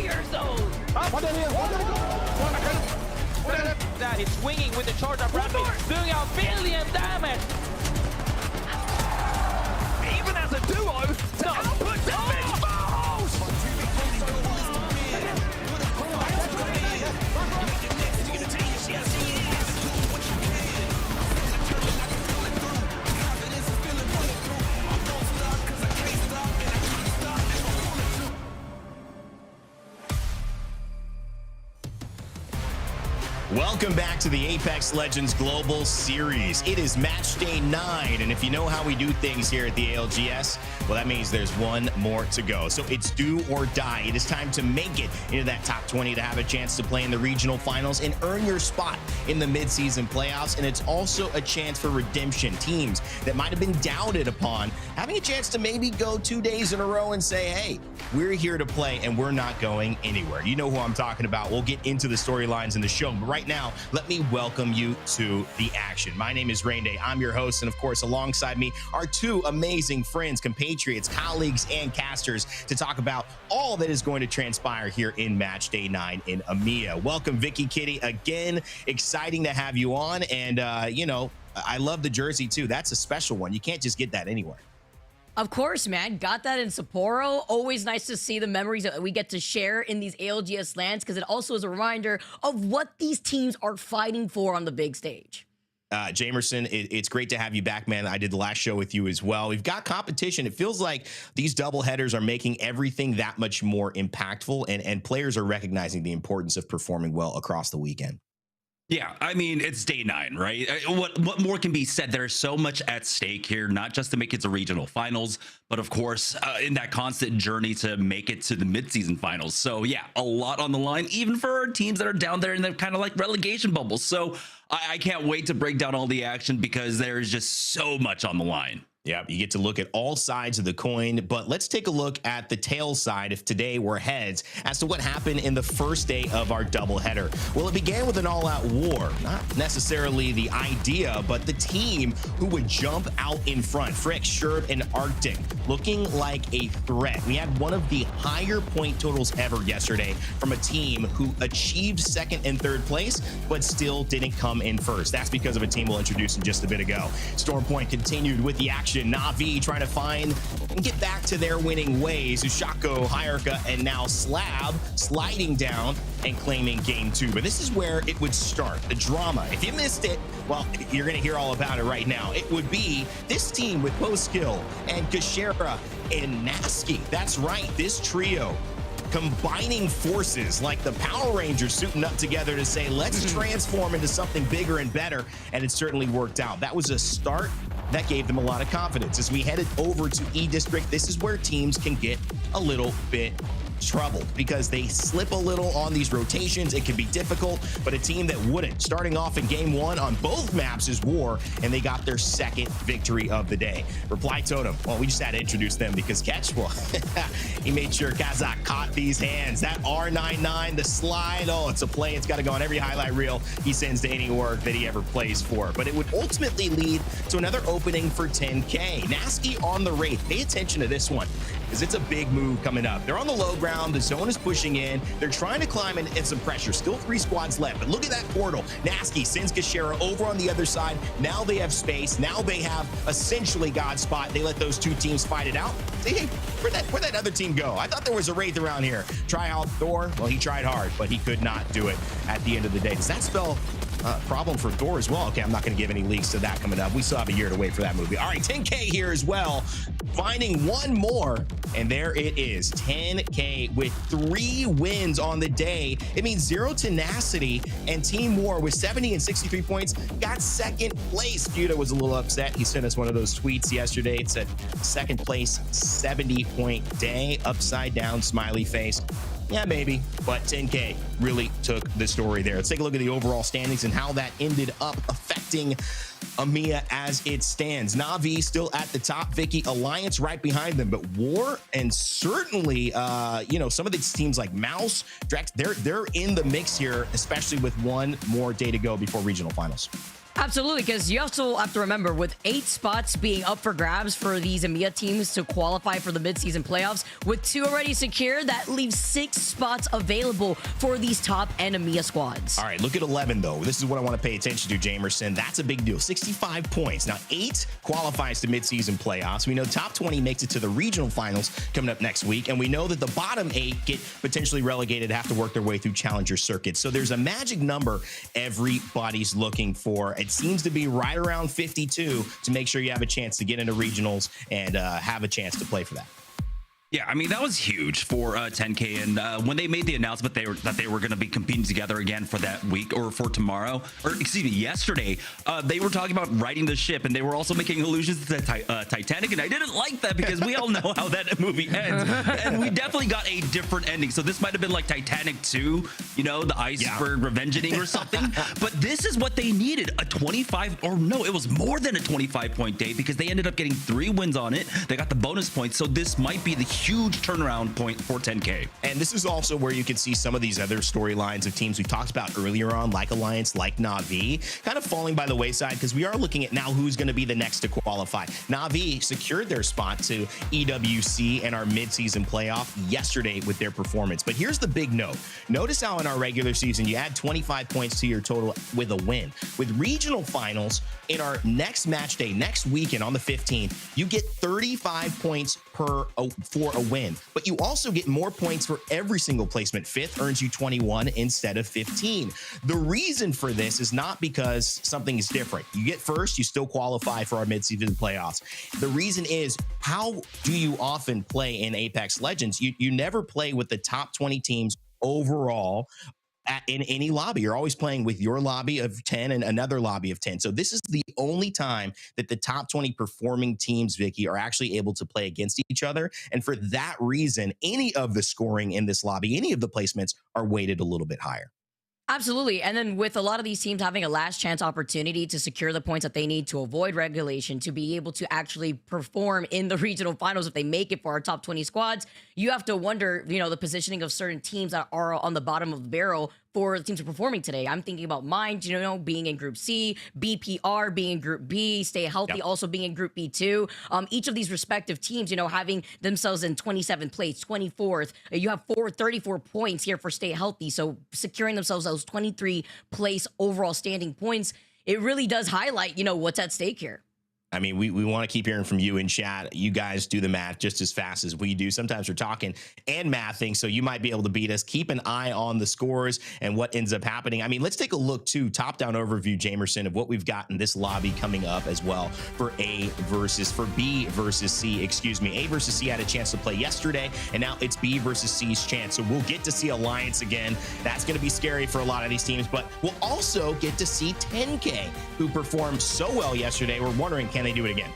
fire zone. That is swinging with the charge of Bradley, doing a billion damage. Even as a duo, to output defense balls! Welcome back to the Apex Legends Global Series. It is match day 9, and if you know how we do things here at the ALGS, well, that means there's one more to go. So it's do or die. It is time to make it into that top 20 to have a chance to play in the regional finals and earn your spot in the midseason playoffs. And it's also a chance for redemption. Teams that might have been doubted upon having a chance to maybe go 2 days in a row and say, hey, we're here to play and we're not going anywhere. You know who I'm talking about. We'll get into the storylines in the show, but right now, let me welcome you to the action. My name is Rain Day. I'm your host, and of course, alongside me are two amazing friends, compatriots, colleagues, and casters to talk about all that is going to transpire here in match day 9 in EMEA. Welcome, Vicky Kitty. Again, exciting to have you on, and you know, I love the jersey too. That's a special one. You can't just get that anywhere. Of course, man. Got that in Sapporo. Always nice to see the memories that we get to share in these ALGS lands, because it also is a reminder of what these teams are fighting for on the big stage. Jamerson, it's great to have you back, man. I did the last show with you as well. We've got competition. It feels like these double headers are making everything that much more impactful, and players are recognizing the importance of performing well across the weekend. Yeah, I mean, it's day 9, right? What more can be said? There's so much at stake here, not just to make it to regional finals, but of course, in that constant journey to make it to the midseason finals. So yeah, a lot on the line, even for teams that are down there in the kind of like relegation bubbles. So I can't wait to break down all the action, because there's just so much on the line. Yeah, you get to look at all sides of the coin, but let's take a look at the tail side if today we're heads as to what happened in the first day of our doubleheader. Well, it began with an all-out war, not necessarily the idea, but the team who would jump out in front. Frick, Sherb, and Arctic looking like a threat. We had one of the higher point totals ever yesterday from a team who achieved second and third place, but still didn't come in first. That's because of a team we'll introduce in just a bit ago. Storm Point continued with the action. Na'Vi trying to find and get back to their winning ways. Ushako, Hyarka, and now Slab sliding down and claiming game 2. But this is where it would start, the drama. If you missed it, well, you're going to hear all about it right now. It would be this team with Poskill and Gashera and Nasky. That's right, this trio combining forces like the Power Rangers suiting up together to say, let's transform into something bigger and better. And it certainly worked out. That was a start that gave them a lot of confidence. As we headed over to E District, this is where teams can get a little bit troubled because they slip a little on these rotations. It can be difficult, but a team that wouldn't, starting off in game 1 on both maps, is War, and they got their second victory of the day. Reply Totem, well, we just had to introduce them because Catch, well, he made sure Kazakh caught these hands. That R99, the slide, oh, it's a play. It's got to go on every highlight reel he sends to any org that he ever plays for. But it would ultimately lead to another opening for 10K. Nasky on the Wraith. Pay attention to this one, because it's a big move coming up. They're on the low ground. The zone is pushing in. They're trying to climb in some pressure. Still 3 squads left, but look at that portal. Nasky sends Gashera over on the other side. Now they have space. Now they have essentially God's spot. They let those two teams fight it out. Say, hey, where'd that other team go? I thought there was a Wraith around here. Try out Thor. Well, he tried hard, but he could not do it at the end of the day. Does that spell problem for Thor as well? Okay, I'm not going to give any leaks to that coming up. We still have a year to wait for that movie. All right, 10K here as well. Finding one more, and there it is. 10K with 3 wins on the day. It means Zero Tenacity and Team War with 70 and 63 points got second place. Futa was a little upset. He sent us one of those tweets yesterday. It said second place, 70-point day, upside down smiley face. Yeah, maybe, but 10K really took the story there. Let's take a look at the overall standings and how that ended up affecting EMEA as it stands. Na'Vi still at the top. Vicky, Alliance right behind them, but War and certainly, you know, some of these teams like Mouse, Drex, they're in the mix here, especially with one more day to go before regional finals. Absolutely, because you also have to remember, with 8 spots being up for grabs for these EMEA teams to qualify for the midseason playoffs, with 2 already secure, that leaves 6 spots available for these top-end EMEA squads. All right, look at 11, though. This is what I want to pay attention to, Jamerson. That's a big deal. 65 points. Now, 8 qualifies to midseason playoffs. We know top 20 makes it to the regional finals coming up next week, and we know that the bottom 8 get potentially relegated, have to work their way through challenger circuits. So there's a magic number everybody's looking for. It seems to be right around 52 to make sure you have a chance to get into regionals and have a chance to play for that. Yeah, I mean, that was huge for 10K. And when they made the announcement that they were going to be competing together again for that week or for tomorrow, or excuse me, yesterday, they were talking about riding the ship, and they were also making allusions to Titanic. And I didn't like that because we all know how that movie ends. And we definitely got a different ending. So this might have been like Titanic 2, you know, the iceberg revengeing or something. But this is what they needed, a 25, or no, it was more than a 25-point day, because they ended up getting 3 wins on it. They got the bonus points. So this might be the huge turnaround point for 10K. And this is also where you can see some of these other storylines of teams we talked about earlier on, like Alliance, like Na'Vi, kind of falling by the wayside, because we are looking at now who's going to be the next to qualify. Na'Vi secured their spot to EWC and our midseason playoff yesterday with their performance. But here's the big note. Notice how in our regular season, you add 25 points to your total with a win. With regional finals, in our next match day, next weekend on the 15th, you get 35 points for a win, but you also get more points for every single placement. 5th earns you 21 instead of 15. The reason for this is not because something is different. You get first, you still qualify for our midseason playoffs. The reason is, how do you often play in Apex Legends? You never play with the top 20 teams overall in any lobby. You're always playing with your lobby of 10 and another lobby of 10. So this is the only time that the top 20 performing teams, Vicky, are actually able to play against each other. And for that reason, any of the scoring in this lobby, any of the placements are weighted a little bit higher. Absolutely. And then with a lot of these teams having a last chance opportunity to secure the points that they need to avoid regulation, to be able to actually perform in the regional finals if they make it for our top 20 squads, you have to wonder, you know, the positioning of certain teams that are on the bottom of the barrel for the teams who are performing today. I'm thinking about Mind, you know, being in Group C, BPR being in Group B, Stay Healthy also being in Group B too. Each of these respective teams, you know, having themselves in 27th place, 24th. You have 34 points here for Stay Healthy. So securing themselves those 23 place overall standing points, it really does highlight, you know, what's at stake here. I mean, we want to keep hearing from you in chat. You guys do the math just as fast as we do. Sometimes we're talking and mathing, so you might be able to beat us. Keep an eye on the scores and what ends up happening. I mean, let's take a look, too, top-down overview, Jamerson, of what we've got in this lobby coming up as well for B versus C, excuse me. A versus C had a chance to play yesterday, and now it's B versus C's chance. So we'll get to see Alliance again. That's going to be scary for a lot of these teams, but we'll also get to see 10K, who performed so well yesterday. We're wondering, can they do it again?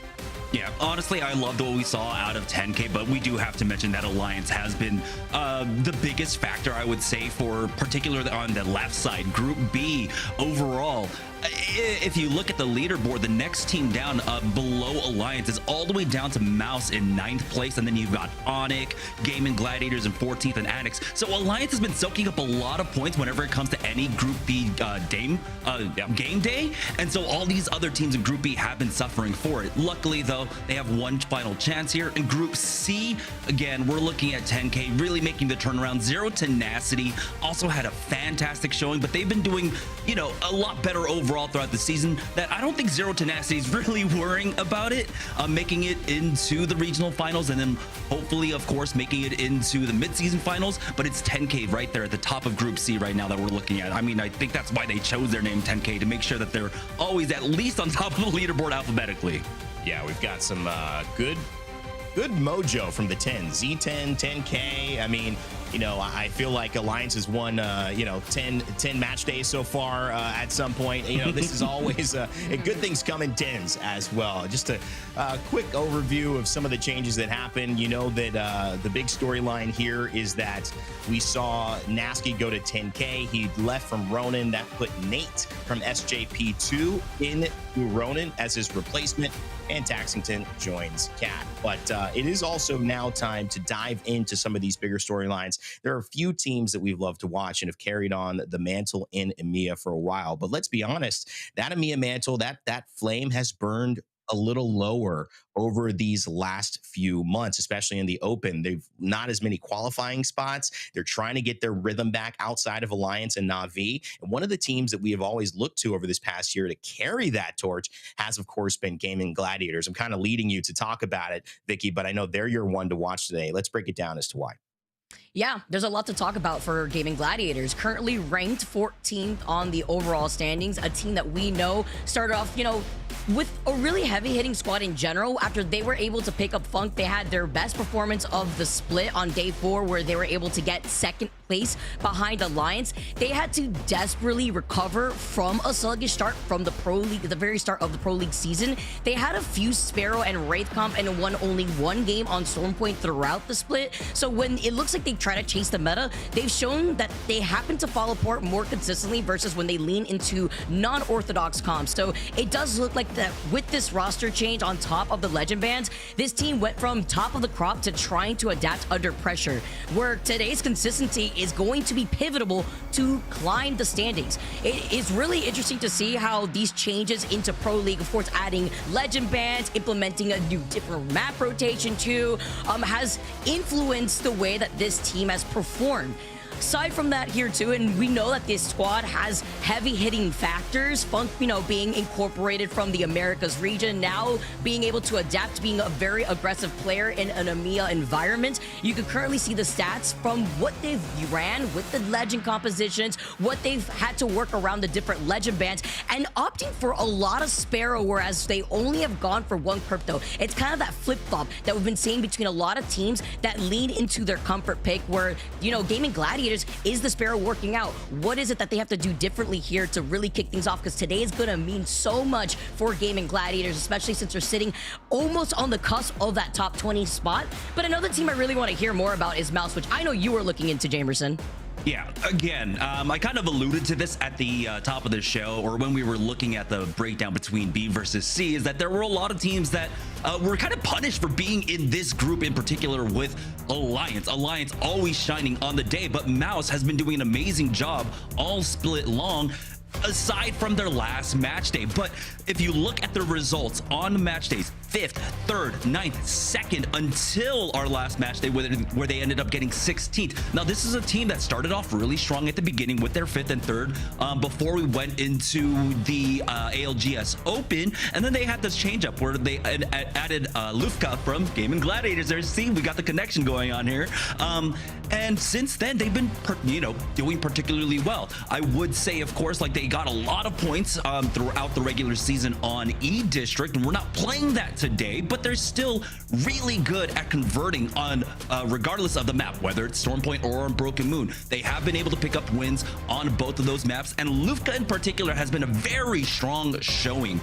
Yeah, honestly, I loved what we saw out of 10K, but we do have to mention that Alliance has been the biggest factor, I would say, for particularly on the left side. Group B overall, if you look at the leaderboard, the next team down below Alliance is all the way down to Mouse in 9th place, and then you've got Onyx, Gaimin, Gladiators in 14th, and Annex. So Alliance has been soaking up a lot of points whenever it comes to any Group B game day, and so all these other teams in Group B have been suffering for it. Luckily, though, they have one final chance here. In Group C, again, we're looking at 10K really making the turnaround. Zero Tenacity also had a fantastic showing, but they've been doing, you know, a lot better overall throughout the season, that I don't think Zero Tenacity is really worrying about it, making it into the regional finals, and then hopefully, of course, making it into the midseason finals. But it's 10K right there at the top of Group C right now that we're looking at. I mean, I think that's why they chose their name 10K, to make sure that they're always at least on top of the leaderboard alphabetically. Yeah, we've got some good mojo from the 10, Z10, 10K. I mean, you know, I feel like Alliance has won, 10 match days so far at some point. You know, this is always good things come in 10s as well. Just a quick overview of some of the changes that happened. You know that the big storyline here is that we saw Nasky go to 10K. He left from Ronin. That put Nate from SJP2 in Ronan as his replacement, and Taxington joins Cat. But it is also now time to dive into some of these bigger storylines. There are a few teams that we've loved to watch and have carried on the mantle in EMEA for a while. But let's be honest, that EMEA mantle, that flame has burned a little lower over these last few months, especially in the open. They've not as many qualifying spots. They're trying to get their rhythm back outside of Alliance and Na'Vi. And one of the teams that we have always looked to over this past year to carry that torch has, of course, been Gaimin Gladiators. I'm kind of leading you to talk about it, Vicky, but I know they're your one to watch today. Let's break it down as to why. Yeah, there's a lot to talk about for Gaimin Gladiators. Currently ranked 14th on the overall standings, a team that we know started off, with a really heavy hitting squad in general. After they were able to pick up Funk, they had their best performance of the split on day 4, where they were able to get second place behind Alliance. They had to desperately recover from a sluggish start from the Pro League, the very start of the Pro League season. They had a few Sparrow and Wraith comp and won only one game on Stormpoint throughout the split. So when it looks like they try to chase the meta, they've shown that they happen to fall apart more consistently versus when they lean into non-orthodox comps. So it does look like that with this roster change on top of the legend bands, this team went from top of the crop to trying to adapt under pressure, where today's consistency is going to be pivotal to climb the standings. It is really interesting to see how these changes into Pro League, of course, adding legend bands, implementing a new different map rotation too, has influenced the way that this team has performed. Aside from that here too, and we know that this squad has heavy hitting factors, Funk, being incorporated from the Americas region, now being able to adapt to being a very aggressive player in an EMEA environment. You can currently see the stats from what they've ran with the legend compositions, what they've had to work around the different legend bands, and opting for a lot of Sparrow, whereas they only have gone for one crypto. It's kind of that flip-flop that we've been seeing between a lot of teams that lean into their comfort pick, where, Gaimin Gladiators is the Sparrow working out. What is it that they have to do differently here to really kick things off? Because today is going to mean so much for Gaimin Gladiators, especially since they're sitting almost on the cusp of that top 20 spot. But another team I really want to hear more about is Mouse, which I know you were looking into, Jamerson. Yeah, again, I kind of alluded to this at the top of the show, or when we were looking at the breakdown between B versus C, is that there were a lot of teams that were kind of punished for being in this group in particular with Alliance. Alliance always shining on the day, but Mouse has been doing an amazing job all split long, aside from their last match day. But if you look at the results on match days, 5th, 3rd, 9th, 2nd, until our last match day where they ended up getting 16th. Now, this is a team that started off really strong at the beginning with their 5th and 3rd before we went into the ALGS Open, and then they had this change up where they added Lufka from Gaimin Gladiators. There, see, we got the connection going on here. And since then, they've been, doing particularly well. I would say, of course, like, they got a lot of points throughout the regular season on E District, and we're not playing that today, but they're still really good at converting on regardless of the map, whether it's Stormpoint or on Broken Moon. They have been able to pick up wins on both of those maps, and Lufka in particular has been a very strong showing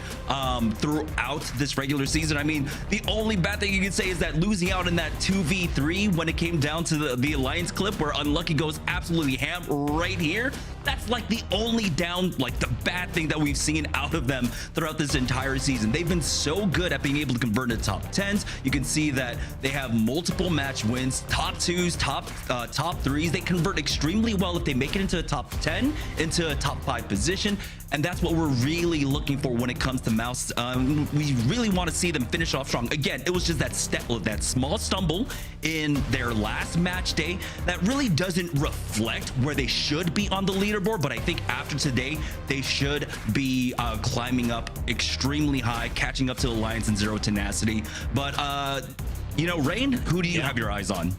throughout this regular season. I mean, the only bad thing you could say is that losing out in that 2v3 when it came down to the Alliance clip where Unlucky goes absolutely ham right here, that's like the only the bad thing that we've seen out of them throughout this entire season. They've been so good at being able to convert into top 10s. You can see that they have multiple match wins, top 2s, top 3s. They convert extremely well if they make it into a top 10, into a top 5 position. And that's what we're really looking for when it comes to Mouse. We really want to see them finish off strong. Again, it was just that small stumble in their last match day that really doesn't reflect where they should be on the leaderboard. But I think after today, they should be climbing up extremely high, catching up to Alliance and Zero Tenacity. But, Rain, who do you have your eyes on?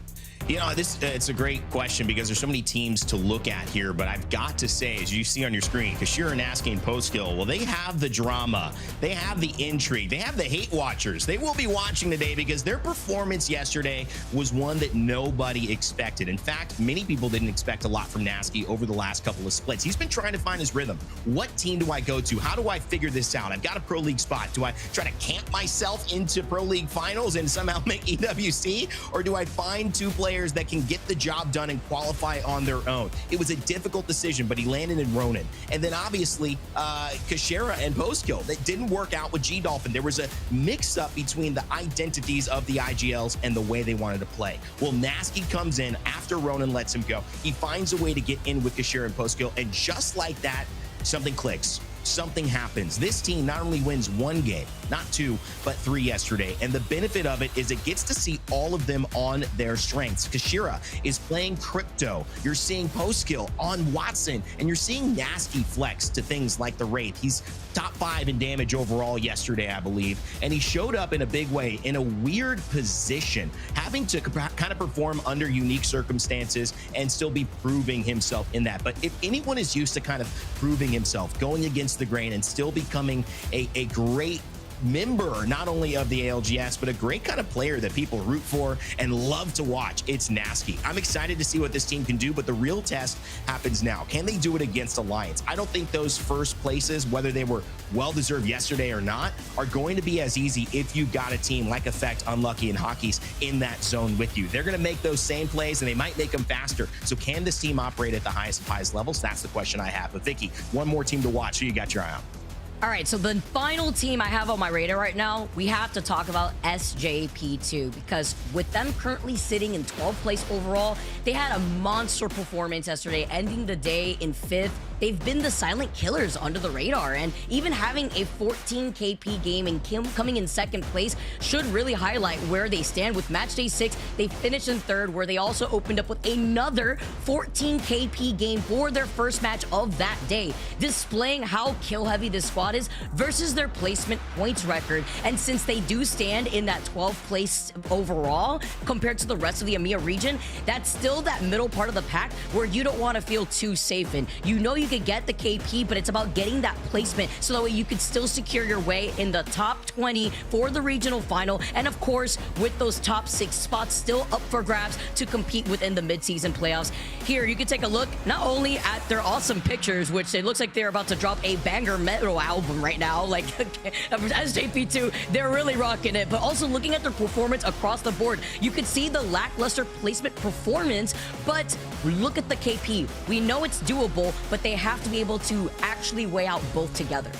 It's a great question because there's so many teams to look at here, but I've got to say, as you see on your screen, Kashir and asking post skill, well, they have the drama, they have the intrigue, they have the hate watchers. They will be watching today because their performance yesterday was one that nobody expected. In fact, many people didn't expect a lot from Nasky over the last couple of splits. He's been trying to find his rhythm. What team do I go to? How do I figure this out? I've got a Pro League spot. Do I try to camp myself into Pro League finals and somehow make EWC? Or do I find 2 players players that can get the job done and qualify on their own. It was a difficult decision, but he landed in Ronan. And then obviously, Kashera and Postkill, that didn't work out with G-Dolphin. There was a mix-up between the identities of the IGLs and the way they wanted to play. Well, Nasky comes in after Ronan lets him go. He finds a way to get in with Kashera and Postkill, and just like that, something clicks. Something happens. This team not only wins one game, not two, but three yesterday. And the benefit of it is it gets to see all of them on their strengths. Kashira is playing Crypto. You're seeing Postkill on Watson, and you're seeing Nasky flex to things like the Wraith. He's top 5 in damage overall yesterday, I believe. And he showed up in a big way in a weird position, having to kind of perform under unique circumstances and still be proving himself in that. But if anyone is used to kind of proving himself, going against the grain and still becoming a great member, not only of the ALGS, but a great kind of player that people root for and love to watch, it's Nasky. I'm excited to see what this team can do, but the real test happens now. Can they do it against Alliance? I don't think those first places, whether they were well-deserved yesterday or not, are going to be as easy if you got a team like Effect, Unlucky, and Hockey's in that zone with you. They're going to make those same plays, and they might make them faster. So can this team operate at the highest of highest levels? That's the question I have. But Vicky, one more team to watch. Who you got your eye on? All right, so the final team I have on my radar right now, we have to talk about SJP2, because with them currently sitting in 12th place overall, they had a monster performance yesterday, ending the day in 5th. They've been the silent killers under the radar, and even having a 14 KP game and coming in 2nd place should really highlight where they stand. With match day 6, they finished in 3rd, where they also opened up with another 14 KP game for their first match of that day, displaying how kill heavy this squad is versus their placement points record. And since they do stand in that 12th place overall compared to the rest of the EMEA region, that's still that middle part of the pack where you don't want to feel too safe in. You know you could get the KP, but it's about getting that placement so that way you could still secure your way in the top 20 for the regional final. And of course, with those top 6 spots still up for grabs to compete within the midseason playoffs. Here, you can take a look not only at their awesome pictures, which it looks like they're about to drop a banger metal album right now, like SJP2, they're really rocking it, but also looking at their performance across the board, you could see the lackluster placement performance, but look at the KP. We know it's doable, but they have to be able to actually weigh out both together.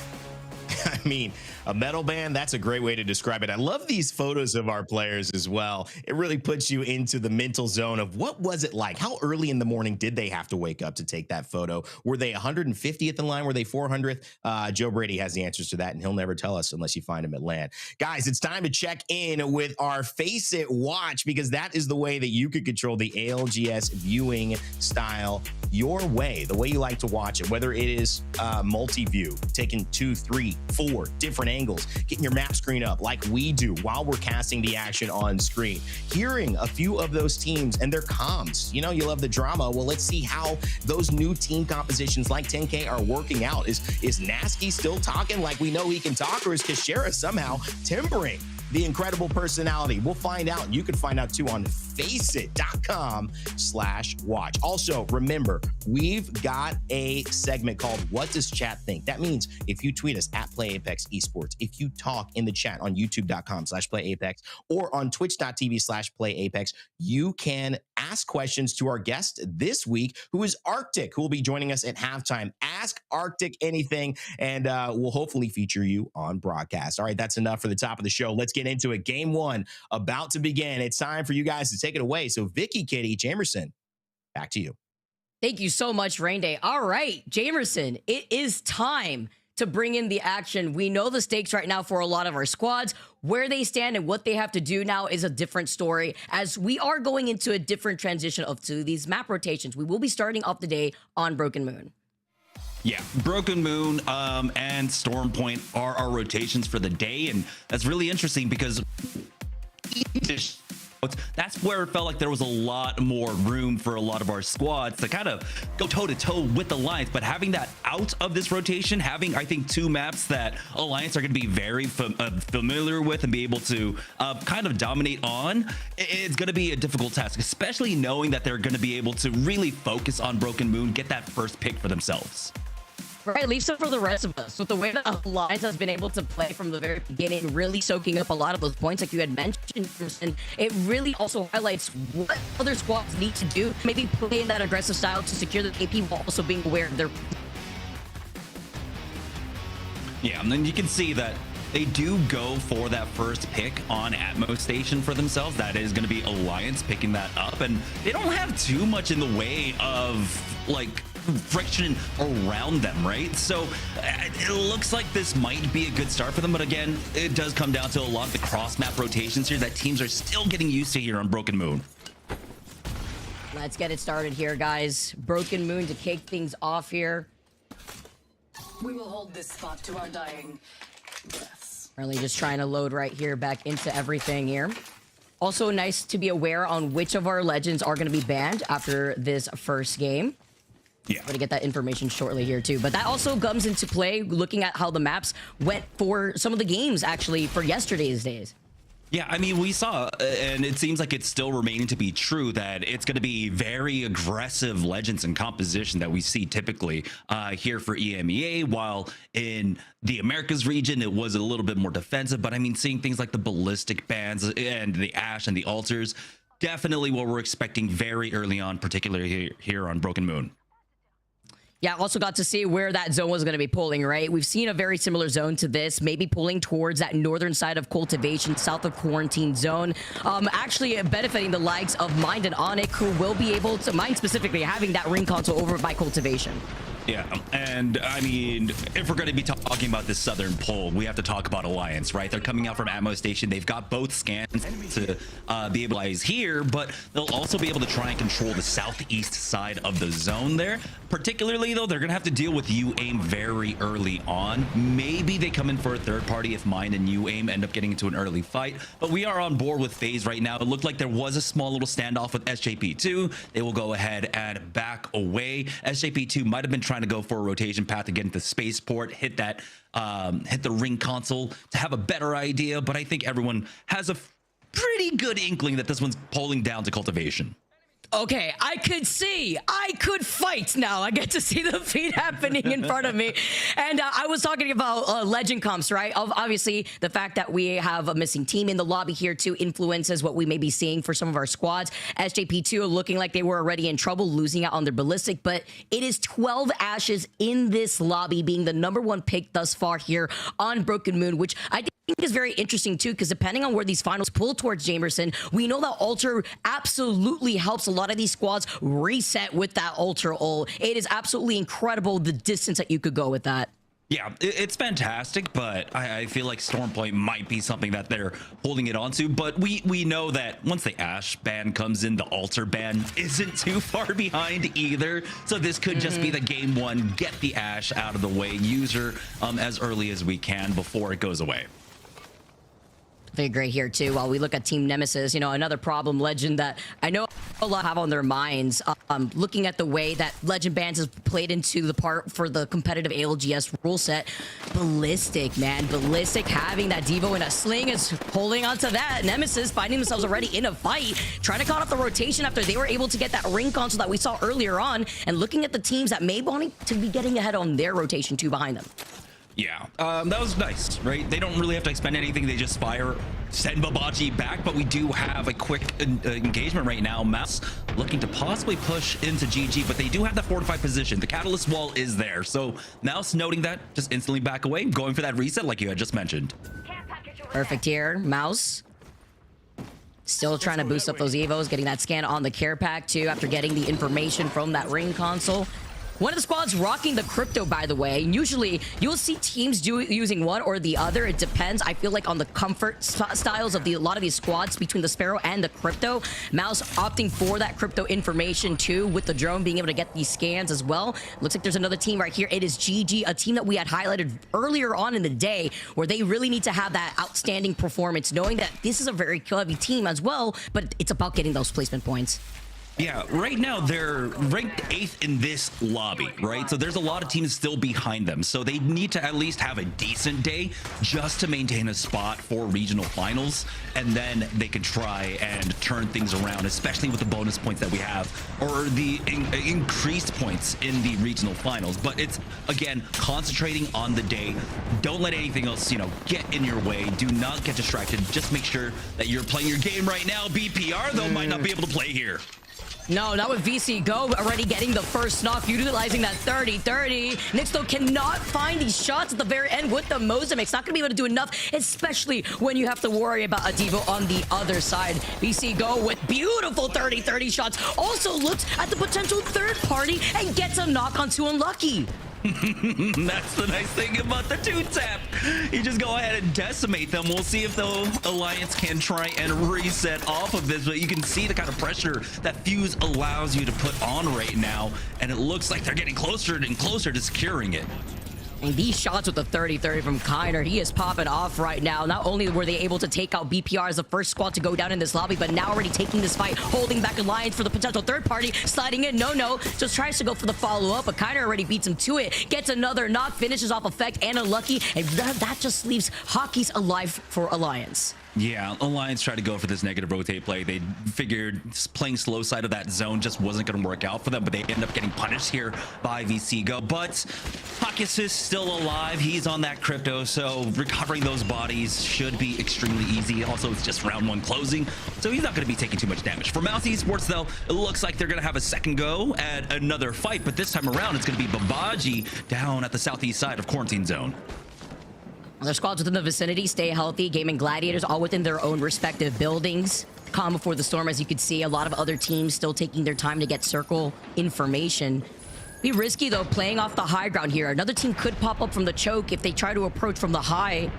I mean, a metal band, that's a great way to describe it. I love these photos of our players as well. It really puts you into the mental zone of what was it like? How early in the morning did they have to wake up to take that photo? Were they 150th in line? Were they 400th? Joe Brady has the answers to that, and he'll never tell us unless you find him at LAN. Guys, it's time to check in with our Face It Watch, because that is the way that you could control the ALGS viewing style your way, the way you like to watch it, whether it is multi-view, taking 2, 3, 4 different angles, getting your map screen up like we do while we're casting the action on screen, hearing a few of those teams and their comms. You know, you love the drama. Well, let's see how those new team compositions like 10K are working out. Is Nasky still talking like we know he can talk, or is Kashera somehow tempering the incredible personality? We'll find out. You can find out too on faceit.com/watch. Also, remember, we've got a segment called What Does Chat Think? That means if you tweet us at PlayApex Esports, if you talk in the chat on youtube.com/PlayApex or on twitch.tv/PlayApex, you can ask questions to our guest this week, who is Arctic, who will be joining us at halftime. Ask Arctic anything, and we'll hopefully feature you on broadcast. All right, that's enough for the top of the show. Let's get into it. Game 1 about to begin. It's time for you guys to take it away. So Vicky, Kitty, Jamerson, back to you. Thank you so much, Rain Day. All right, Jamerson, it is time to bring in the action. We know the stakes right now for a lot of our squads. Where they stand and what they have to do now is a different story, as we are going into a different transition of to these map rotations. We will be starting off the day on Broken Moon. Yeah, Broken Moon and Storm Point are our rotations for the day, and that's really interesting because that's where it felt like there was a lot more room for a lot of our squads to kind of go toe-to-toe with Alliance. But having that out of this rotation, having, I think, 2 maps that Alliance are going to be very familiar with and be able to kind of dominate on, it's going to be a difficult task, especially knowing that they're going to be able to really focus on Broken Moon, get that first pick for themselves. right? Leave some for the rest of us. With the way that Alliance has been able to play from the very beginning, really soaking up a lot of those points, like you had mentioned, and it really also highlights what other squads need to do. Maybe play in that aggressive style to secure the AP while also being aware of their. Yeah, and then you can see that they do go for that first pick on Atmo Station for themselves. That is going to be Alliance picking that up, and they don't have too much in the way of like friction around them, right? So it looks like this might be a good start for them, but again, it does come down to a lot of the cross-map rotations here that teams are still getting used to here on Broken Moon. Let's get it started here, guys. Broken Moon to kick things off here. We will hold this spot to our dying breaths. Really just trying to load right here back into everything here. Also nice to be aware on which of our legends are going to be banned after this first game. Yeah. I'm going to get that information shortly here too. But that also comes into play looking at how the maps went for some of the games actually for yesterday's days. Yeah, I mean, we saw, and it seems like it's still remaining to be true, that it's going to be very aggressive legends and composition that we see typically here for EMEA, while in the Americas region, it was a little bit more defensive. But I mean, seeing things like the ballistic bands and the Ash and the altars, definitely what we're expecting very early on, particularly here on Broken Moon. Yeah, also got to see where that zone was going to be pulling, right? We've seen a very similar zone to this, maybe pulling towards that northern side of Cultivation, south of Quarantine Zone. Actually benefiting the likes of Mind and Onyx, who will be able to, Mind specifically, having that ring console over by Cultivation. Yeah, and I mean, if we're going to be talking about this southern pull, we have to talk about Alliance, right? They're coming out from Ammo Station. They've got both scans to be able to eyes here, but they'll also be able to try and control the southeast side of the zone there. Particularly, though, they're going to have to deal with UAIM very early on. Maybe they come in for a third party if Mind and UAIM end up getting into an early fight, but we are on board with FaZe right now. It looked like there was a small little standoff with SJP2. They will go ahead and back away. SJP2 might have been trying to go for a rotation path to get into spaceport, hit that hit the ring console to have a better idea, but I think everyone has a pretty good inkling that this one's pulling down to Cultivation. Okay, I could fight now. I get to see the feat happening in front of me. And I was talking about legend comps, right? Obviously, the fact that we have a missing team in the lobby here too influences what we may be seeing for some of our squads. SJP2 looking like they were already in trouble, losing out on their ballistic, but it is 12 Ashes in this lobby, being the #1 pick thus far here on Broken Moon, which I think is very interesting too, because depending on where these finals pull towards Jamerson, we know that Alter absolutely helps a lot of these squads reset with that Alter ult. It is absolutely incredible the distance that you could go with that. Yeah, it's fantastic, but I feel like Stormpoint might be something that they're holding it onto. But we know that once the Ash ban comes in, the Alter ban isn't too far behind either. So this could just be the game one, get the Ash out of the way, use her as early as we can before it goes away. Very great here too. While we look at Team Nemesis, you know, another problem legend that I know a lot have on their minds. Looking at the way that legend bans has played into the part for the competitive ALGS rule set. Ballistic, man, Ballistic having that Devo in a sling is holding onto that. Nemesis finding themselves already in a fight, trying to cut off the rotation after they were able to get that ring console that we saw earlier on, and looking at the teams that may want to be getting ahead on their rotation too behind them. Yeah, that was nice, right? They don't really have to expend anything. They just fire, send Babaji back, but we do have a quick engagement right now. Mouse looking to possibly push into GG, but they do have the fortified position. The catalyst wall is there. So Mouse noting that, just instantly back away, going for that reset like you had just mentioned. Perfect here, Mouse. Still trying to boost up those Evos, getting that scan on the care pack too after getting the information from that ring console. One of the squads rocking the crypto, by the way. Usually, you'll see teams using one or the other. It depends, I feel like, on the comfort styles of a lot of these squads between the Sparrow and the crypto. Mouse opting for that crypto information, too, with the drone being able to get these scans as well. Looks like there's another team right here. It is GG, a team that we had highlighted earlier on in the day, where they really need to have that outstanding performance, knowing that this is a very heavy team as well, but it's about getting those placement points. Yeah, right now they're ranked 8th in this lobby, right? So there's a lot of teams still behind them. So they need to at least have a decent day just to maintain a spot for regional finals. And then they can try and turn things around, especially with the bonus points that we have or the increased points in the regional finals. But it's, again, concentrating on the day. Don't let anything else, get in your way. Do not get distracted. Just make sure that you're playing your game right now. BPR, though, might not be able to play here. No, not with VC Go already getting the first knock, utilizing that 30-30. Nyx though cannot find these shots at the very end with the Mozambic. Not going to be able to do enough, especially when you have to worry about a Devo on the other side. VC Go with beautiful 30-30 shots. Also looks at the potential third party and gets a knock on Too Unlucky. That's the nice thing about the 2-tap. You just go ahead and decimate them. We'll see if the Alliance can try and reset off of this, but you can see the kind of pressure that Fuse allows you to put on right now, and it looks like they're getting closer and closer to securing it. And these shots with the 30-30 from Kiner, he is popping off right now. Not only were they able to take out BPR as the first squad to go down in this lobby, but now already taking this fight, holding back Alliance for the potential third party, sliding in, no, just tries to go for the follow-up, but Kiner already beats him to it, gets another knock, finishes off Effect and Unlucky, and that just leaves Hockey's alive for Alliance. Yeah, Alliance tried to go for this negative rotate play. They figured playing slow side of that zone just wasn't going to work out for them, but they end up getting punished here by VC Go. But Hawkins is still alive. He's on that crypto, so recovering those bodies should be extremely easy. Also, it's just round 1 closing, so he's not going to be taking too much damage. For Mouse Esports, though, it looks like they're going to have a second go at another fight, but this time around, it's going to be Babaji down at the southeast side of Quarantine Zone. Their squads within the vicinity stay healthy. Gaimin Gladiators all within their own respective buildings. Calm before the storm, as you can see. A lot of other teams still taking their time to get circle information. Be risky, though, playing off the high ground here. Another team could pop up from the choke if they try to approach from the height.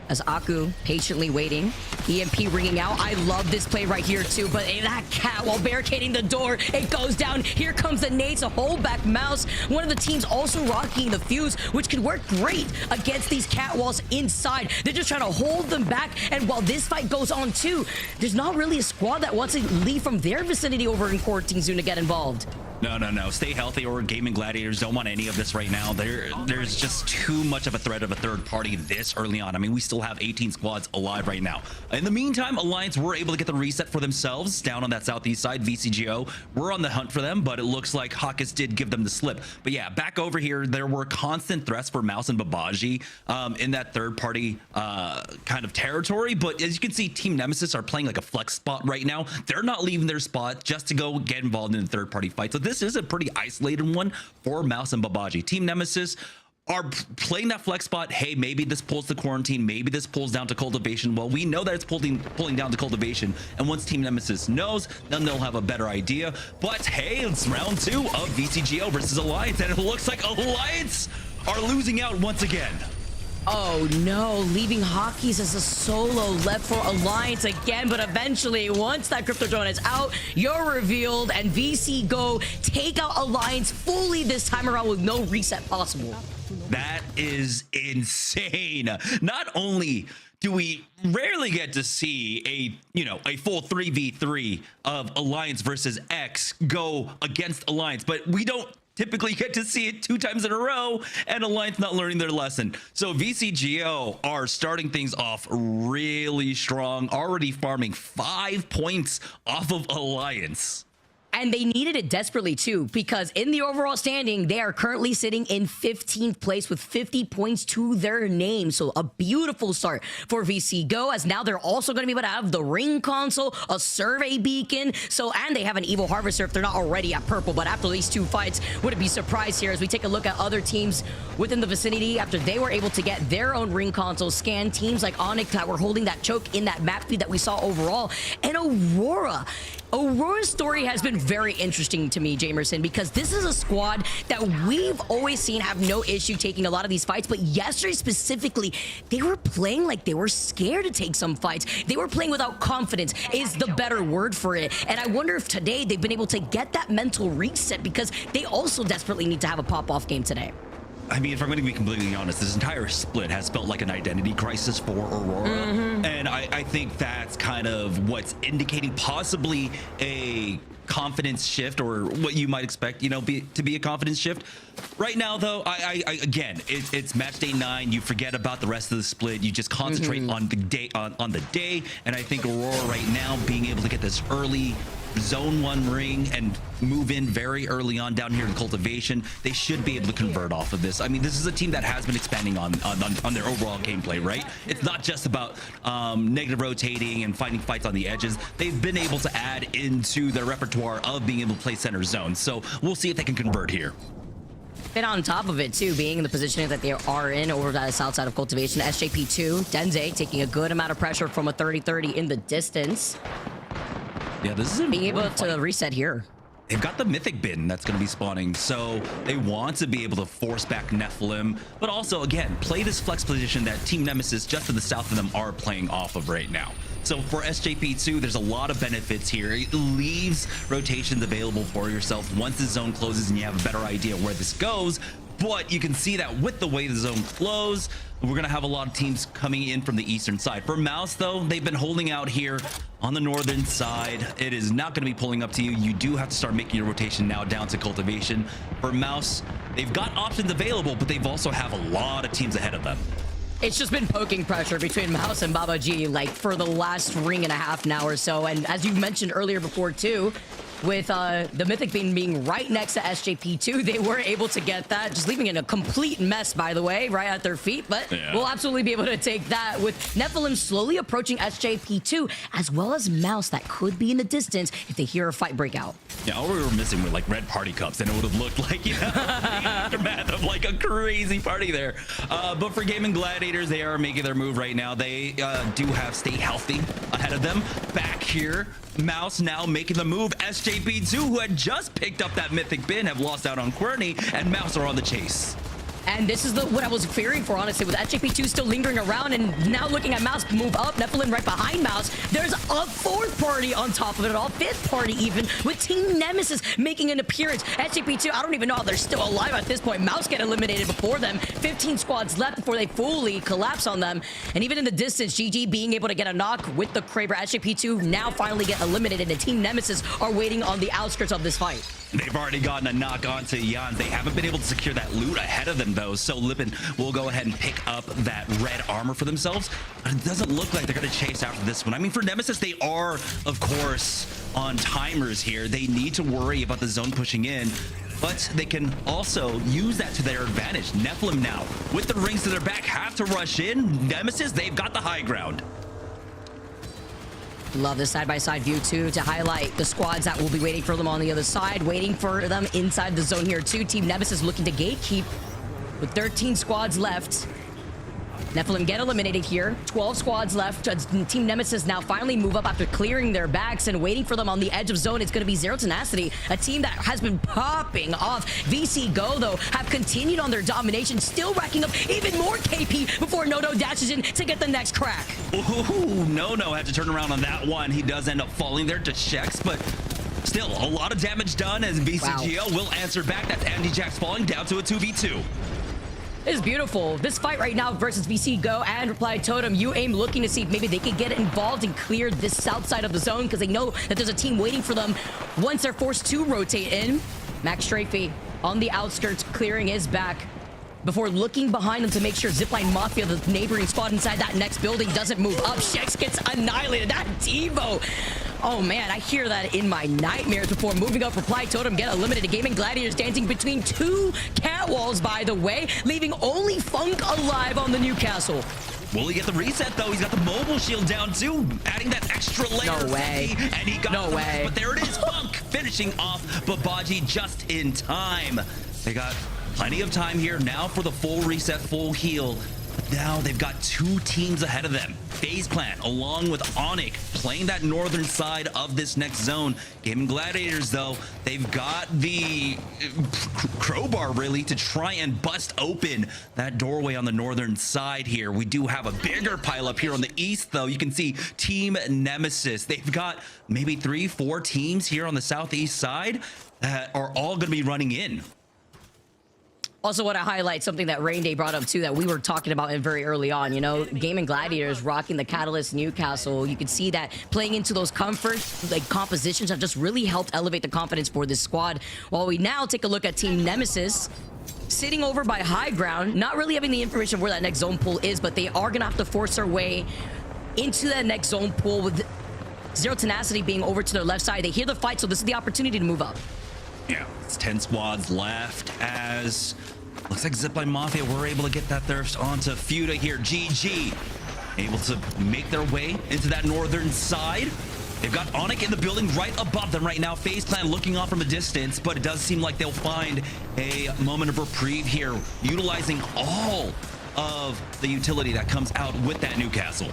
As Aku patiently waiting. EMP ringing out. I love this play right here too, but that cat while barricading the door, it goes down. Here comes the nades to hold back Mouse. One of the teams also rocking the Fuse, which could work great against these cat walls inside. They're just trying to hold them back, and while this fight goes on too, there's not really a squad that wants to leave from their vicinity over in Quarantine Zone to get involved. No. Stay healthy, or Gaimin Gladiators don't want any of this right now. There's just too much of a threat of a third party this early on. I mean, we still have 18 squads alive right now. In the meantime, Alliance were able to get the reset for themselves down on that southeast side. VCGO were on the hunt for them, but it looks like Hawkins did give them the slip. But yeah, back over here, there were constant threats for Mouse and Babaji in that third party kind of territory. But as you can see, Team Nemesis are playing like a flex spot right now. They're not leaving their spot just to go get involved in the third party fight. So this is a pretty isolated one for Mouse and Babaji. Team Nemesis are playing that flex spot. Hey, maybe this pulls to Quarantine, maybe this pulls down to Cultivation. Well, we know that it's pulling down to Cultivation, and once Team Nemesis knows, then they'll have a better idea. But hey, it's round 2 of VCGO versus Alliance, and it looks like Alliance are losing out once again. Oh no, leaving Hockeys as a solo left for Alliance again, but eventually, once that Crypto Drone is out, you're revealed, and VC Go take out Alliance fully this time around with no reset possible. That is insane. Not only do we rarely get to see a full 3v3 of Alliance versus X go against Alliance, but we don't typically get to see it 2 times in a row, and Alliance not learning their lesson. So VCGO are starting things off really strong, already farming 5 points off of Alliance. And they needed it desperately too, because in the overall standing, they are currently sitting in 15th place with 50 points to their name. So a beautiful start for VC Go, as now they're also going to be able to have the ring console, a survey beacon, and they have an evil harvester if they're not already at purple. But after these 2 fights, wouldn't be surprised here as we take a look at other teams within the vicinity after they were able to get their own ring console scan. Teams like Onyx that were holding that choke in that map feed that we saw overall, and Aurora. Aurora's story has been very interesting to me, Jamerson, because this is a squad that we've always seen have no issue taking a lot of these fights, but yesterday specifically, they were playing like they were scared to take some fights. They were playing without confidence is the better word for it, and I wonder if today they've been able to get that mental reset, because they also desperately need to have a pop-off game today. I mean, if I'm going to be completely honest, this entire split has felt like an identity crisis for Aurora. And I think that's kind of what's indicating possibly a confidence shift, or what you might expect, you know, to be a confidence shift. Right now, though, I again, it's match day 9. You forget about the rest of the split. You just concentrate on the day, on the day. And I think Aurora right now being able to get this early zone 1 ring and move in very early on down here in cultivation, they should be able to convert off of this. I mean, this is a team that has been expanding on their overall gameplay, right? It's not just about negative rotating and finding fights on the edges. They've been able to add into their repertoire of being able to play center zone. So we'll see if they can convert here. Been on top of it too, being in the positioning that they are in over the south side of cultivation. SJP2, Denze taking a good amount of pressure from a 30-30 in the distance. Yeah, this is being able to reset here. They've got the mythic bin that's going to be spawning, so they want to be able to force back Nephilim, but also, again, play this flex position that Team Nemesis just to the south of them are playing off of right now. So for SJP2, there's a lot of benefits here. It leaves rotations available for yourself once the zone closes and you have a better idea where this goes. But you can see that with the way the zone closed, we're going to have a lot of teams coming in from the eastern side. For Mouse, though, they've been holding out here on the northern side. It is not going to be pulling up to you. You do have to start making your rotation now down to cultivation. For Mouse, they've got options available, but they've also have a lot of teams ahead of them. It's just been poking pressure between Mouse and Baba G, like, for the last ring and a half now or so. And as you mentioned earlier before, too, with the Mythic being right next to SJP2, they were able to get that, just leaving it a complete mess, by the way, right at their feet. But we'll absolutely be able to take that with Nephilim slowly approaching SJP2, as well as Mouse that could be in the distance if they hear a fight break out. Yeah, all we were missing were like red party cups, and it would have looked like, you know, the aftermath of like a crazy party there. But for Gaimin Gladiators, they are making their move right now. They do have Stay Healthy ahead of them. Back here, Mouse now making the move. SJP2, who had just picked up that mythic bin, have lost out on Querney, and Mouse are on the chase. And this is what I was fearing for, honestly, with SJP2 still lingering around, and now looking at Mouse move up, Nephilim right behind Mouse. There's a 4th party on top of it all, 5th party even, with Team Nemesis making an appearance. SJP2, I don't even know how they're still alive at this point. Mouse get eliminated before them. 15 squads left before they fully collapse on them. And even in the distance, GG being able to get a knock with the Kraber. SJP2 now finally get eliminated, and Team Nemesis are waiting on the outskirts of this fight. They've already gotten a knock onto Jan. They haven't been able to secure that loot ahead of them, though. So Lippin will go ahead and pick up that red armor for themselves. But it doesn't look like they're going to chase after this one. I mean, for Nemesis, they are, of course, on timers here. They need to worry about the zone pushing in, but they can also use that to their advantage. Nephilim now, with the rings to their back, have to rush in. Nemesis, they've got the high ground. Love this side-by-side view, too, to highlight the squads that will be waiting for them on the other side, waiting for them inside the zone here, too. Team Nemesis looking to gatekeep with 13 squads left. Nephilim get eliminated here. 12 squads left. Team Nemesis now finally move up after clearing their backs, and waiting for them on the edge of zone. It's going to be Zero Tenacity, a team that has been popping off. VC Go, though, have continued on their domination, still racking up even more KP before Nono dashes in to get the next crack. Ooh, Nono had to turn around on that one. He does end up falling there to Shex, but still a lot of damage done as VCGO will answer back. That's Andy Jax falling down to a 2v2. This is beautiful. This fight right now versus VC Go and Reply Totem. UAIM looking to see if maybe they could get involved and clear this south side of the zone, because they know that there's a team waiting for them once they're forced to rotate in. Max Strafey on the outskirts, clearing his back before looking behind him to make sure Zipline Mafia, the neighboring squad inside that next building, doesn't move up. Shex gets annihilated. That Devo. Oh man, I hear that in my nightmares before moving up. Reply Totem get eliminated. Gaimin Gladiators dancing between 2 cat walls, by the way, leaving only Funk alive on the Newcastle. Will he get the reset, though? He's got the mobile shield down, too, adding that extra layer. No way. And he got no way. But there it is, Funk finishing off Babaji just in time. They got plenty of time here now for the full reset, full heal. But now they've got 2 teams ahead of them. FaZe Clan, along with Onyx, playing that northern side of this next zone. Gaimin Gladiators, though, they've got the crowbar, really, to try and bust open that doorway on the northern side here. We do have a bigger pileup here on the east, though. You can see Team Nemesis. They've got maybe 3-4 teams here on the southeast side that are all going to be running in. Also want to highlight something that Rain Day brought up too that we were talking about in very early on. You know, Gaimin Gladiators rocking the Catalyst Newcastle. You can see that playing into those comfort like compositions have just really helped elevate the confidence for this squad. While we now take a look at Team Nemesis, sitting over by high ground, not really having the information of where that next zone pool is, but they are gonna have to force their way into that next zone pool with Zero Tenacity being over to their left side. They hear the fight, so this is the opportunity to move up. Yeah, it's 10 squads left as looks like Zipline Mafia were able to get that thirst onto Fuda here. GG able to make their way into that northern side. They've got Onyx in the building right above them right now. FaZe Clan looking off from a distance, but it does seem like they'll find a moment of reprieve here, utilizing all of the utility that comes out with that Newcastle.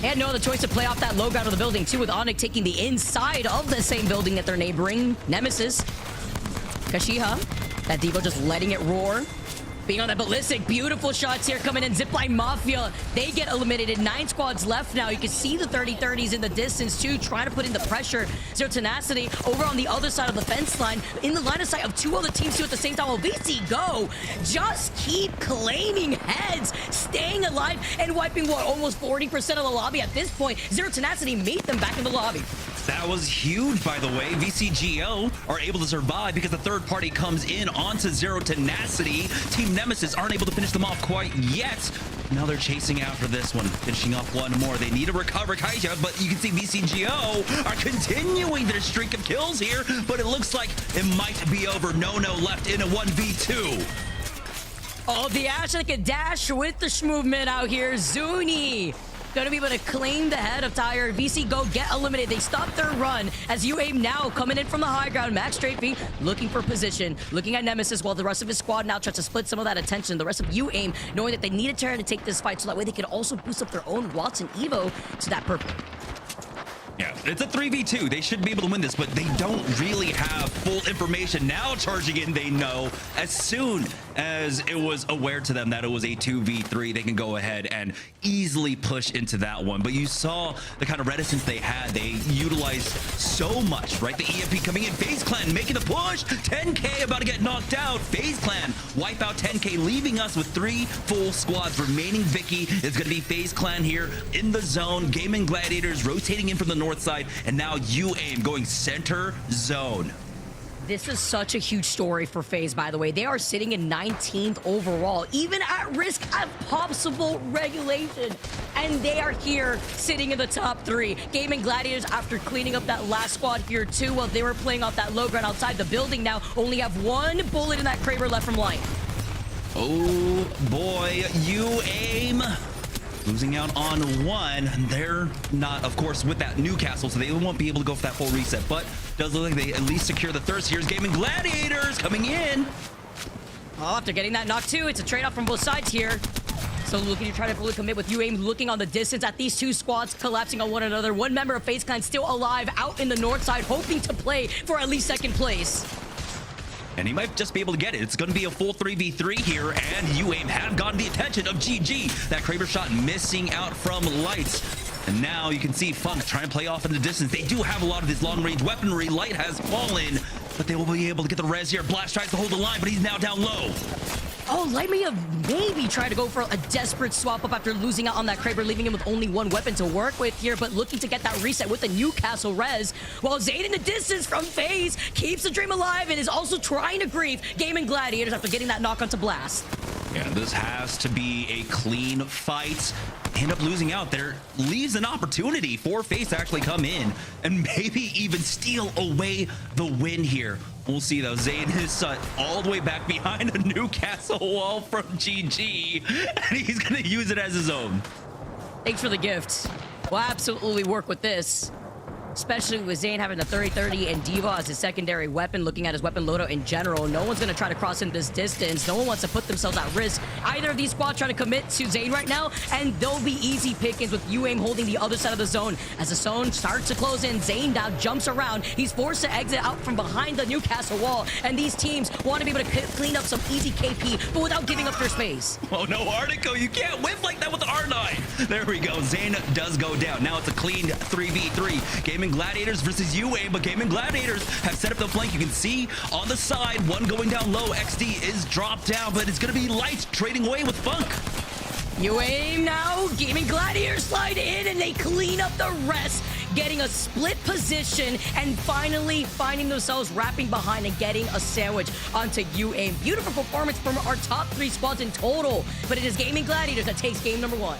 And no other choice to play off that low ground of the building too, with Onyx taking the inside of the same building that they're neighboring. Nemesis, Kashiha, that Devo just letting it roar. Being on that ballistic, beautiful shots here coming in. Zipline Mafia, they get eliminated. 9 squads left now. You can see the 30-30s in the distance too, trying to put in the pressure. Zero Tenacity over on the other side of the fence line, in the line of sight of 2 other teams too at the same time. Well, VC Go just keep claiming heads, staying alive and wiping what, almost 40% of the lobby at this point. Zero Tenacity meet them back in the lobby. That was huge, by the way. VCGO are able to survive because the third party comes in onto Zero Tenacity. Team Nemesis aren't able to finish them off quite yet. Now they're chasing after this one, finishing off one more. They need to recover Kaija, but you can see VCGO are continuing their streak of kills here, but it looks like it might be over. No left in a 1v2. Oh, the Ash like a dash with the movement out here. Zuni gonna be able to claim the head of Tyre. VC Go get eliminated. They stop their run as UAIM now coming in from the high ground. Max Straight V looking for position, looking at Nemesis while the rest of his squad now tries to split some of that attention. The rest of UAIM knowing that they need a turn to take this fight so that way they can also boost up their own Watson Evo to that purple. Yeah, it's a 3v2. They should be able to win this, but they don't really have full information. Now charging in, they know as soon as it was aware to them that it was a 2v3, they can go ahead and easily push into that one. But you saw the kind of reticence they had. They utilized so much, right? The EMP coming in, FaZe Clan making the push. 10K about to get knocked out. FaZe Clan wipe out 10K, leaving us with 3 full squads remaining. Vicky is going to be FaZe Clan here in the zone. Gaimin Gladiators rotating in from the north side, and now UAIM going center zone. This is such a huge story for FaZe, by the way. They are sitting in 19th overall, even at risk of possible regulation. And they are here sitting in the top 3. Gaimin Gladiators, after cleaning up that last squad here too, while they were playing off that low ground outside the building, now only have 1 bullet in that Kraber left from line. Oh boy, UAIM losing out on 1. They're not, of course, with that Newcastle, so they won't be able to go for that full reset, but does look like they at least secure the thirst. Here's Gaimin Gladiators coming in. Oh, after getting that knock too, it's a trade-off from both sides here. So looking to try to fully commit with UAIM, looking on the distance at these 2 squads collapsing on one another. One member of FaZe Clan still alive out in the north side, hoping to play for at least 2nd place. And he might just be able to get it. It's going to be a full 3v3 here, and UAIM have gotten the attention of GG. That Kraber shot missing out from Lights. And now you can see Funk trying to play off in the distance. They do have a lot of this long-range weaponry. Light has fallen, but they will be able to get the res here. Blast tries to hold the line, but he's now down low. Oh, Light may have maybe tried to go for a desperate swap up after losing out on that Kraber, leaving him with only 1 weapon to work with here, but looking to get that reset with the Newcastle res, while Zayn in the distance from FaZe keeps the dream alive and is also trying to grieve Gaimin Gladiators after getting that knock onto Blast. Yeah, this has to be a clean fight. End up losing out there, leaves an opportunity for FaZe to actually come in and maybe even steal away the win here. We'll see though. Zayn is all the way back behind a Newcastle wall from GG, and he's gonna use it as his own. Thanks for the gift. We'll absolutely work with this. Especially with Zayn having the 30-30 and Diva as his secondary weapon, looking at his weapon loadout in general. No one's going to try to cross in this distance. No one wants to put themselves at risk. Either of these squads trying to commit to Zayn right now, and they'll be easy pickings with UAIM holding the other side of the zone. As the zone starts to close in, Zayn now jumps around. He's forced to exit out from behind the Newcastle wall, and these teams want to be able to clean up some easy KP, but without giving up their space. Oh no, Artico, you can't whip like that with the R9. There we go. Zayn does go down. Now it's a clean 3v3. Gaimin Gaimin Gladiators versus UAIM, but Gaimin Gladiators have set up the flank. You can see on the side, one going down low. XD is dropped down, but it's going to be Light trading away with Funk. UAIM now, Gaimin Gladiators slide in and they clean up the rest, getting a split position and finally finding themselves wrapping behind and getting a sandwich onto UAIM. Beautiful performance from our top 3 squads in total, but it is Gaimin Gladiators that takes game number 1.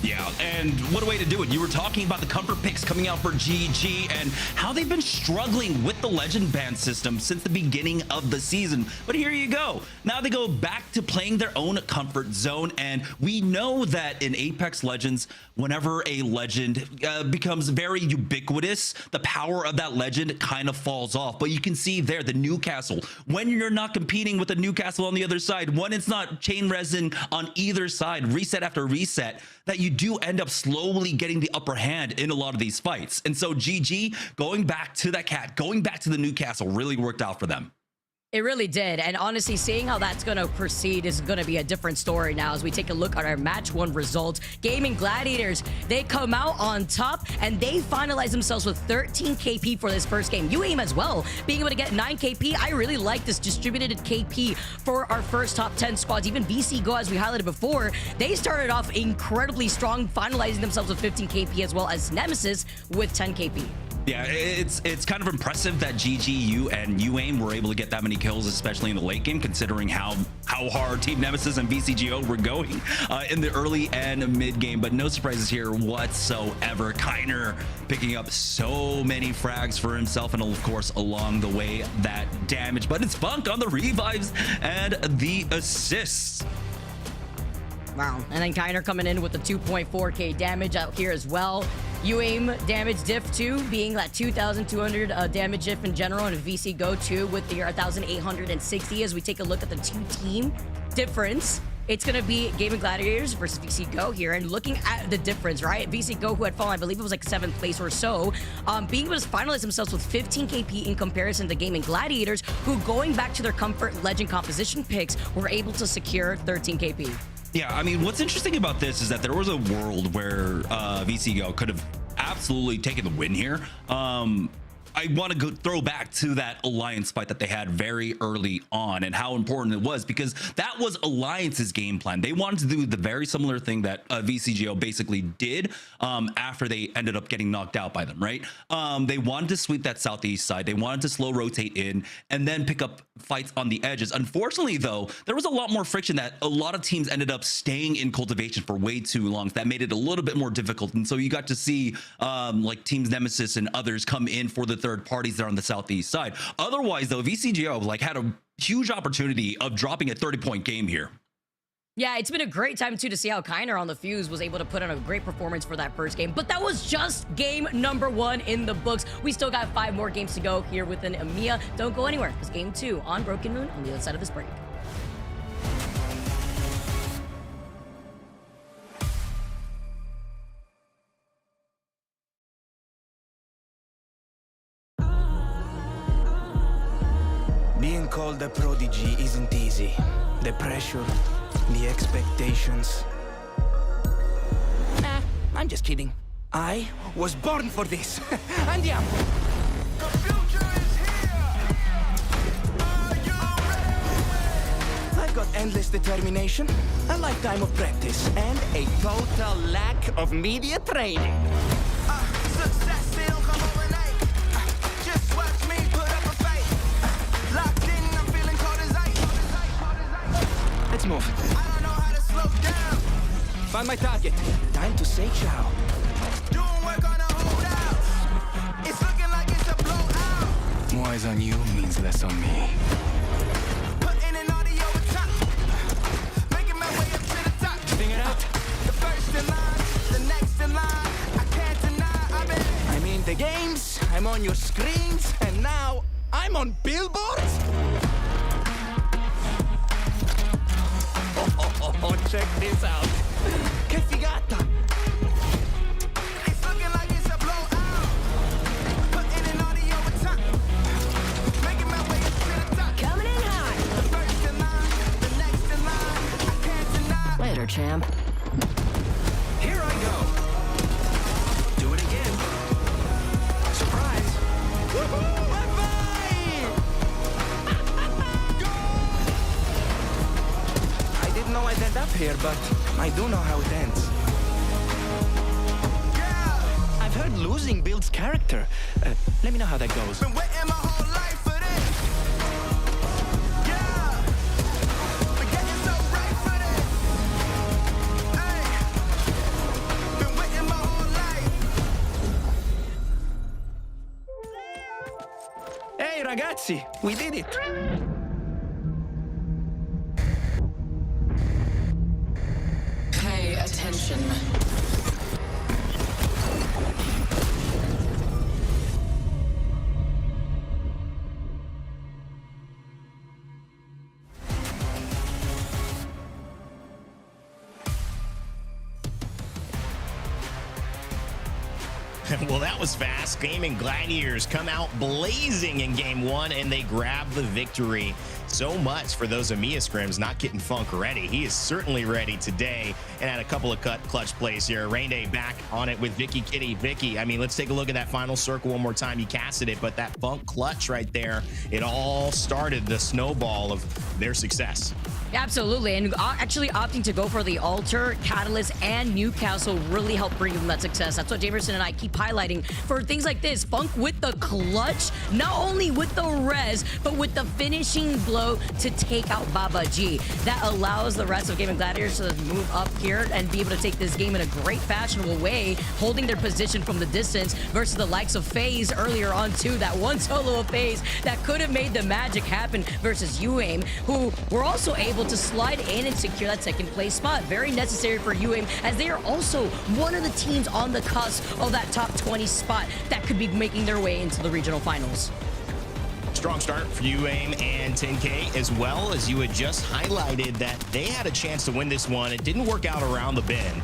Yeah, and what a way to do it. You were talking about the comfort picks coming out for GG and how they've been struggling with the legend ban system since the beginning of the season. But here you go. Now they go back to playing their own comfort zone. And we know that in Apex Legends, whenever a legend becomes very ubiquitous, the power of that legend kind of falls off. But you can see there, the Newcastle, when you're not competing with the Newcastle on the other side, when it's not chain resin on either side, reset after reset, that you do end up slowly getting the upper hand in a lot of these fights. And so GG, going back to that cat, going back to the Newcastle really worked out for them. It really did. And honestly, seeing how that's going to proceed is going to be a different story now as we take a look at our match 1 results. Gaimin Gladiators, they come out on top and they finalize themselves with 13 KP for this first game. UAIM as well, being able to get 9 KP. I really like this distributed KP for our first top 10 squads. Even VC Go, as we highlighted before, they started off incredibly strong, finalizing themselves with 15 KP as well as Nemesis with 10 KP. Yeah, it's kind of impressive that GGU and UAIM were able to get that many kills, especially in the late game, considering how hard Team Nemesis and VCGO were going in the early and mid game. But no surprises here whatsoever. Kiner picking up so many frags for himself, and of course along the way that damage. But it's Funk on the revives and the assists. Wow. And then Kiner coming in with the 2.4k damage out here as well. UAIM damage diff 2 being that 2,200 damage diff in general, and VC Go 2 with the 1,860 as we take a look at the 2-team difference. It's going to be Gaimin Gladiators versus VC Go here, and looking at the difference, right? VC Go, who had fallen, I believe it was like 7th place or so, being able to finalize themselves with 15 KP in comparison to Gaimin Gladiators, who going back to their comfort legend composition picks, were able to secure 13 KP. Yeah, I mean, what's interesting about this is that there was a world where VCGO could have absolutely taken the win here. I want to throw back to that Alliance fight that they had very early on and how important it was, because that was Alliance's game plan. They wanted to do the very similar thing that VCGO basically did after they ended up getting knocked out by them, right? They wanted to sweep that southeast side. They wanted to slow rotate in and then pick up fights on the edges. Unfortunately, though, there was a lot more friction that a lot of teams ended up staying in cultivation for way too long. That made it a little bit more difficult. And so you got to see like teams Nemesis and others come in for the third parties there on the southeast side. Otherwise, though, VCGO like had a huge opportunity of dropping a 30-point game here. Yeah, it's been a great time, too, to see how Kiner on the Fuse was able to put on a great performance for that first game. But that was just game number 1 in the books. We still got 5 more games to go here within EMEA. Don't go anywhere. It's game 2 on Broken Moon on the other side of this break. Being called a prodigy isn't easy. The pressure, the expectations. Nah, I'm just kidding. I was born for this. And yeah. The future is here! Are you ready? I've got endless determination, a lifetime of practice, and a total lack of media training. Success, it don't come overnight. Just watch me put up a fight. Locked in, I'm feeling cold as ice. Let's move. I don't know how to slow down. Found my target. Time to say ciao. Doing work on a holdout. It's looking like it's a blowout. More eyes on you means less on me. Putting in audio on top. Making my way up to the top. Sing it out. The first in line, the next in line. I can't deny I've been. I'm in the games, I'm on your screens, and now I'm on billboards? Oh, check this out. Che figata! It's looking like it's a blowout. Putting in audio on top. Making my way up to the top. Coming in hot. The first in line, the next in line. I can't deny. Later, champ. Here I go. Do it again. end up here, but I do know how it ends. I've heard losing builds character. Let me know how that goes. Been waiting my whole life for this. Yeah. Been getting so right for this. Hey. Been waiting my whole life. Hey, ragazzi, we did it. Pay attention. Well, that was fast. Gaimin Gladiators come out blazing in game one, and they grab the victory. So much for those EMEA scrims not getting Funk ready. He is certainly ready today and had a couple of clutch plays here. Rain Day back on it with Vicky Kitty. Vicky, I mean, let's take a look at that final circle one more time. You casted it, but that Funk clutch right there, it all started the snowball of their success. Absolutely, and actually opting to go for the Altar, Catalyst, and Newcastle really helped bring them that success. That's what Jamerson and I keep highlighting for things like this. Funk with the clutch, not only with the res, but with the finishing blow to take out Baba G. That allows the rest of Gaimin Gladiators to move up here and be able to take this game in a great fashionable way, holding their position from the distance versus the likes of FaZe earlier on too. That one solo of FaZe that could have made the magic happen versus UAIM, who were also able to slide in and secure that second place spot. Very necessary for UAIM, as they are also one of the teams on the cusp of that top 20 spot that could be making their way into the regional finals. Strong start for UAIM and 10K, as well as you had just highlighted that they had a chance to win this one. It didn't work out around the bend,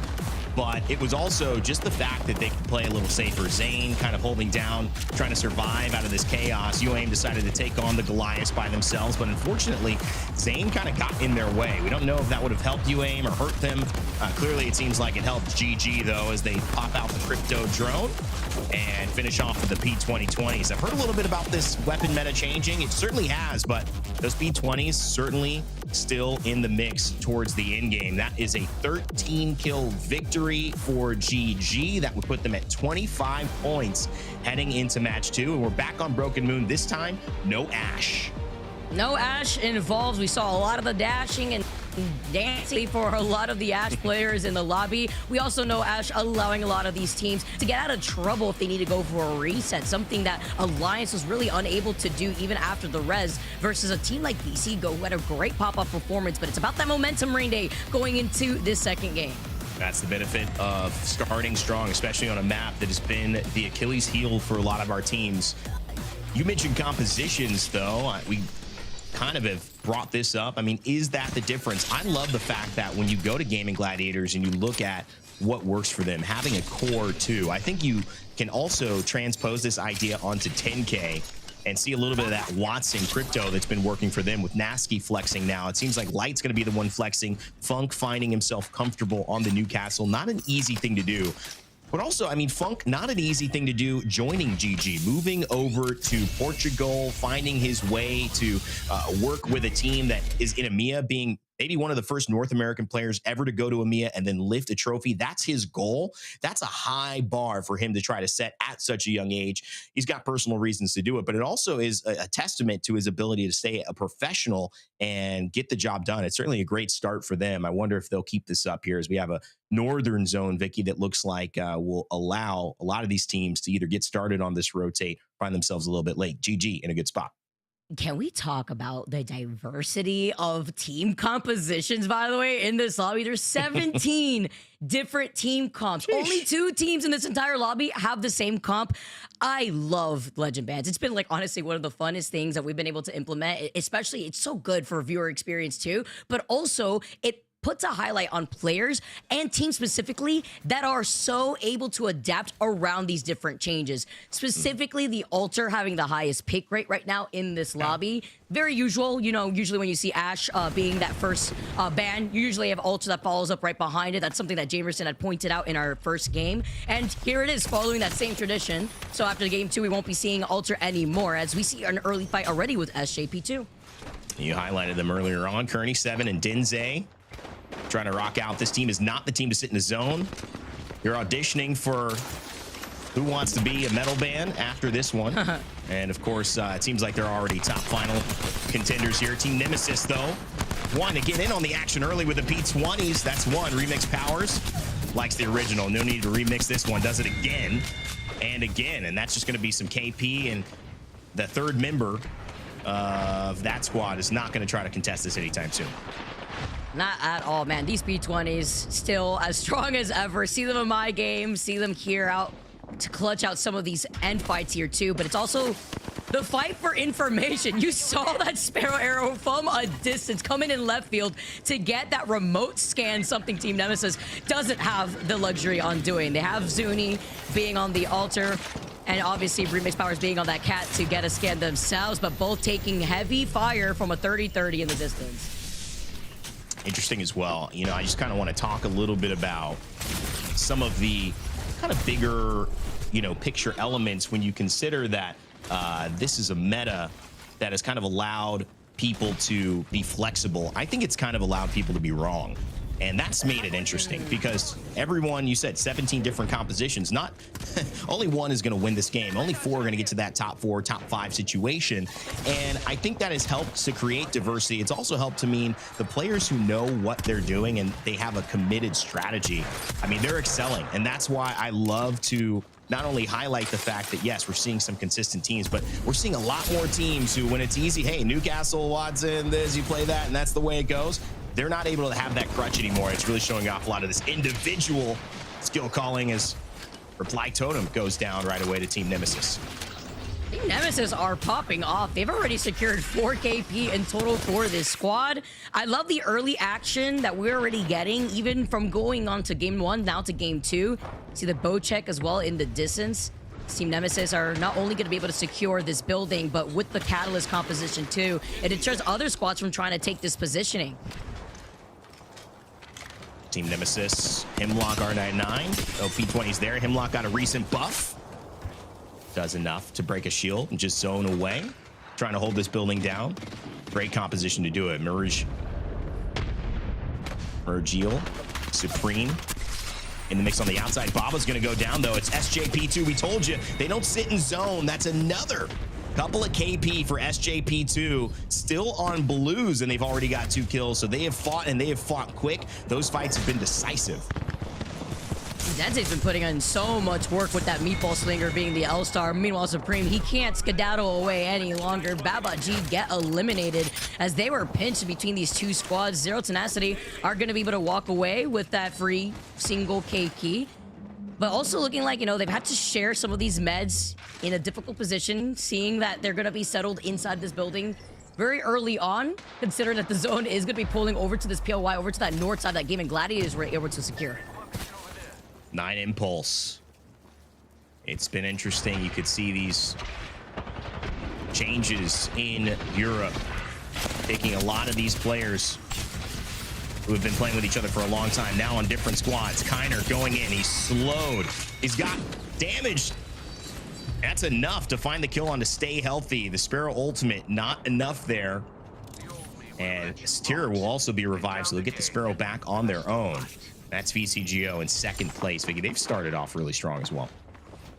but it was also just the fact that they could play a little safer. Zane kind of holding down, trying to survive out of this chaos. UAIM decided to take on the Goliaths by themselves, but unfortunately, Zane kind of got in their way. We don't know if that would have helped UAIM or hurt them. Clearly, it seems like it helped GG, though, as they pop out the crypto drone and finish off with the P2020s. I've heard a little bit about this weapon meta changing. It certainly has, but those P20s certainly still in the mix towards the end game. That is a 13-kill victory for GG. That would put them at 25 points heading into match 2. And we're back on Broken Moon. This time, no Ash. No Ash involved. We saw a lot of the dashing and dancing for a lot of the Ash players in the lobby. We also know Ash allowing a lot of these teams to get out of trouble if they need to go for a reset, something that Alliance was really unable to do even after the res versus a team like BC Go, who had a great pop-up performance. But it's about that momentum, Rain Day, going into this second game. That's the benefit of starting strong, especially on a map that has been the Achilles heel for a lot of our teams. You mentioned compositions, though. We kind of have brought this up. I mean, is that the difference? I love the fact that when you go to Gaimin Gladiators and you look at what works for them, having a core too, I think you can also transpose this idea onto 10K and see a little bit of that Watson crypto that's been working for them with Nasky flexing now. It seems like Light's going to be the one flexing. Funk finding himself comfortable on the Newcastle. Not an easy thing to do. But also, I mean, Funk, not an easy thing to do, joining GG, moving over to Portugal, finding his way to work with a team that is in EMEA, being maybe one of the first North American players ever to go to EMEA and then lift a trophy. That's his goal. That's a high bar for him to try to set at such a young age. He's got personal reasons to do it, but it also is a testament to his ability to stay a professional and get the job done. It's certainly a great start for them. I wonder if they'll keep this up here as we have a northern zone, Vicky, that looks like will allow a lot of these teams to either get started on this rotate, find themselves a little bit late. GG in a good spot. Can we talk about the diversity of team compositions, by the way, in this lobby? There's 17 different team comps. Sheesh. Only 2 teams in this entire lobby have the same comp. I love Legend Bands. It's been, like, honestly, one of the funnest things that we've been able to implement. Especially, it's so good for viewer experience, too. But also, it puts a highlight on players and teams specifically that are so able to adapt around these different changes. Specifically, the Altar having the highest pick rate right now in this lobby. Very usual, you know, usually when you see Ash being that first ban, you usually have Altar that follows up right behind it. That's something that Jamerson had pointed out in our first game. And here it is, following that same tradition. So after game 2, we won't be seeing Altar anymore, as we see an early fight already with SJP2. You highlighted them earlier on, Kearney 7 and Denze. trying to rock out. This team is not the team to sit in the zone. You're auditioning for who wants to be a metal band after this one. And of course, it seems like they're already top final contenders here. Team Nemesis, though, wanting to get in on the action early with the P20s. That's one. Remix Powers likes the original. No need to remix this one. Does it again and again. And that's just going to be some KP. And the third member of that squad is not going to try to contest this anytime soon. Not at all, man. These P20s still as strong as ever. See them in my game. See them here out to clutch out some of these end fights here too. But it's also the fight for information. You saw that Sparrow arrow from a distance coming in left field to get that remote scan, something Team Nemesis doesn't have the luxury on doing. They have Zuni being on the altar, and obviously Remix Powers being on that cat to get a scan themselves, but both taking heavy fire from a 30-30 in the distance. Interesting as well. You know, I just kind of want to talk a little bit about some of the kind of bigger, you know, picture elements when you consider that this is a meta that has kind of allowed people to be flexible. I think it's kind of allowed people to be wrong. And that's made it interesting because everyone, you said 17 different compositions, not only one is going to win this game. Only 4 are going to get to that top 4, top 5 situation. And I think that has helped to create diversity. It's also helped to mean the players who know what they're doing and they have a committed strategy. I mean, they're excelling. And that's why I love to not only highlight the fact that, yes, we're seeing some consistent teams, but we're seeing a lot more teams who, when it's easy, hey, Newcastle, Watson, this, you play that, and that's the way it goes. They're not able to have that crutch anymore. It's really showing off a lot of this individual skill calling as Reply Totem goes down right away to Team Nemesis. Team Nemesis are popping off. They've already secured 4 KP in total for this squad. I love the early action that we're already getting, even from going on to game 1 now to game 2. See the bow check as well in the distance. Team Nemesis are not only going to be able to secure this building, but with the Catalyst composition too, it deters other squads from trying to take this positioning. Team Nemesis, Hemlock R99. Oh, P20's there. Hemlock got a recent buff. Does enough to break a shield and just zone away. Trying to hold this building down. Great composition to do it. Mergil, Supreme in the mix on the outside. Baba's going to go down, though. It's SJP2. We told you, they don't sit in zone. That's another couple of KP for SJP2, still on blues, and they've already got 2 kills. So they have fought, and they have fought quick. Those fights have been decisive. Denze's been putting in so much work with that Meatball Slinger being the L-Star. Meanwhile, Supreme, he can't skedaddle away any longer. Baba G get eliminated as they were pinched between these 2 squads. Zero Tenacity are going to be able to walk away with that free single KP. But also looking like, you know, they've had to share some of these meds in a difficult position, seeing that they're going to be settled inside this building very early on, considering that the zone is going to be pulling over to this POY, over to that north side that Gaimin Gladiators were able to secure. 9 Impulse. It's been interesting. You could see these changes in Europe, taking a lot of these players who have been playing with each other for a long time, now on different squads. Kiner going in, he's slowed. He's got damage. That's enough to find the kill on to stay healthy. The Sparrow ultimate, not enough there. And Styr will also be revived, so they'll get the Sparrow back on their own. That's VCGO in 2nd place. Vicky, they've started off really strong as well.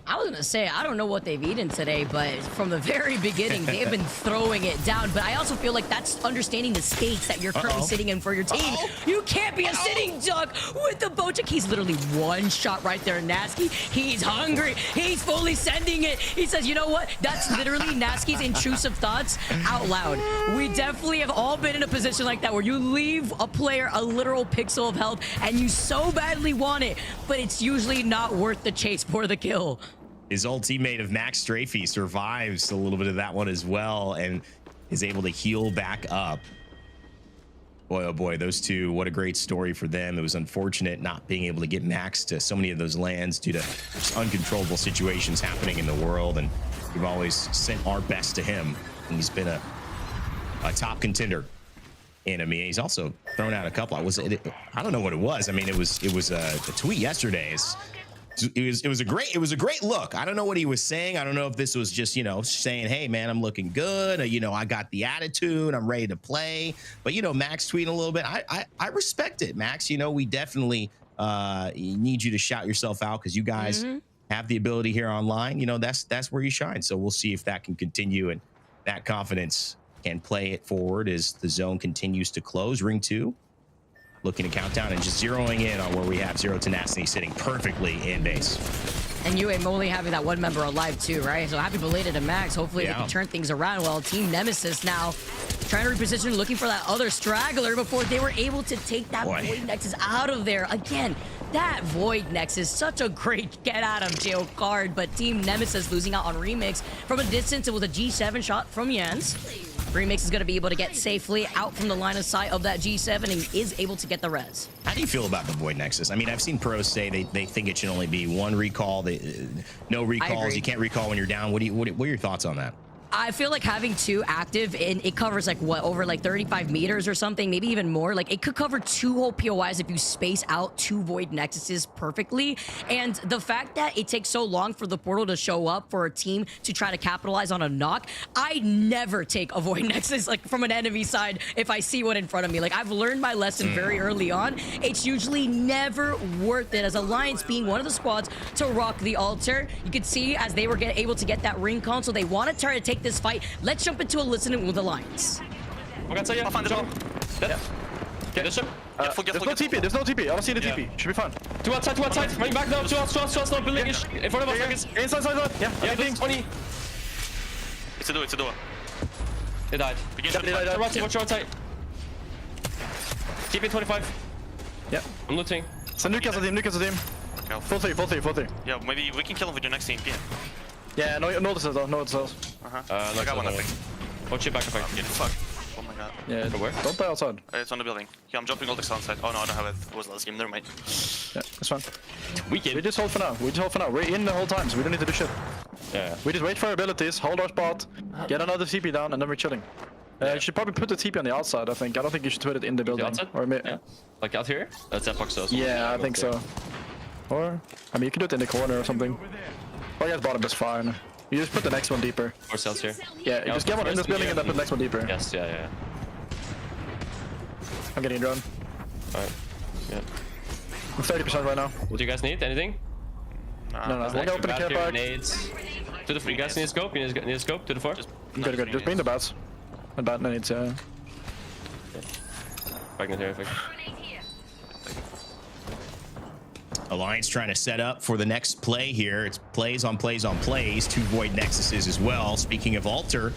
I was going to say, I don't know what they've eaten today, but from the very beginning, they've been throwing it down. But I also feel like that's understanding the stakes that you're currently sitting in for your team. You can't be a sitting duck with the Bojack. He's literally one shot right there, Nasky. He's hungry. He's fully sending it. He says, you know what? That's literally Nasky's intrusive thoughts out loud. We definitely have all been in a position like that where you leave a player a literal pixel of health and you so badly want it, but it's usually not worth the chase for the kill. His old teammate of Max Strafey survives a little bit of that one as well and is able to heal back up. Boy, oh boy, those 2, what a great story for them. It was unfortunate not being able to get Max to so many of those lands due to just uncontrollable situations happening in the world. And we've always sent our best to him. And he's been a top contender in EMEA. He's also thrown out a couple. I don't know what it was. I mean, it was a tweet yesterday. It was a great look. I don't know what he was saying. I don't know if this was just, you know, saying, hey man, I'm looking good. You know, I got the attitude, I'm ready to play. But you know, Max tweeting a little bit. I respect it, Max. You know, we definitely need you to shout yourself out because you guys have the ability here online. You know, that's where you shine. So we'll see if that can continue and that confidence can play it forward as the zone continues to close. Ring 2. Looking to count down and just zeroing in on where we have Zero Tenacity sitting perfectly in base. And UAIM only having that one member alive too, right? So happy belated to Max. Hopefully they can turn things around. Well, Team Nemesis now trying to reposition, looking for that other straggler before they were able to take that Void Nexus out of there. Again, that Void Nexus, such a great get out of jail card, but Team Nemesis losing out on Remix. From a distance, it was a G7 shot from Jens. Remix is going to be able to get safely out from the line of sight of that G7 and is able to get the res. How do you feel about the Void Nexus? I mean, I've seen pros say they think it should only be one recall. No recalls. You can't recall when you're down. What are your thoughts on that? I feel like having 2 active, and it covers like what, over like 35 meters or something, maybe even more. Like it could cover 2 whole POIs if you space out 2 Void Nexuses perfectly. And the fact that it takes so long for the portal to show up for a team to try to capitalize on a knock, I never take a Void Nexus like from an enemy side if I see one in front of me. Like I've learned my lesson very early on. It's usually never worth it as Alliance being one of the squads to rock the altar. You could see as they were able to get that ring console, they want to try to take this fight. Let's jump into a listening with Alliance. There's no TP, there's no TP. I don't see the TP. Should be fine. 2 outside, 2 outside. Running back now, 2 outside, building in front of us. Inside. Yeah, 20. It's a door. They died. Watch your outside. Keep it 25. Yeah. I'm looting. So Newcastle team. Full three. Yeah, maybe we can kill him with your next team. Yeah, no it's no. I got one, I think. Watch your back. I'm getting fucked. Oh my god. Yeah, From where? Don't play outside. It's on the building. Yeah, I'm jumping all the outside. Oh no, I don't have it. It was last game. Never mind. Yeah, it's fine. We just hold for now. We're in the whole time, so we don't need to do shit. Yeah. We just wait for our abilities, hold our spot, get another TP down, and then we're chilling. You should probably put the TP on the outside, I think. I don't think you should put it in the building. Outside? Or Yeah. Like out here? That's that box also. Yeah, I think so. Or, I mean, you can do it in the corner or something. Or yeah, bottom is fine. You just put the next one deeper. Or cells here. Yeah, you just get one in this building and then put the next one deeper. Yes, yeah. I'm getting a drone. Alright. Yeah. I'm 30% right now. What do you guys need? Anything? No. I'm gonna open the care park. Nades. To the you guys need a scope? You need a scope to the 4? Good. Just bring the bats. And bat nades, yeah. Back in here, I think. Alliance trying to set up for the next play here. It's plays on plays. 2 Void Nexuses as well. Speaking of Alter,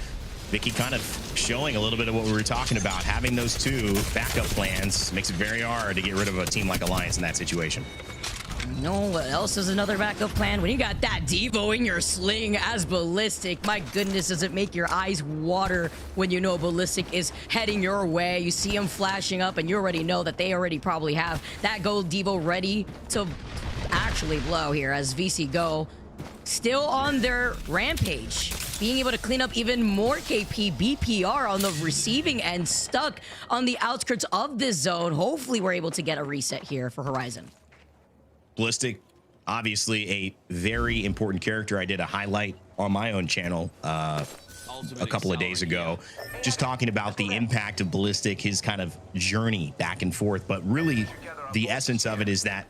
Vicky kind of showing a little bit of what we were talking about. Having those 2 backup plans makes it very hard to get rid of a team like Alliance in that situation. No, what else is another backup plan? When you got that Devo in your sling as Ballistic, my goodness, does it make your eyes water when you know Ballistic is heading your way. You see him flashing up and you already know that they already probably have that gold Devo ready to actually blow here as VC Go still on their rampage. Being able to clean up even more KP, BPR on the receiving end, stuck on the outskirts of this zone. Hopefully we're able to get a reset here for Horizon. Ballistic, obviously a very important character. I did a highlight on my own channel a couple of days ago, just talking about the impact of Ballistic, his kind of journey back and forth. But really, the essence of it is that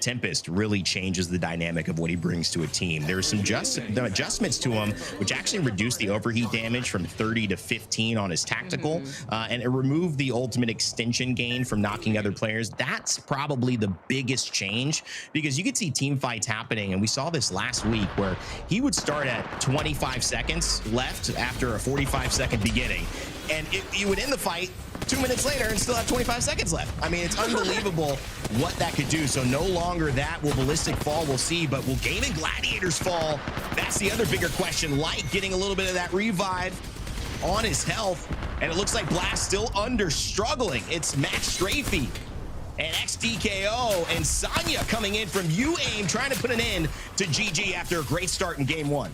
Tempest really changes the dynamic of what he brings to a team. There's some adjustments to him, which actually reduced the overheat damage from 30 to 15 on his tactical, and it removed the ultimate extension gain from knocking other players. That's probably the biggest change, because you could see team fights happening, and we saw this last week where he would start at 25 seconds left after a 45-second beginning, and you would end the fight 2 minutes later and still have 25 seconds left. I mean, it's unbelievable what that could do. So no longer that. Will Ballistic fall? We'll see. But will Gaimin Gladiators fall? That's the other bigger question. Light getting a little bit of that revive on his health. And it looks like Blast still struggling. It's Matt Strafey and XDKO and Sonya coming in from UAIM trying to put an end to GG after a great start in game 1.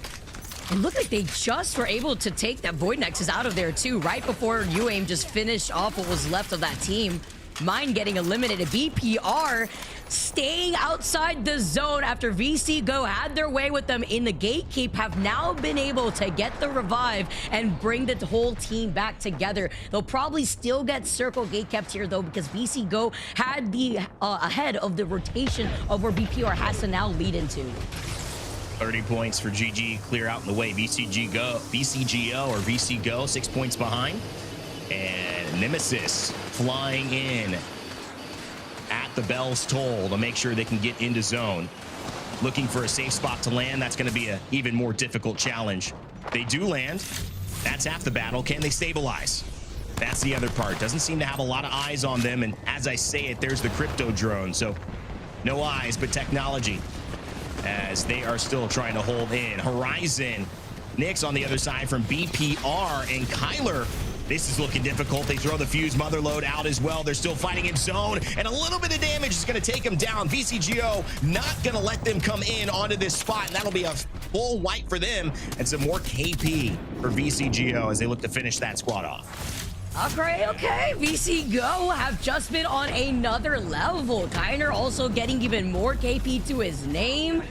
It looked like they just were able to take that Void Nexus out of there too, right before UAIM just finished off what was left of that team. mind getting eliminated. BPR staying outside the zone after VC Go had their way with them in the gatekeep, have now been able to get the revive and bring the whole team back together. They'll probably still get circle gate kept here though, because VC Go had the ahead of the rotation of where BPR has to now lead into. 30 points for GG, clear out in the way. VCGO or VC Go, 6 points behind. And Nemesis flying in at the bell's toll to make sure they can get into zone. Looking for a safe spot to land. That's going to be an even more difficult challenge. They do land. That's half the battle. Can they stabilize? That's the other part. Doesn't seem to have a lot of eyes on them. And as I say it, there's the crypto drone. So no eyes, but technology, as they are still trying to hold in. Horizon, Nick's on the other side from BPR, and Kyler. This is looking difficult. They throw the fuse motherload out as well. They're still fighting in zone, and a little bit of damage is going to take them down. VCGO not going to let them come in onto this spot, and that'll be a full wipe for them, and some more KP for VCGO as they look to finish that squad off. Okay. VC Go have just been on another level. Kyner also getting even more KP to his name.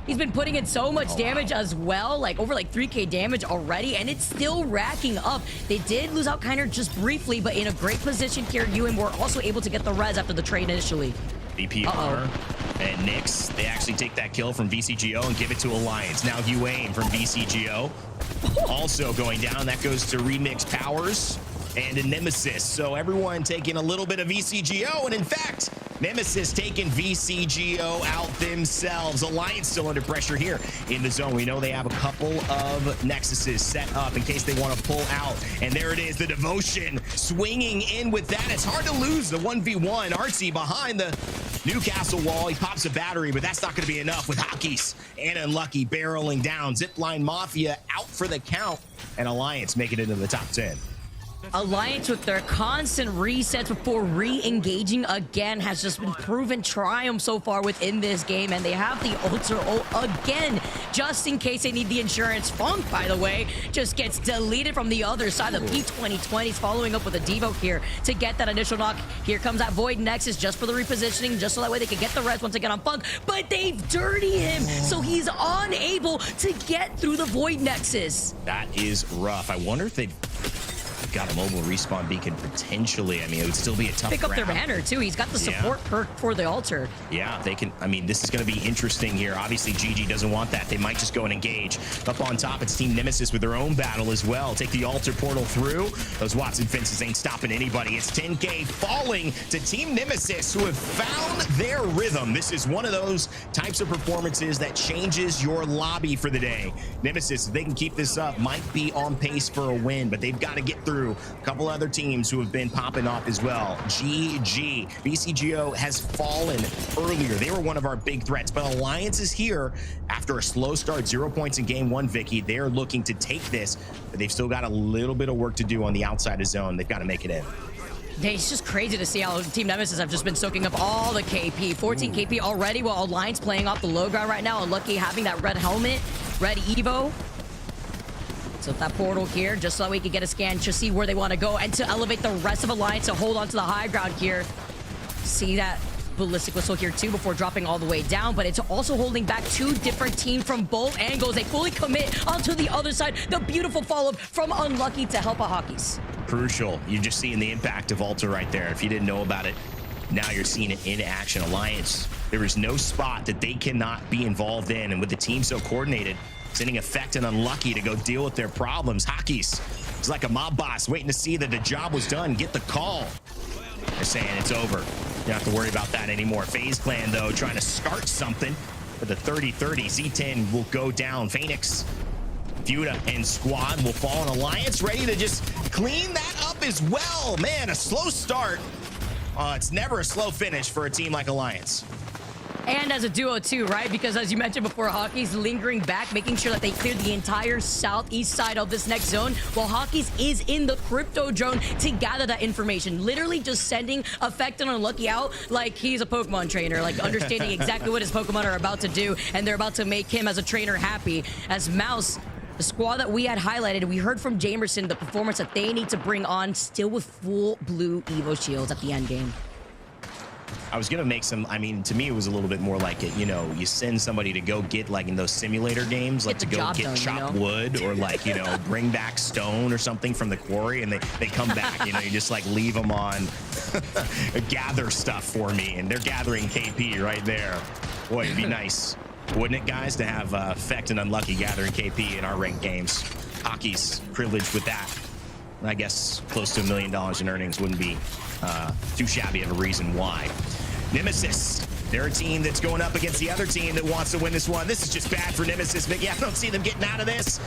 He's been putting in so much damage as well, like over 3K damage already, and it's still racking up. They did lose out Kyner just briefly, but in a great position here. UAIM were also able to get the res after the trade initially. BPR and Nyx, they actually take that kill from VCGO and give it to Alliance. Now UAIM from VCGO also going down. That goes to Remix Powers and a Nemesis. So everyone taking a little bit of VCGO, and in fact, Nemesis taking VCGO out themselves. Alliance still under pressure here in the zone. We know they have a couple of Nexuses set up in case they want to pull out. And there it is, the Devotion swinging in with that. It's hard to lose the 1v1. Artsy behind the Newcastle wall. He pops a battery, but that's not going to be enough with Hockeys and Unlucky barreling down. Zipline Mafia out for the count, and Alliance make it into the top 10. Alliance with their constant resets before re-engaging again has just been proven triumph so far within this game, and they have the Ultra ult again just in case they need the insurance. Funk, by the way, just gets deleted from the other side. The P2020 is following up with a Devo here to get that initial knock. Here comes that Void Nexus just for the repositioning, just so that way they can get the res once again on Funk, but they've dirtied him, so he's unable to get through the Void Nexus. That is rough. I wonder if they've got a mobile respawn beacon potentially. I mean, it would still be a tough pick up round. their banner too. He's got the support perk for the altar. Yeah, they can. I mean, this is going to be interesting here. Obviously, GG doesn't want that. They might just go and engage. Up on top, it's Team Nemesis with their own battle as well. Take the altar portal through. Those Watson fences ain't stopping anybody. It's 10K falling to Team Nemesis, who have found their rhythm. This is one of those types of performances that changes your lobby for the day. Nemesis, if they can keep this up, might be on pace for a win, but they've got to get through a couple other teams who have been popping off as well. GG. VCGO has fallen earlier. They were one of our big threats, but Alliance is here after a slow start. 0 points in game one, Vicky. They're looking to take this, but they've still got a little bit of work to do on the outside of zone. They've got to make it in. It's just crazy to see how Team Nemesis have just been soaking up all the KP. 14 KP already, while Alliance playing off the low ground right now. Unlucky having that red helmet, red Evo. So that portal here, just so that we can get a scan to see where they want to go and to elevate the rest of Alliance to hold on to the high ground here. See that ballistic whistle here too before dropping all the way down, but it's also holding back two different teams from both angles. They fully commit onto the other side. The beautiful follow-up from Unlucky to help a Hockeys. Crucial. You're just seeing the impact of Altar right there. If you didn't know about it, now you're seeing it in action. Alliance, there is no spot that they cannot be involved in, and with the team so coordinated, sending Effect and Unlucky to go deal with their problems. Hockeys is like a mob boss waiting to see that the job was done, get the call. They're saying it's over. You don't have to worry about that anymore. FaZe Clan, though, trying to start something for the 30-30. Z10 will go down. Phoenix, Fuda, and Squad will fall in. Alliance ready to just clean that up as well. Man, a slow start. It's never a slow finish for a team like Alliance. And as a duo too, right? Because as you mentioned before, Hockeys lingering back, making sure that they clear the entire southeast side of this next zone, while Hockeys is in the crypto drone to gather that information. Literally just sending Effect and Unlucky out like he's a Pokemon trainer, like understanding exactly what his Pokemon are about to do, and they're about to make him as a trainer happy. As Mouse, the squad that we had highlighted, we heard from Jamerson the performance that they need to bring on, still with full blue Evo shields at the end game. I was gonna make some. I mean, to me, it was a little bit more like it. You know, you send somebody to go get like in those simulator games, like to go get chop wood or like bring back stone or something from the quarry, and they come back. You know, you just like leave them on gather stuff for me, and they're gathering KP right there. Boy, it'd be nice, wouldn't it, guys, to have Fecht and Unlucky gathering KP in our ranked games. Hockey's privileged with that. I guess close to $1 million in earnings wouldn't be too shabby of a reason why. Nemesis, they're a team that's going up against the other team that wants to win this one. This is just bad for Nemesis. Mickey, I don't see them getting out of this.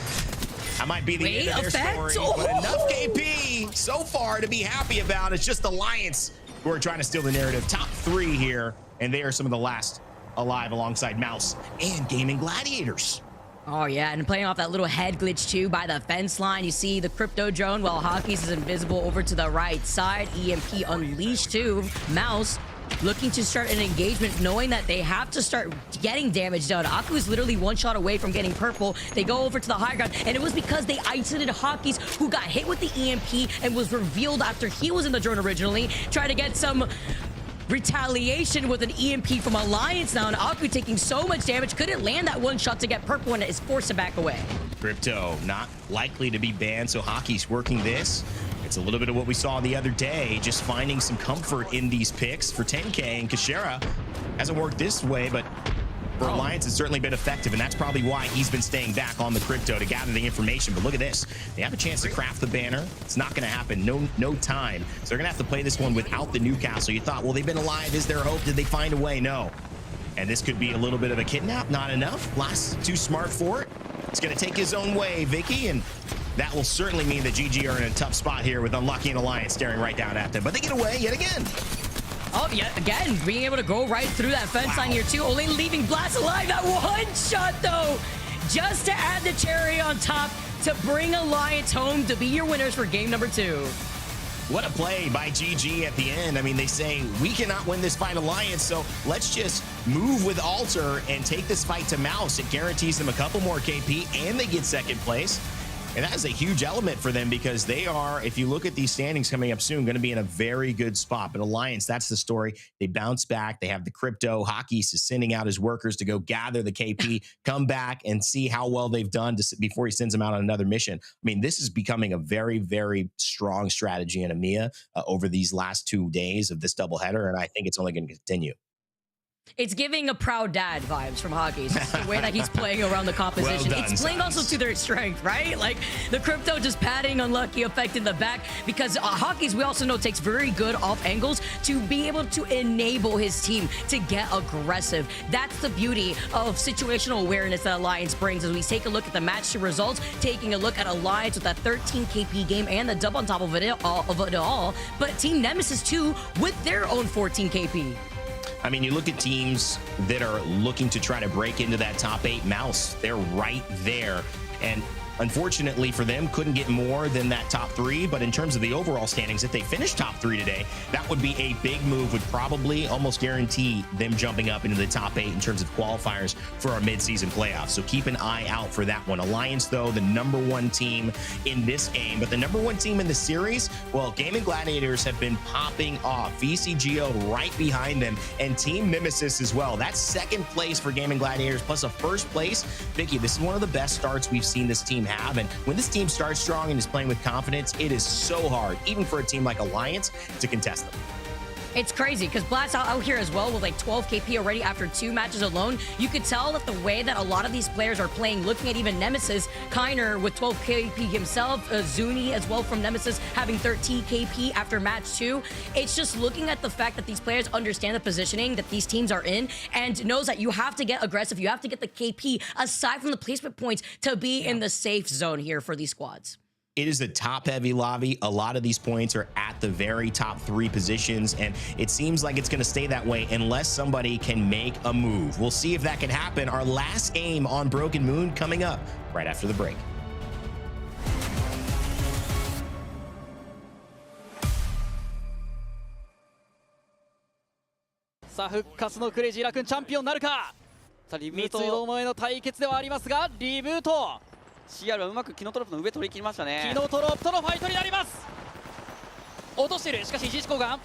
That might be the end of their story, but enough KP so far to be happy about. It's just Alliance who are trying to steal the narrative. Top 3 here, and they are some of the last alive alongside Mouse and Gaimin Gladiators. Oh yeah, and playing off that little head glitch too by the fence line. You see the crypto drone while Hockeys is invisible over to the right side. EMP unleashed too. Mouse looking to start an engagement, knowing that they have to start getting damage done. Aku is literally one shot away from getting purple. They go over to the high ground, and it was because they isolated Hockeys, who got hit with the EMP and was revealed after he was in the drone originally, trying to get some retaliation with an EMP from Alliance now, and Aku taking so much damage, couldn't land that one shot to get purple, and is forced to back away. Crypto not likely to be banned, so Hockey's working this. It's a little bit of what we saw the other day, just finding some comfort in these picks for 10K, and Kashera hasn't worked this way, but for Alliance, it's certainly been effective, and that's probably why he's been staying back on the crypto to gather the information. But look at this. They have a chance to craft the banner. It's not going to happen. No time. So they're going to have to play this one without the Newcastle. You thought, well, they've been alive. Is there hope? Did they find a way? No. And this could be a little bit of a kidnap. Not enough. Last too smart for it. It's going to take his own way, Vicky, and that will certainly mean that GG are in a tough spot here with Unlucky and Alliance staring right down at them. But they get away yet again. Oh, yeah, again, being able to go right through that fence line here, too. Only leaving Blast alive. That one shot, though, just to add the cherry on top to bring Alliance home to be your winners for game number 2. What a play by GG at the end. I mean, they say, we cannot win this fight Alliance, so let's just move with Alter and take this fight to Mouse. It guarantees them a couple more KP, and they get second place. And that is a huge element for them because they are, if you look at these standings coming up soon, going to be in a very good spot. But Alliance, that's the story. They bounce back. They have the crypto. Hockey's is sending out his workers to go gather the KP, come back and see how well they've done before he sends them out on another mission. I mean, this is becoming a very, very strong strategy in EMEA over these last 2 days of this doubleheader. And I think it's only going to continue. It's giving a proud dad vibes from Hockey. The way that he's playing around the composition. Well done, it's playing also to their strength, right? Like the crypto just padding Unlucky effect in the back because Hockey's, we also know, takes very good off angles to be able to enable his team to get aggressive. That's the beauty of situational awareness that Alliance brings as we take a look at the match to results, taking a look at Alliance with that 13 KP game and the double on top of it all, but Team Nemesis too with their own 14 KP. I mean, you look at teams that are looking to try to break into that top 8 Mouse, they're right there. And unfortunately for them, couldn't get more than that top 3. But in terms of the overall standings, if they finish top 3 today, that would be a big move, would probably almost guarantee them jumping up into the top 8 in terms of qualifiers for our midseason playoffs. So keep an eye out for that one. Alliance, though, the #1 team in this game, but the #1 team in the series, well, Gaimin Gladiators have been popping off. VCGO right behind them, and Team Nemesis as well. That's second place for Gaimin Gladiators, plus a first place. Vicky, this is one of the best starts we've seen this team have, and when this team starts strong and is playing with confidence, it is so hard, even for a team like Alliance, to contest them. It's crazy because Blast out here as well with like 12 KP already after 2 matches alone. You could tell that the way that a lot of these players are playing, looking at even Nemesis, Kiner with 12 KP himself, Zuni as well from Nemesis having 13 KP after match 2. It's just looking at the fact that these players understand the positioning that these teams are in and knows that you have to get aggressive. You have to get the KP aside from the placement points to be in the safe zone here for these squads. It is a top-heavy lobby. A lot of these points are at the very top 3 positions, and it seems like it's going to stay that way unless somebody can make a move. We'll see if that can happen. Our last game on Broken Moon coming up right after the break. さあ復活のクレイジーラ君チャンピオンなるか。さあリブート三井どもえの対決ではありますが、リブート CR はうまくキノトロップの上取り切りましたね。キノトロップとのファイトになります。落としてる。しかし一時交換。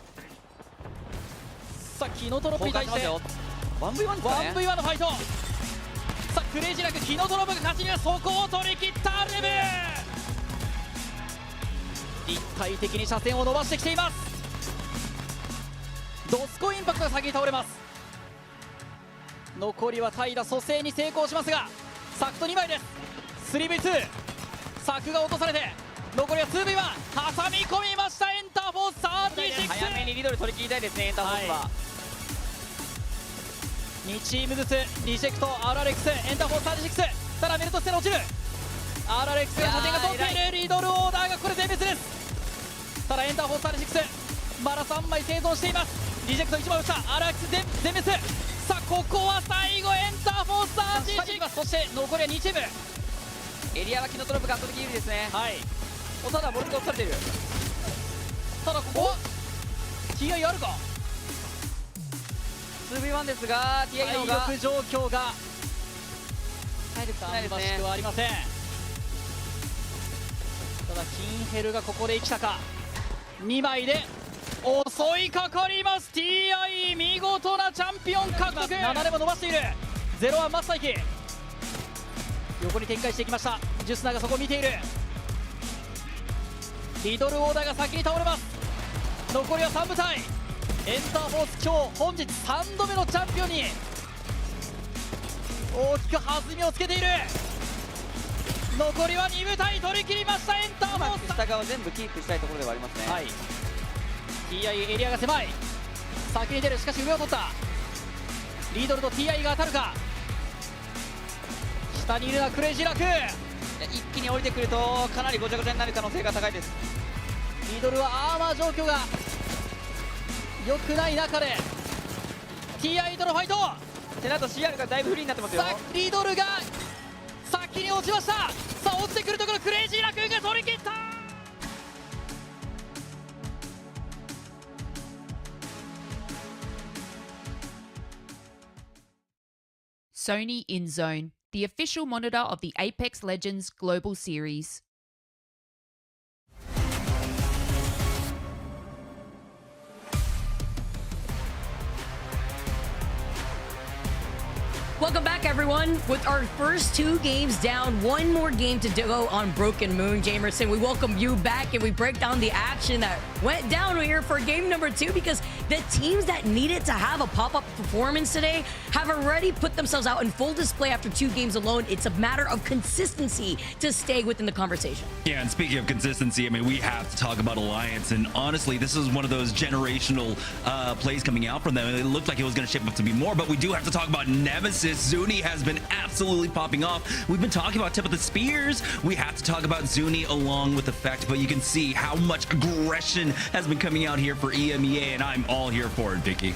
さあキノトロップに対して 1v1 ですかね。 1v1 のファイト。さあクレイジーラックキノトロップが勝ちにはそこを取り切ったレブ。立体的に車線を伸ばしてきています。ドスコインパクトが先に倒れます。残りはタイダ蘇生に成功しますが、サクと2枚です。 3v2 サクが落とされて残りは 2v1 挟み込みました。エンターフォース36。早めにリドル取り切りたいですね、エンターフォースは。2チームずつリジェクト RRX エンターフォース36。ただメルトステラ落ちる。 RRX が射程が取っている。リドルオーダーがこれ全滅です。ただエンターフォース36まだ3枚生存しています。リジェクト1枚落ちた。 RRX 全滅。さあここは最後エンターフォース36。そして残りは2チーム。エリアはキノトロップが圧倒的有利ですね。はい。ただボルト落とされている。ただここは TI あるか。 2v1 ですが TI の方が体力状況が体力少ないですね。芳しくはありません。ただキンヘルがここで生きたか。2枚で襲いかかります。 TI 見事なチャンピオン獲得。7でも伸ばしている。01マスターキ横に展開していきました。ジュスナがそこを見ている。リドルオーダーが先に倒れます。残りは3部隊。エンターフォース今日本日3度目のチャンピオンに大きく弾みをつけている。残りは2部隊取り切りました。エンターフォース下側全部キープしたいところではありますね。はい。 TI エリアが狭い。先に出る。しかし上を取った。リドルと TI が当たるか。下にいるのはクレイジーラック。一気に降りてくるとかなりごちゃごちゃになる可能性が高いです。リドルはアーマー状況が良くない中で TI とのファイト。てなると CR がだいぶ不利になってますよ。さあリドルが先に落ちました。さあ落ちてくるところクレイジーラクーンが取り切った。Sony InZone, the official monitor of the Apex Legends Global Series. Welcome back, everyone. With our first 2 games down, 1 more game to go on Broken Moon, Jamerson. We welcome you back and we break down the action that went down here for game number 2, because the teams that needed to have a pop-up performance today have already put themselves out in full display after 2 games alone. It's a matter of consistency to stay within the conversation. Yeah, and speaking of consistency, I mean, we have to talk about Alliance, and honestly, this is one of those generational plays coming out from them. It looked like it was going to shape up to be more, but we do have to talk about Nemesis. Zuni has been absolutely popping off. We've been talking about Tip of the Spears. We have to talk about Zuni along with Effect, but you can see how much aggression has been coming out here for EMEA, and I'm all here for it, Vicky.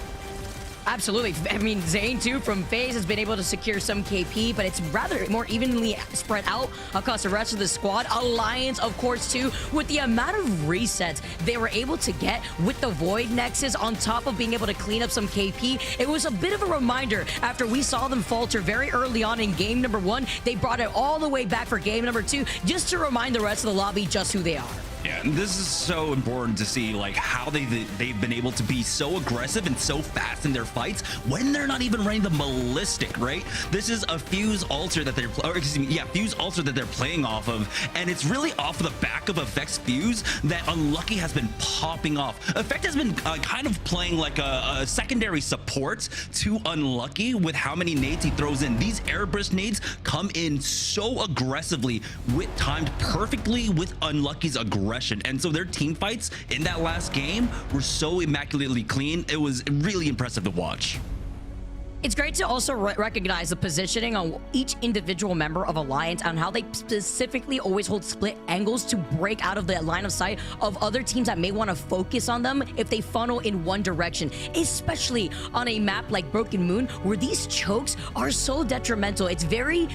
Absolutely. I mean, Zane, too, from FaZe has been able to secure some KP, but it's rather more evenly spread out across the rest of the squad. Alliance, of course, too, with the amount of resets they were able to get with the Void Nexus on top of being able to clean up some KP. It was a bit of a reminder after we saw them falter very early on in game number 1. They brought it all the way back for game number 2 just to remind the rest of the lobby just who they are. Yeah, and this is so important to see, like, how they've been able to be so aggressive and so fast in their fights when they're not even running the ballistic, right? This is a Fuse altar that they're, or excuse me, yeah, Fuse altar that they're playing off of, and it's really off the back of Effect's Fuse that Unlucky has been popping off. Effect has been kind of playing like a secondary support to Unlucky with how many nades he throws in. These airburst nades come in so aggressively, timed perfectly with Unlucky's aggression. And so their team fights in that last game were so immaculately clean. It was really impressive to watch. It's great to also recognize the positioning on each individual member of Alliance and how they specifically always hold split angles to break out of the line of sight of other teams that may want to focus on them if they funnel in one direction, especially on a map like Broken Moon, where these chokes are so detrimental. It's very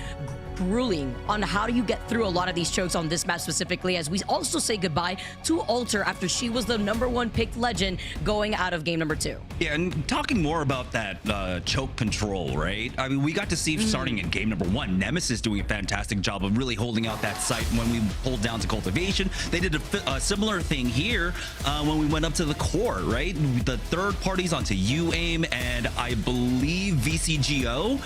grueling on how do you get through a lot of these chokes on this map specifically, as we also say goodbye to Alter after she was the #1 picked legend going out of game number 2. Yeah, and talking more about that choke control, right? I mean, we got to see starting in game number 1, Nemesis doing a fantastic job of really holding out that site when we pulled down to cultivation. They did a similar thing here when we went up to the core, right? The third parties onto UAIM and I believe VCGO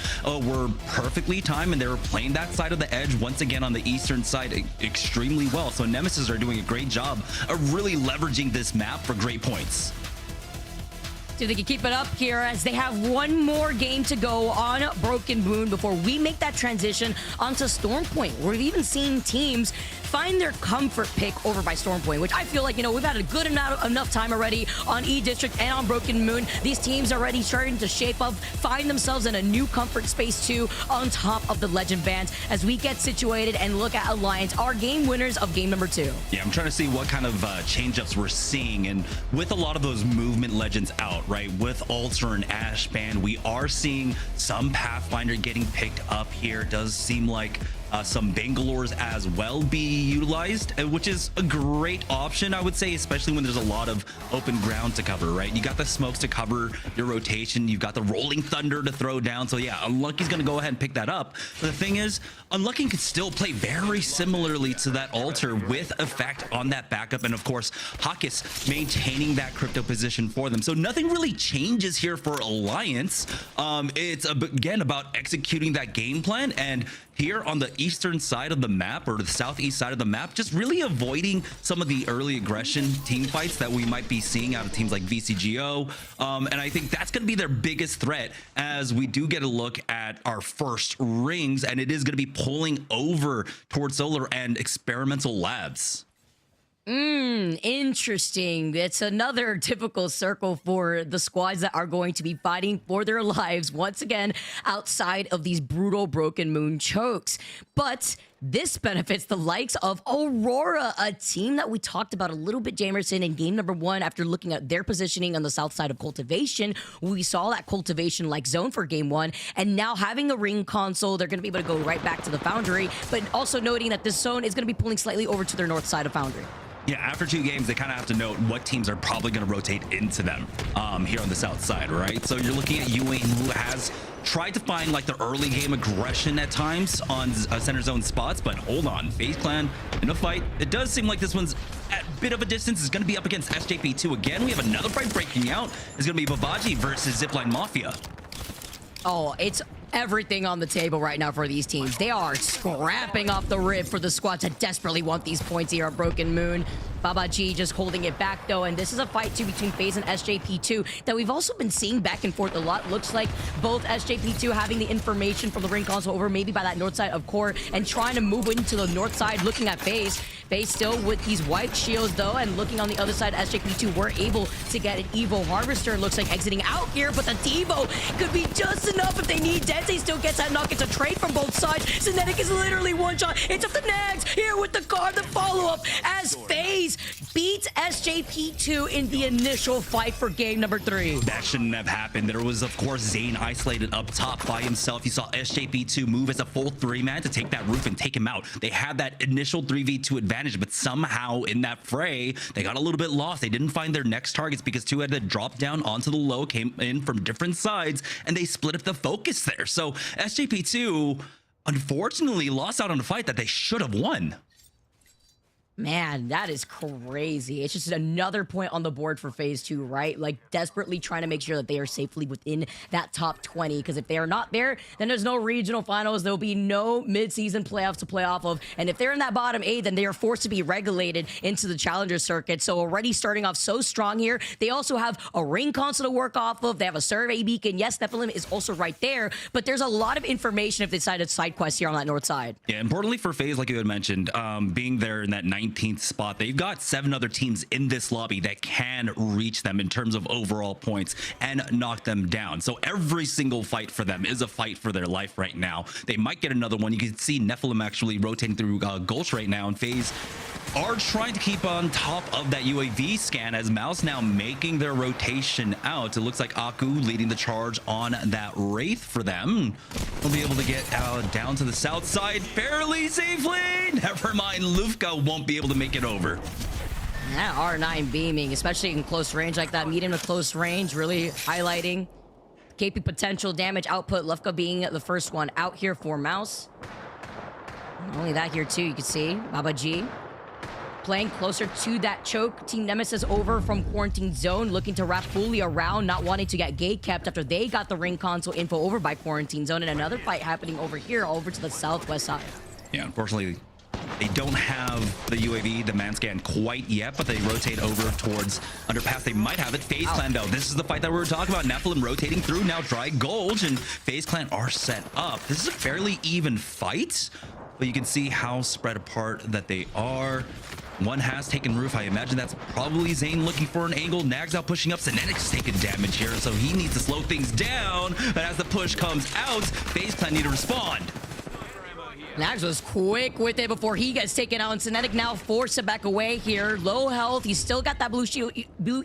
were perfectly timed, and they were playing that side of the edge once again on the eastern side extremely well. So Nemesis are doing a great job of really leveraging this map for great points. See if they can keep it up here as they have one more game to go on Broken Moon before we make that transition onto Stormpoint. We've even seen teams find their comfort pick over by Stormpoint, which I feel like, we've had a good enough time already on E-District and on Broken Moon. These teams are already starting to shape up, find themselves in a new comfort space too on top of the Legend bands as we get situated and look at Alliance, our game winners of game number 2. Yeah, I'm trying to see what kind of change-ups we're seeing, and with a lot of those movement legends out, right, with Alter and Ash Band, we are seeing some Pathfinder getting picked up here. Does seem like some Bangalores as well be utilized, which is a great option, I would say, especially when there's a lot of open ground to cover, right? You got the smokes to cover your rotation, you've got the rolling thunder to throw down. So yeah, Unlucky's gonna go ahead and pick that up. But the thing is, Unlucky can still play very similarly to that Alter with effect on that backup, and of course Hawkes maintaining that crypto position for them. So nothing really changes here for Alliance. It's again about executing that game plan, and here on the eastern side of the map, or the southeast side of the map, just really avoiding some of the early aggression team fights that we might be seeing out of teams like VCGO. And I think that's going to be their biggest threat as we do get a look at our first rings, and it is going to be pulling over towards Solar and Experimental Labs. Interesting. It's another typical circle for the squads that are going to be fighting for their lives once again outside of these brutal Broken Moon chokes. But this benefits the likes of Aurora, a team that we talked about a little bit, Jamerson, in game number 1 after looking at their positioning on the south side of Cultivation. We saw that Cultivation-like zone for game 1, and now having a ring console, they're going to be able to go right back to the Foundry, but also noting that this zone is going to be pulling slightly over to their north side of Foundry. Yeah, after 2 games, they kind of have to note what teams are probably going to rotate into them here on the south side, right? So you're looking at UAIM, who has tried to find like the early game aggression at times on center zone spots, but hold on, FaZe Clan in a fight. It does seem like this one's at a bit of a distance. It's going to be up against SJP2 again. We have another fight breaking out. It's going to be Babaji versus Zipline Mafia. Oh, it's everything on the table right now for these teams. They are scrapping off the rib for the squads that desperately want these points here at Broken Moon. Babaji just holding it back though, and this is a fight too between FaZe and SJP2 that we've also been seeing back and forth a lot. Looks like both SJP2 having the information from the ring console over maybe by that north side of core and trying to move into the north side, looking at FaZe. FaZe still with these white shields though, and looking on the other side, SJP2 were able to get an Evo Harvester. Looks like exiting out here, but the Devo could be just enough if they need. Dente still gets that knock. It's a trade from both sides. Synetic is literally one shot. It's up the Nags here with the card, the follow-up as FaZe beats SJP2 in the initial fight for game number 3. That shouldn't have happened. There was, of course, Zane isolated up top by himself. You saw SJP2 move as a full 3-man to take that roof and take him out. They had that initial 3v2 advantage, but somehow in that fray, they got a little bit lost. They didn't find their next targets because 2 had to drop down onto the low, came in from different sides, and they split up the focus there. So SJP2, unfortunately, lost out on a fight that they should have won. Man, that is crazy. It's just another point on the board for FaZe 2, right? Like, desperately trying to make sure that they are safely within that top 20, because if they are not there, then there's no regional finals. There'll be no mid-season playoffs to play off of. And if they're in that bottom 8, then they are forced to be regulated into the challenger circuit. So already starting off so strong here. They also have a ring console to work off of. They have a survey beacon. Yes, Nephilim is also right there, but there's a lot of information if they decide to side quest here on that north side. Yeah, importantly for FaZe, like you had mentioned, being there in that 19th spot, they've got 7 other teams in this lobby that can reach them in terms of overall points and knock them down. So every single fight for them is a fight for their life right now. They might get another one. You can see Nephilim actually rotating through Gulch right now, and FaZe are trying to keep on top of that UAV scan as Mouse now making their rotation out. It looks like Aku leading the charge on that Wraith for them. We'll be able to get down to the south side fairly safely. Never mind, Lufka won't be able to make it over. Yeah, R9 beaming, especially in close range like that, medium to close range, really highlighting KP potential damage output. Lufka being the first one out here for Mouse. Not only that here too, you can see Baba G playing closer to that choke. Team Nemesis over from Quarantine Zone, looking to wrap fully around, not wanting to get gate kept after they got the ring console info over by Quarantine Zone, and another fight happening over here, over to the southwest side. Yeah, unfortunately, they don't have the UAV, the man scan quite yet, but they rotate over towards underpass. They might have it. FaZe Clan, though, this is the fight that we were talking about. Nephilim rotating through now. Dry Gulch and FaZe Clan are set up. This is a fairly even fight, but you can see how spread apart that they are. One has taken roof. I imagine that's probably Zane looking for an angle. Nags out pushing up. Synetic's taking damage here, so he needs to slow things down. But as the push comes out, FaZe Clan need to respond. Nags was quick with it before he gets taken out, and Synetic now forced to back away here. Low health. He's still got that blue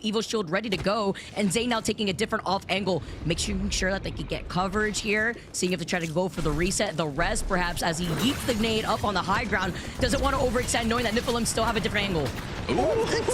evil shield ready to go, and Zane now taking a different off angle, making sure that they can get coverage here, seeing if they try to go for the reset. The rest, perhaps, as he yeets the grenade up on the high ground, doesn't want to overextend, knowing that Nephilim still have a different angle. Ooh, if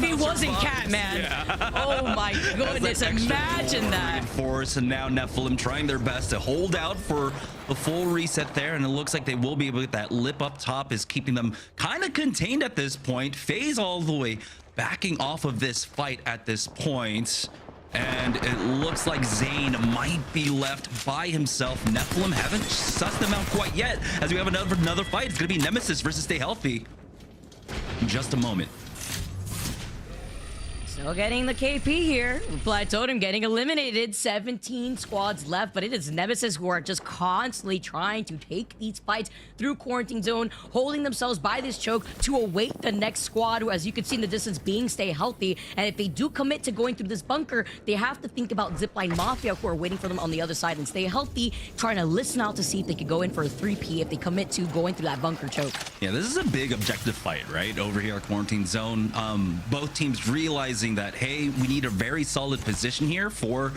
he wasn't Cat, man. Yeah. Oh my goodness, imagine that. Reinforce, and now Nephilim trying their best to hold out for the full reset there, and it looks like they will be able to get that lip up top, is keeping them kind of contained at this point. FaZe all the way backing off of this fight at this point, and it looks like Zane might be left by himself. Nephilim haven't sussed them out quite yet, as we have another fight. It's gonna be Nemesis versus Stay Healthy in just a moment. Still getting the KP here. Reply Totem getting eliminated. 17 squads left, but it is Nemesis who are just constantly trying to take these fights through Quarantine Zone, holding themselves by this choke to await the next squad, who, as you can see in the distance, being Stay Healthy. And if they do commit to going through this bunker, they have to think about Zipline Mafia, who are waiting for them on the other side, and Stay Healthy trying to listen out to see if they could go in for a 3P if they commit to going through that bunker choke. Yeah, this is a big objective fight, right? Over here at Quarantine Zone. Both teams realizing that, hey, we need a very solid position here for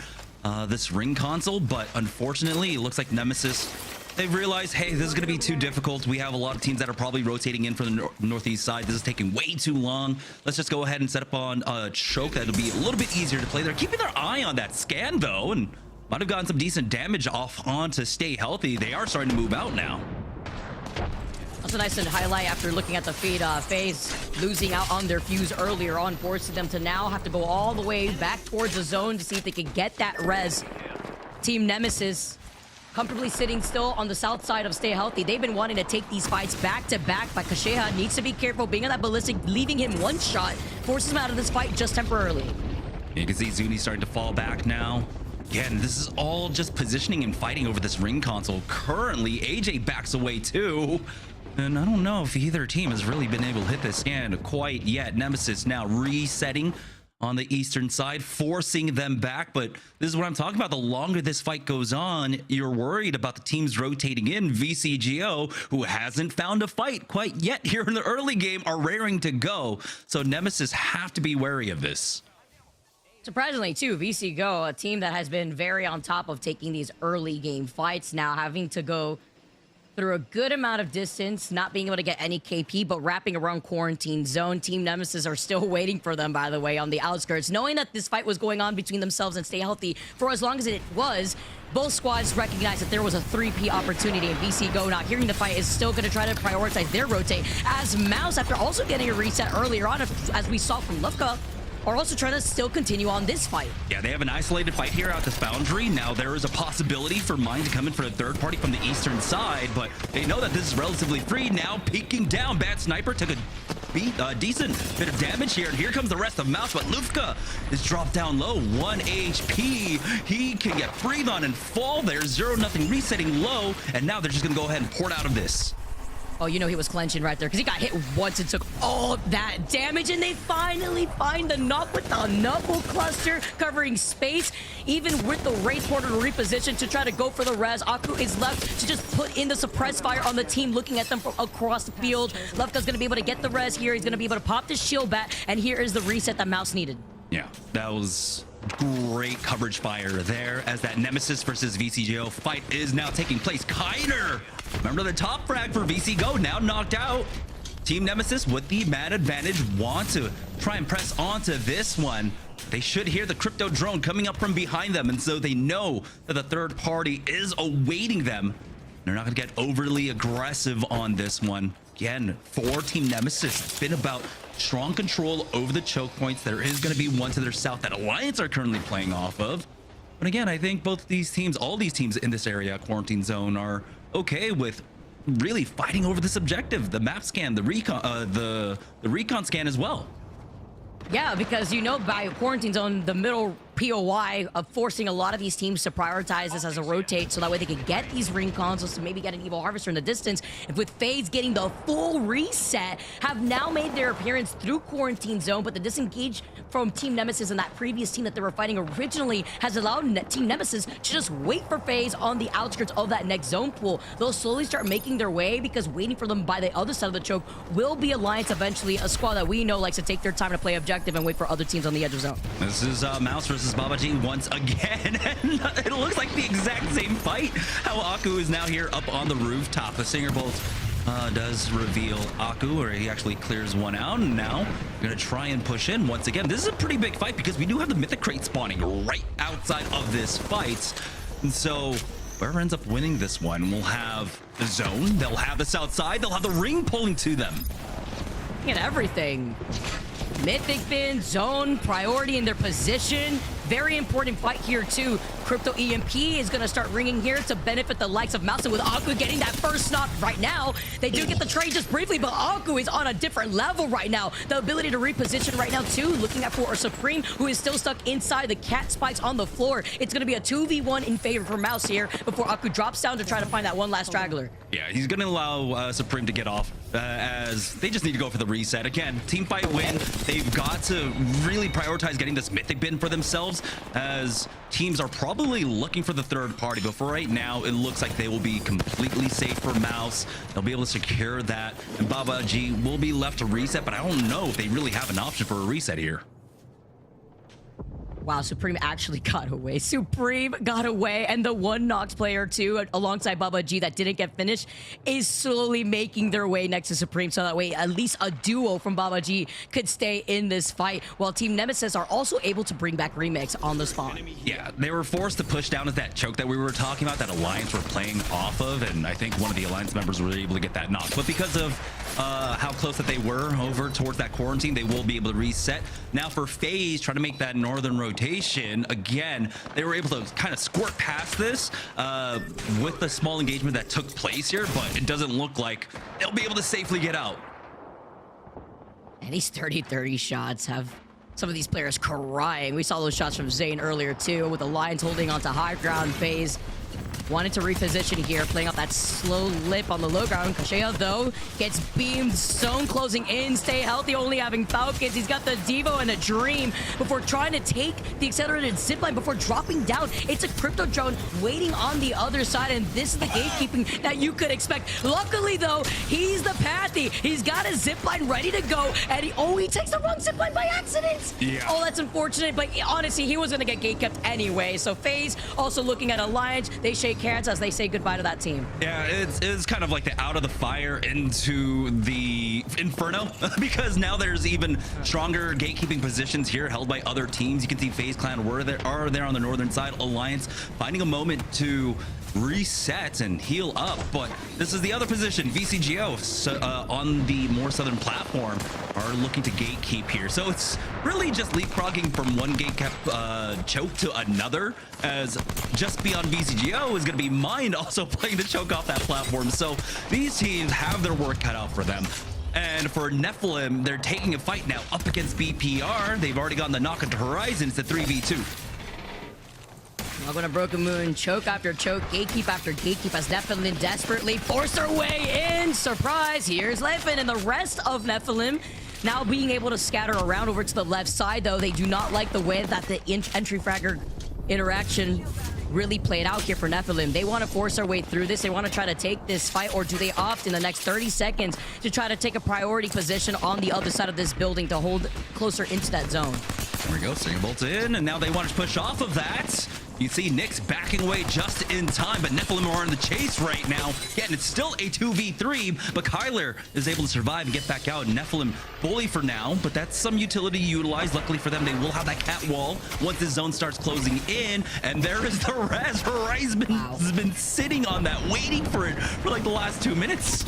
this ring console, but unfortunately it looks like Nemesis, they've realized, hey, this is going to be too difficult. We have a lot of teams that are probably rotating in from the northeast side. This is taking way too long. Let's just go ahead and set up on a choke that'll be a little bit easier to play. They're keeping their eye on that scan though, and might have gotten some decent damage off onto Stay Healthy. They are starting to move out now. That's a nice highlight after looking at the feed. FaZe losing out on their fuse earlier on, forcing them to now have to go all the way back towards the zone to see if they can get that res. Team Nemesis comfortably sitting still on the south side of Stay Healthy. They've been wanting to take these fights back to back, but Kasheha needs to be careful being on that ballistic, leaving him one shot, forces him out of this fight just temporarily. You can see Zuni starting to fall back now. Again, this is all just positioning and fighting over this ring console. Currently, AJ backs away too. And I don't know if either team has really been able to hit this scan quite yet. Nemesis now resetting on the eastern side, forcing them back. But this is what I'm talking about. The longer this fight goes on, you're worried about the teams rotating in. VCGO, who hasn't found a fight quite yet here in the early game, are raring to go. So Nemesis have to be wary of this. Surprisingly, too, VCGO, a team that has been very on top of taking these early game fights, now having to go through a good amount of distance, not being able to get any KP, but wrapping around Quarantine Zone. Team Nemesis are still waiting for them, by the way, on the outskirts. Knowing that this fight was going on between themselves and Stay Healthy for as long as it was, both squads recognized that there was a 3P opportunity, and VCGO, not hearing the fight, is still going to try to prioritize their rotate. As Mouse, after also getting a reset earlier on, as we saw from Lufka, are also trying to still continue on this fight. Yeah, they have an isolated fight here out the Foundry. Now there is a possibility for Mine to come in for a third party from the eastern side, but they know that this is relatively free. Now peeking down, Bad Sniper took a decent bit of damage here, and here comes the rest of Mouse, but Lufka is dropped down low, 1 HP. He can get breathe on and fall there, 0-0 resetting low, and now they're just gonna go ahead and port out of this. Oh, you know he was clenching right there because he got hit once and took all that damage, and they finally find the knock with the knuckle cluster covering space, even with the Wraith Porter to reposition to try to go for the res. Aku is left to just put in the suppress fire on the team, looking at them from across the field. Lefka's going to be able to get the res here. He's going to be able to pop the shield back, and here is the reset that Mouse needed. Yeah, that was great coverage fire there as that Nemesis versus VCGO fight is now taking place. Kiner, remember the top frag for VC Go, now knocked out. Team Nemesis with the mad advantage want to try and press onto this one. They should hear the crypto drone coming up from behind them, and so they know that the third party is awaiting them. They're not going to get overly aggressive on this one. Again, for Team Nemesis, it's been about strong control over the choke points. There is going to be one to their south that Alliance are currently playing off of. But again, I think both these teams, all these teams in this area, quarantine zone, are okay with really fighting over this objective. The map scan, the recon, the recon scan as well. Yeah, because you know by quarantine zone, the middle POI of forcing a lot of these teams to prioritize this as a rotate so that way they can get these ring consoles to maybe get an Evil Harvester in the distance. If with FaZe getting the full reset, have now made their appearance through quarantine zone, but the disengage from Team Nemesis and that previous team that they were fighting originally has allowed Team Nemesis to just wait for FaZe on the outskirts of that next zone pool. They'll slowly start making their way because waiting for them by the other side of the choke will be Alliance eventually, a squad that we know likes to take their time to play objective and wait for other teams on the edge of zone. This is Mouse versus Babaji once again, and it looks like the exact same fight. How Aku is now here up on the rooftop. The Singer Bolt does reveal Aku, or he actually clears one out, and now we're gonna try and push in once again. This is a pretty big fight because we do have the Mythic Crate spawning right outside of this fight, and so whoever ends up winning this one will have the zone, they'll have the south side, they'll have the ring pulling to them. And everything. Mythic bin, zone, priority in their position. Very important fight here too. Crypto EMP is going to start ringing here to benefit the likes of Mouse, with Aku getting that first knock right now. They do get the trade just briefly, but Aku is on a different level right now. The ability to reposition right now too, looking at for a Supreme who is still stuck inside the cat spikes on the floor. It's going to be a 2v1 in favor for Mouse here before Aku drops down to try to find that one last straggler. Yeah, he's going to allow Supreme to get off as they just need to go for the reset. Again, team fight win. They've got to really prioritize getting this Mythic bin for themselves, as teams are probably looking for the third party, but for right now it looks like they will be completely safe for Mouse. They'll be able to secure that, and Baba G will be left to reset, but I don't know if they really have an option for a reset here. Wow, Supreme actually got away. Supreme got away, and the one Nox player too, alongside Baba G that didn't get finished, is slowly making their way next to Supreme, so that way at least a duo from Baba G could stay in this fight, while Team Nemesis are also able to bring back Remix on the spawn. Yeah, they were forced to push down at that choke that we were talking about, that Alliance were playing off of, and I think one of the Alliance members were able to get that knock, but because of how close that they were over towards that quarantine, they will be able to reset. Now for FaZe, trying to make that northern rotation, again, they were able to kind of squirt past this with the small engagement that took place here, but it doesn't look like they'll be able to safely get out. And these 30-30 shots have some of these players crying. We saw those shots from Zayn earlier too, with the Lions holding onto high ground. FaZe wanted to reposition here, playing off that slow lip on the low ground. Kashea, though, gets beamed. Zone closing in. Stay healthy, only having Falcons. He's got the Devo and a Dream before trying to take the accelerated zipline before dropping down. It's a crypto drone waiting on the other side, and this is the gatekeeping that you could expect. Luckily, though, he's the Pathy. He's got a zipline ready to go, and he takes the wrong zipline by accident. Yeah. Oh, that's unfortunate, but honestly, he was going to get gatekept anyway. So FaZe also looking at Alliance. They shake hands as they say goodbye to that team. Yeah, it's kind of like the out of the fire into the inferno, because now there's even stronger gatekeeping positions here held by other teams. You can see FaZe Clan are there on the northern side. Alliance finding a moment to reset and heal up, but this is the other position. VCGO on the more southern platform are looking to gatekeep here, so it's really just leapfrogging from one gatekeep choke to another, as just beyond VCGO is going to be Mind also playing to choke off that platform. So these teams have their work cut out for them. And for Nephilim, they're taking a fight now up against BPR. They've already gotten the knock into Horizon. It's a 3v2. Not gonna Broken Moon, choke after choke, gatekeep after gatekeep as Nephilim desperately force their way in. Surprise, here's Leffen and the rest of Nephilim now being able to scatter around over to the left side, though. They do not like the way that the entry fragger interaction really played out here for Nephilim. They want to force their way through this. They want to try to take this fight, or do they opt in the next 30 seconds to try to take a priority position on the other side of this building to hold closer into that zone? There we go, Stinger Bolt in, and now they want to push off of that. You see Nyx backing away just in time, but Nephilim are in the chase right now. Again, it's still a 2v3, but Kyler is able to survive and get back out. Nephilim bully for now, but that's some utility utilized. Luckily for them, they will have that cat wall once the zone starts closing in, and there is the res. Horizon has been sitting on that, waiting for it for like the last 2 minutes.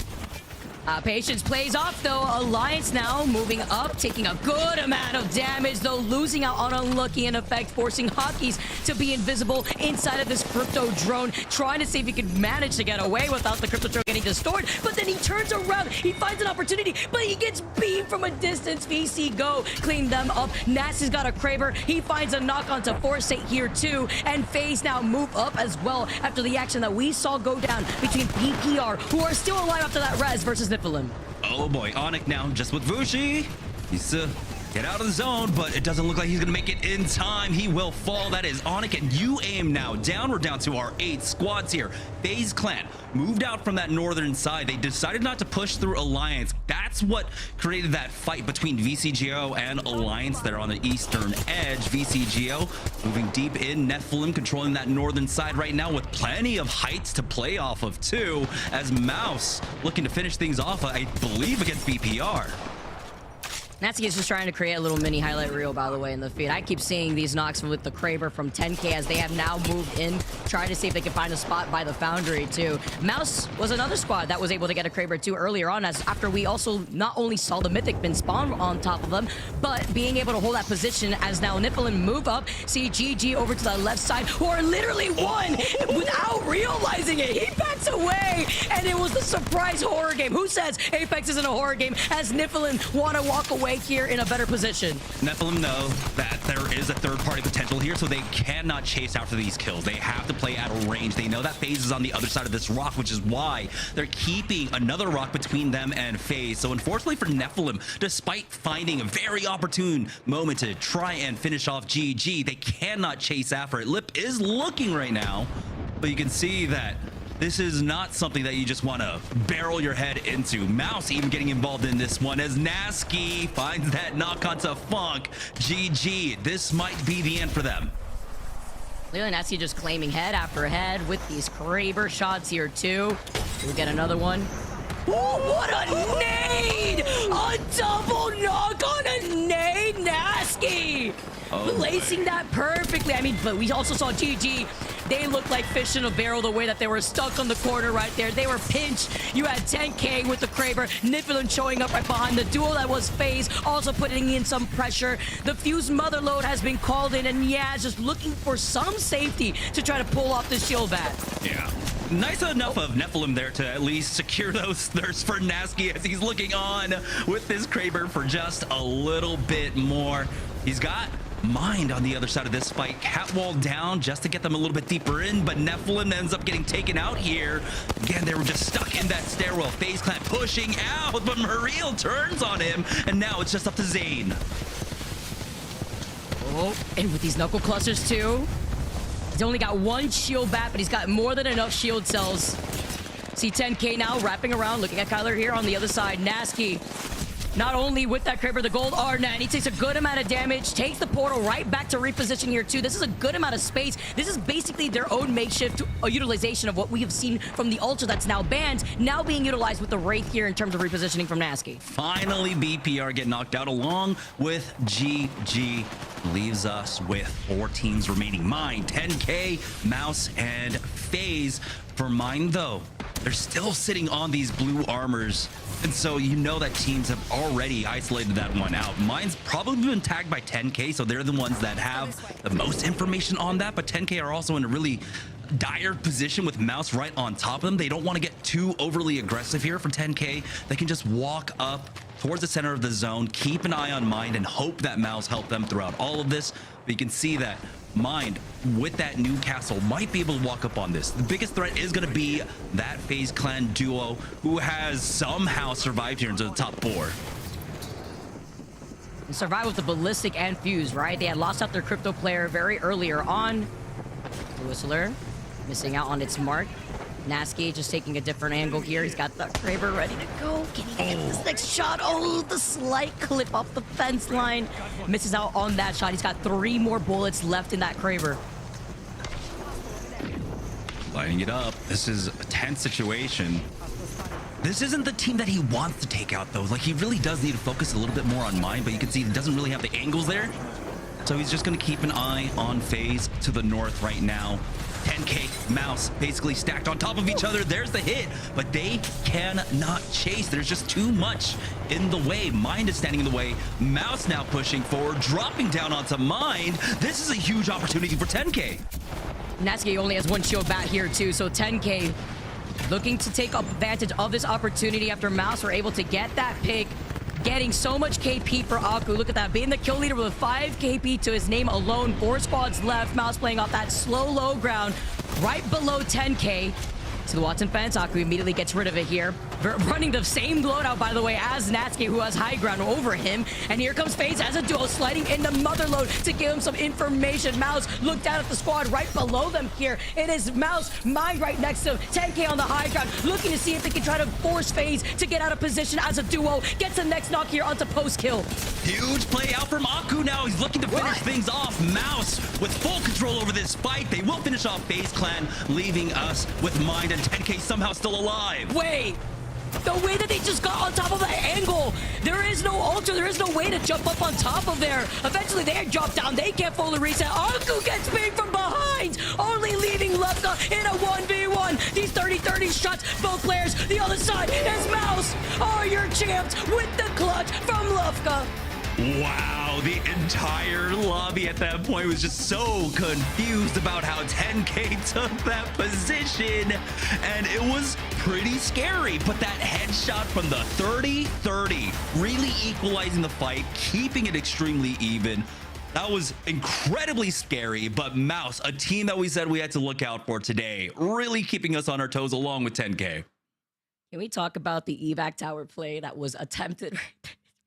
Patience plays off, though. Alliance now moving up, taking a good amount of damage, though losing out on Unlucky in effect, forcing Hotkeys to be invisible inside of this crypto drone, trying to see if he could manage to get away without the crypto drone getting distorted. But then he turns around, he finds an opportunity, but he gets beamed from a distance. VC go, clean them up. Nasty's got a Kraber, he finds a knock onto Foresight here too, and FaZe now move up as well after the action that we saw go down between PPR, who are still alive after that res, versus Nephilim. Oh boy, Onyx now just with Vushi. He's to get out of the zone, but it doesn't look like he's gonna make it in time. He will fall. That is Onyx and UAIM now down. We're down to our 8 squads here. FaZe Clan moved out from that northern side. They decided not to push through Alliance. That's what created that fight between VCGO and Alliance there on the eastern edge. VCGO moving deep in, Nephilim controlling that northern side right now with plenty of heights to play off of too, as Mouse looking to finish things off, I believe, against BPR. Natsuki is just trying to create a little mini highlight reel, by the way, in the feed. I keep seeing these knocks with the Kraber from 10K as they have now moved in, trying to see if they can find a spot by the Foundry, too. Mouse was another squad that was able to get a Kraber, too, earlier on, as after we also not only saw the Mythic Bin spawn on top of them, but being able to hold that position as now Nephilim move up, see GG over to the left side, who are literally won without realizing it. He backs away, and it was the surprise horror game. Who says Apex isn't a horror game, as Nephilim want to walk away here in a better position? Nephilim know that there is a third-party potential here, so they cannot chase after these kills. They have to play at a range. They know that FaZe is on the other side of this rock, which is why they're keeping another rock between them and FaZe. So unfortunately for Nephilim, despite finding a very opportune moment to try and finish off GG, they cannot chase after it. Lip is looking right now, but you can see that this is not something that you just want to barrel your head into. Mouse even getting involved in this one as Nasky finds that knock onto Funk. GG, this might be the end for them. Clearly Nasky just claiming head after head with these Kraber shots here too. We'll get another one. Oh, what a nade! A double knock on a nade, Nasky! Placing that perfectly. I mean, but we also saw GG. They looked like fish in a barrel the way that they were stuck on the corner right there. They were pinched. You had 10K with the Kraber. Nephilim showing up right behind the duel that was FaZe, also putting in some pressure. The Fuse Mother Load has been called in, and yeah, just looking for some safety to try to pull off the shield bat. Yeah. Nice enough of Nephilim there to at least secure those thirsts for Nasky as he's looking on with this Kraber for just a little bit more. He's got Mind on the other side of this fight. Catwall down just to get them a little bit deeper in, but Nephilim ends up getting taken out here. Again, they were just stuck in that stairwell. FaZe Clan pushing out, but Muriel turns on him, and now it's just up to Zane. Oh, and with these knuckle clusters too. He's only got one shield bat, but he's got more than enough shield cells. See 10K now wrapping around, looking at Kyler here on the other side. Nasky, not only with that Kraber, the gold R9, he takes a good amount of damage, takes the portal right back to reposition here too. This is a good amount of space. This is basically their own makeshift utilization of what we have seen from the Ultra that's now banned, now being utilized with the Wraith here in terms of repositioning from Nasky. Finally, BPR get knocked out along with GG. Leaves us with 4 teams remaining. Mind, 10K, Mouse, and FaZe. For Mind, though, they're still sitting on these blue armors, and so you know that teams have already isolated that one out. Mind's probably been tagged by 10K, so they're the ones that have the most information on that, but 10K are also in a really dire position with Mouse right on top of them. They don't want to get too overly aggressive here for 10K. They can just walk up towards the center of the zone, keep an eye on Mind, and hope that Mouse help them throughout all of this. But you can see that Mind, with that Newcastle, might be able to walk up on this. The biggest threat is going to be that FaZe clan duo who has somehow survived here into the top 4. And survived with the Ballistic and Fuse, right? They had lost out their crypto player very earlier on. The Whistler missing out on its mark. Nasky just taking a different angle here. He's got the Kraber ready to go. Can he get this next shot? Oh, the slight clip off the fence line. Misses out on that shot. He's got 3 more bullets left in that Kraber. Lining it up. This is a tense situation. This isn't the team that he wants to take out, though. Like, he really does need to focus a little bit more on Mind, but you can see he doesn't really have the angles there. So he's just going to keep an eye on FaZe to the north right now. 10K, Mouse basically stacked on top of each other. There's the hit, but they cannot chase. There's just too much in the way. Mind is standing in the way. Mouse now pushing forward, dropping down onto Mind. This is a huge opportunity for 10K. Nasky only has 1 shield back here too, so 10K looking to take advantage of this opportunity after Mouse were able to get that pick. Getting so much KP for Aku. Look at that. Being the kill leader with 5 KP to his name alone. 4 squads left. Mouse playing off that slow, low ground right below 10K. To the Watson fence. Aku immediately gets rid of it here. Running the same loadout, by the way, as Natsuki, who has high ground over him. And here comes FaZe as a duo, sliding into Motherload to give him some information. Mouse, look down at the squad right below them here. It is Mouse, Mind right next to him. 10K on the high ground, looking to see if they can try to force FaZe to get out of position as a duo. Gets the next knock here onto post kill. Huge play out from Aku now. He's looking to finish things off. Mouse with full control over this fight. They will finish off FaZe Clan, leaving us with Mind and 10K somehow still alive. Wait. The way that they just got on top of that angle, there is no ultra, there is no way to jump up on top of there. Eventually they drop down, they can't fully reset. Aku gets big from behind, only leaving Lufka in a 1v1. These 30-30 shots, both players, the other side is Mouse. Are your champs with the clutch from Lufka. Wow, the entire lobby at that point was just so confused about how 10K took that position, and it was pretty scary. But that headshot from the 30-30 really equalizing the fight, keeping it extremely even. That was incredibly scary, but Mouse, a team that we said we had to look out for today, really keeping us on our toes along with 10K. Can we talk about the evac tower play that was attempted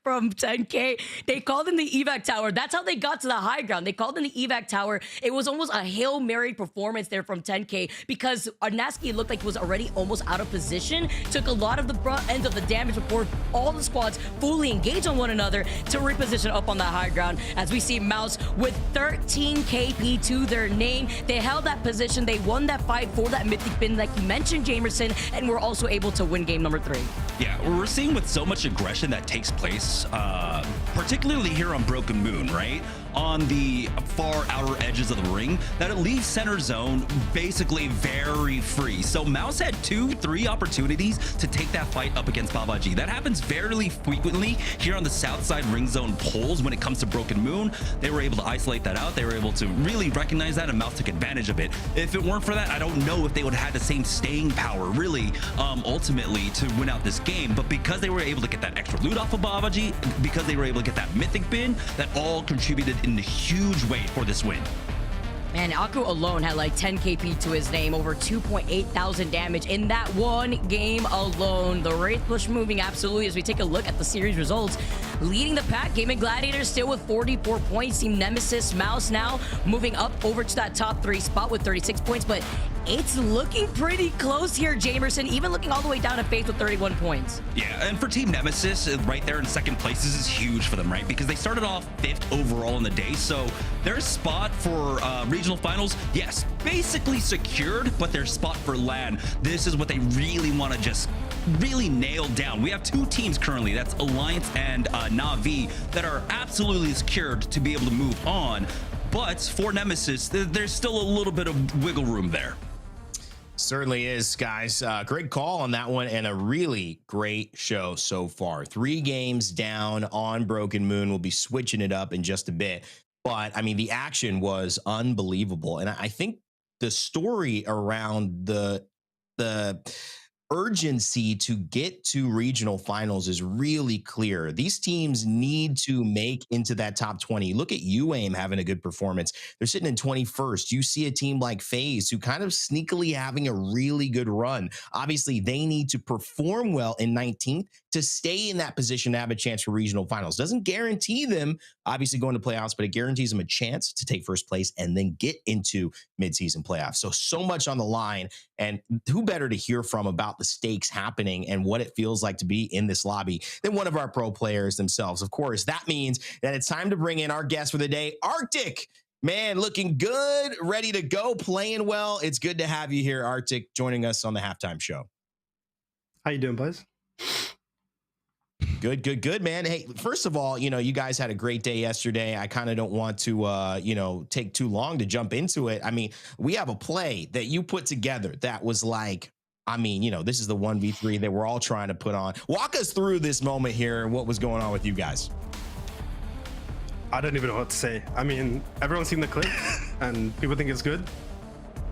from 10K? They called him the evac tower. That's how they got to the high ground. They called him the evac tower. It was almost a Hail Mary performance there from 10K because Arnaski looked like he was already almost out of position. Took a lot of the brunt end of the damage before all the squads fully engage on one another to reposition up on that high ground. As we see Mouse with 13 KP to their name. They held that position. They won that fight for that mythic bin like you mentioned, Jamerson, and were also able to win game number 3. Yeah, we're seeing with so much aggression that takes place, particularly here on Broken Moon, right? On the far outer edges of the ring, that it leaves center zone basically very free. So Mouse had 2-3 opportunities to take that fight up against Babaji. That happens fairly frequently here on the south side ring zone polls when it comes to Broken Moon. They were able to isolate that out. They were able to really recognize that, and Mouse took advantage of it. If it weren't for that, I don't know if they would have had the same staying power, really, ultimately, to win out this game. But because they were able to get that extra loot off of Babaji, because they were able to get that mythic bin, that all contributed in a huge way for this win. Man, Aku alone had like 10 KP to his name, over 2.8 thousand damage in that one game alone. The Wraith push moving absolutely as we take a look at the series results. Leading the pack, Gaimin Gladiators still with 44 points. Team Nemesis, Mouse now moving up over to that top 3 spot with 36 points, but it's looking pretty close here, Jamerson, even looking all the way down to FaZe with 31 points. Yeah, and for Team Nemesis, right there in second place, this is huge for them, right? Because they started off 5th overall in the day, so their spot for regional finals, yes, basically secured, but their spot for LAN, this is what they really want to just really nail down. We have 2 teams currently, that's Alliance and Na'Vi, that are absolutely secured to be able to move on. But for Nemesis, there's still a little bit of wiggle room there. Certainly is, guys. Great call on that one, and a really great show so far. 3 games down on Broken Moon. We'll be switching it up in just a bit. But, I mean, the action was unbelievable. And I think the story around the urgency to get to regional finals is really clear. These teams need to make into that top 20. Look at UAIM having a good performance. They're sitting in 21st. You see a team like FaZe who kind of sneakily having a really good run. Obviously, they need to perform well in 19th to stay in that position to have a chance for regional finals. Doesn't guarantee them, obviously, going to playoffs, but it guarantees them a chance to take first place and then get into midseason playoffs. So much on the line. And who better to hear from about the stakes happening and what it feels like to be in this lobby than one of our pro players themselves. Of course, that means that it's time to bring in our guest for the day, Arctic. Man, looking good, ready to go, playing well. It's good to have you here, Arctic, joining us on the halftime show. How you doing, boys? Good, man. Hey, first of all, you guys had a great day yesterday. I kind of don't want to, take too long to jump into it. I mean, we have a play that you put together that was like, this is the 1v3 that we're all trying to put on. Walk us through this moment here and what was going on with you guys. I don't even know what to say. I mean, everyone's seen the clip and people think it's good.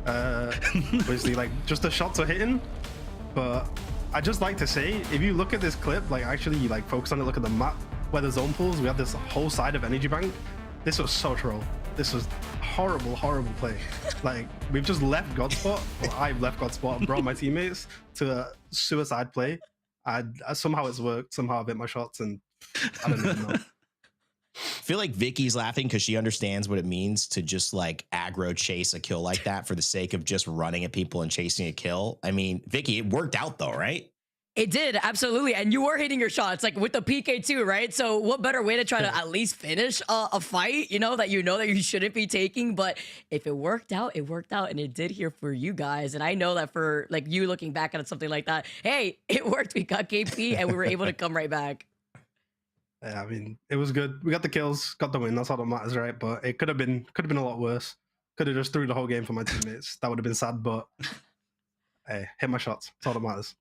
Obviously, like, just the shots are hitting, but I just like to say, if you look at this clip, like actually like focus on it, look at the map where the zone pulls, we have this whole side of energy bank. This was so troll. This was horrible play. Like, we've just left Godspot, or I've left Godspot and brought my teammates to a suicide play. Somehow it's worked, somehow I've hit my shots, and I don't even know. I feel like Vicky's laughing because she understands what it means to just like aggro chase a kill like that for the sake of just running at people and chasing a kill. I mean, Vicky, it worked out though, right? It did, absolutely. And you were hitting your shots, like with the PK too, right? So what better way to try to at least finish a fight, that you shouldn't be taking. But if it worked out, it worked out. And it did here for you guys. And I know that for like you looking back at something like that, hey, it worked. We got KP and we were able to come right back. Yeah, I mean, it was good. We got the kills, got the win. That's all that matters, right? But it could have been a lot worse. Could have just threw the whole game for my teammates. That would have been sad, but hey, hit my shots. That's all that matters.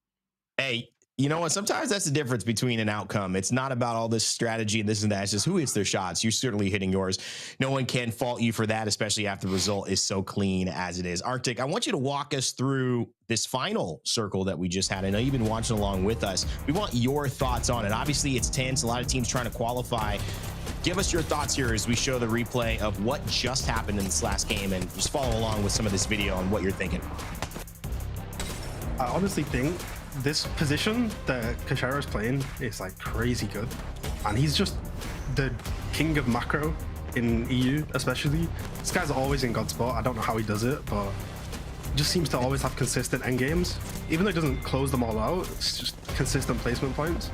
Hey, you know what? Sometimes that's the difference between an outcome. It's not about all this strategy and this and that. It's just who hits their shots. You're certainly hitting yours. No one can fault you for that, especially after the result is so clean as it is. Arctic, I want you to walk us through this final circle that we just had. I know you've been watching along with us. We want your thoughts on it. Obviously, it's tense. A lot of teams trying to qualify. Give us your thoughts here as we show the replay of what just happened in this last game, and just follow along with some of this video on what you're thinking. I honestly think this position that Kashara is playing is like crazy good, and he's just the king of macro in EU especially. This guy's always in Godspot. I don't know how he does it, but just seems to always have consistent end games, even though he doesn't close them all out. It's just consistent placement points.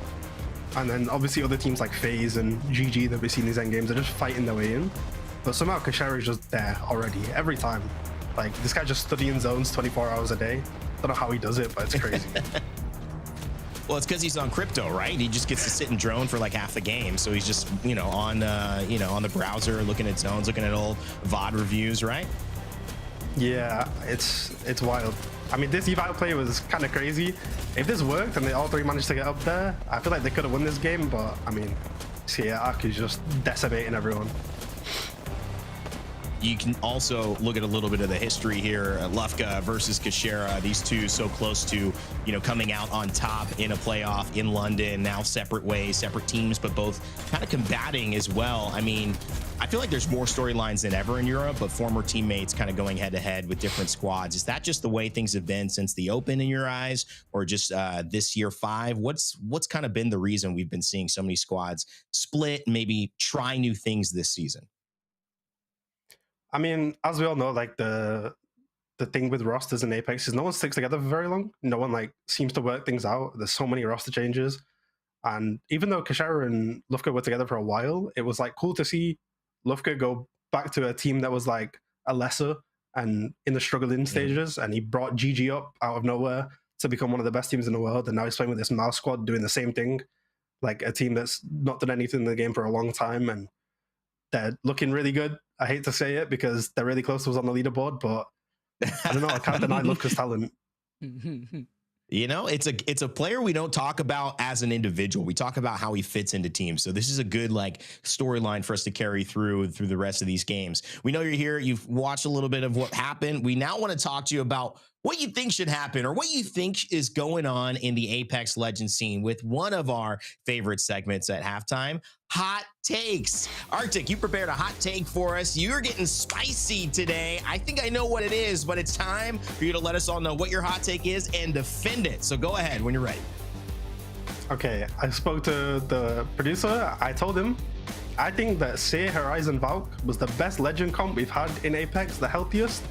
And then obviously other teams like FaZe and GG that we see in these end games are just fighting their way in, but somehow Kashara is just there already every time. Like, this guy just studying zones 24 hours a day. Don't know how he does it, but it's crazy. Well, it's because he's on crypto, right? He just gets to sit and drone for like half the game. So he's just, on the browser, looking at zones, looking at old VOD reviews, right? Yeah, it's wild. I mean, this eval play was kind of crazy. If this worked and they all three managed to get up there, I feel like they could have won this game. But I mean, see, Ark is just decimating everyone. You can also look at a little bit of the history here. Lufka versus Kashara, these two so close to, coming out on top in a playoff in London, now separate ways, separate teams, but both kind of combating as well. I mean, I feel like there's more storylines than ever in Europe, but former teammates kind of going head to head with different squads. Is that just the way things have been since the Open in your eyes, or just this year 5? What's kind of been the reason we've been seeing so many squads split, maybe try new things this season? I mean, as we all know, like the thing with rosters in Apex is no one sticks together for very long. No one like seems to work things out. There's so many roster changes. And even though Kashara and Lufka were together for a while, it was like cool to see Lufka go back to a team that was like a lesser and in the struggling stages. And he brought GG up out of nowhere to become one of the best teams in the world. And now he's playing with this mouse squad doing the same thing, like a team that's not done anything in the game for a long time. And they're looking really good. I hate to say it because they're really close to us on the leaderboard, but I don't know. I can't deny Lufka's talent. It's a player we don't talk about as an individual. We talk about how he fits into teams. So this is a good storyline for us to carry through the rest of these games. We know you're here. You've watched a little bit of what happened. We now want to talk to you about what you think should happen or what you think is going on in the Apex Legends scene with one of our favorite segments at halftime, Hot Takes. Arctic, you prepared a hot take for us. You're getting spicy today. I think I know what it is, but it's time for you to let us all know what your hot take is and defend it. So go ahead when you're ready. Okay, I spoke to the producer. I told him I think that Seer, Horizon, Valk was the best legend comp we've had in Apex, the healthiest.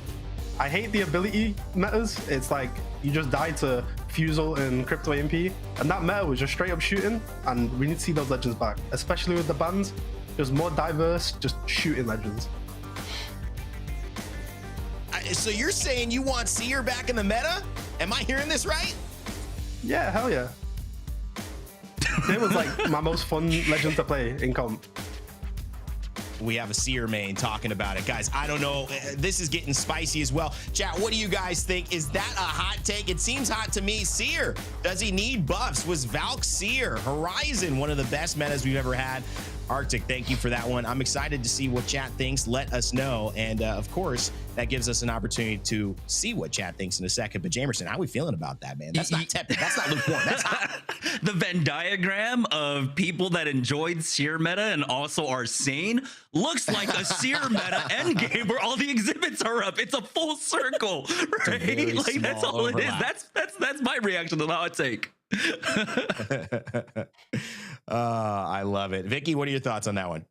I hate the ability metas. It's like you just die to Fusel and Crypto AMP, and that meta was just straight up shooting, and we need to see those legends back, especially with the bans. Just more diverse, just shooting legends. So you're saying you want Seer back in the meta? Am I hearing this right? Yeah, hell yeah. It was like my most fun legend to play in comp. We have a Seer main talking about it. Guys, I don't know. This is getting spicy as well. Chat, what do you guys think? Is that a hot take? It seems hot to me. Seer, does he need buffs? Was Valk Seer? Horizon, one of the best metas we've ever had. Arctic, thank you for that one. I'm excited to see what chat thinks. Let us know. And of course, that gives us an opportunity to see what chat thinks in a second. But Jamerson, how are we feeling about that, man? That's not tepid. That's not lukewarm. That's hot. The Venn diagram of people that enjoyed Seer meta and also are sane looks like a Seer meta endgame where all the exhibits are up. It's a full circle, right? Like that's all overlap. it is. That's my reaction to the hot take. I love it. Vicky, what are your thoughts on that one?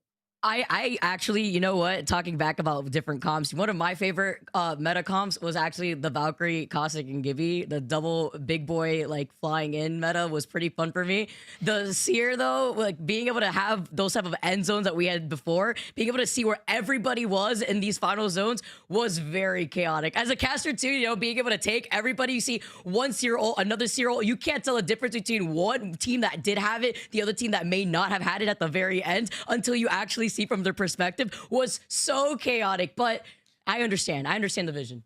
I actually, you know what, talking back about different comps, one of my favorite meta comps was actually the Valkyrie, Cossack, and Gibby. The double big boy, like, flying in meta was pretty fun for me. The Seer, though, like, being able to have those type of end zones that we had before, being able to see where everybody was in these final zones was very chaotic. As a caster, too, you know, being able to take everybody, you see one Seer ult, another Seer ult, you can't tell the difference between one team that did have it, the other team that may not have had it at the very end, until you actually see from their perspective. Was so chaotic. But I understand the vision.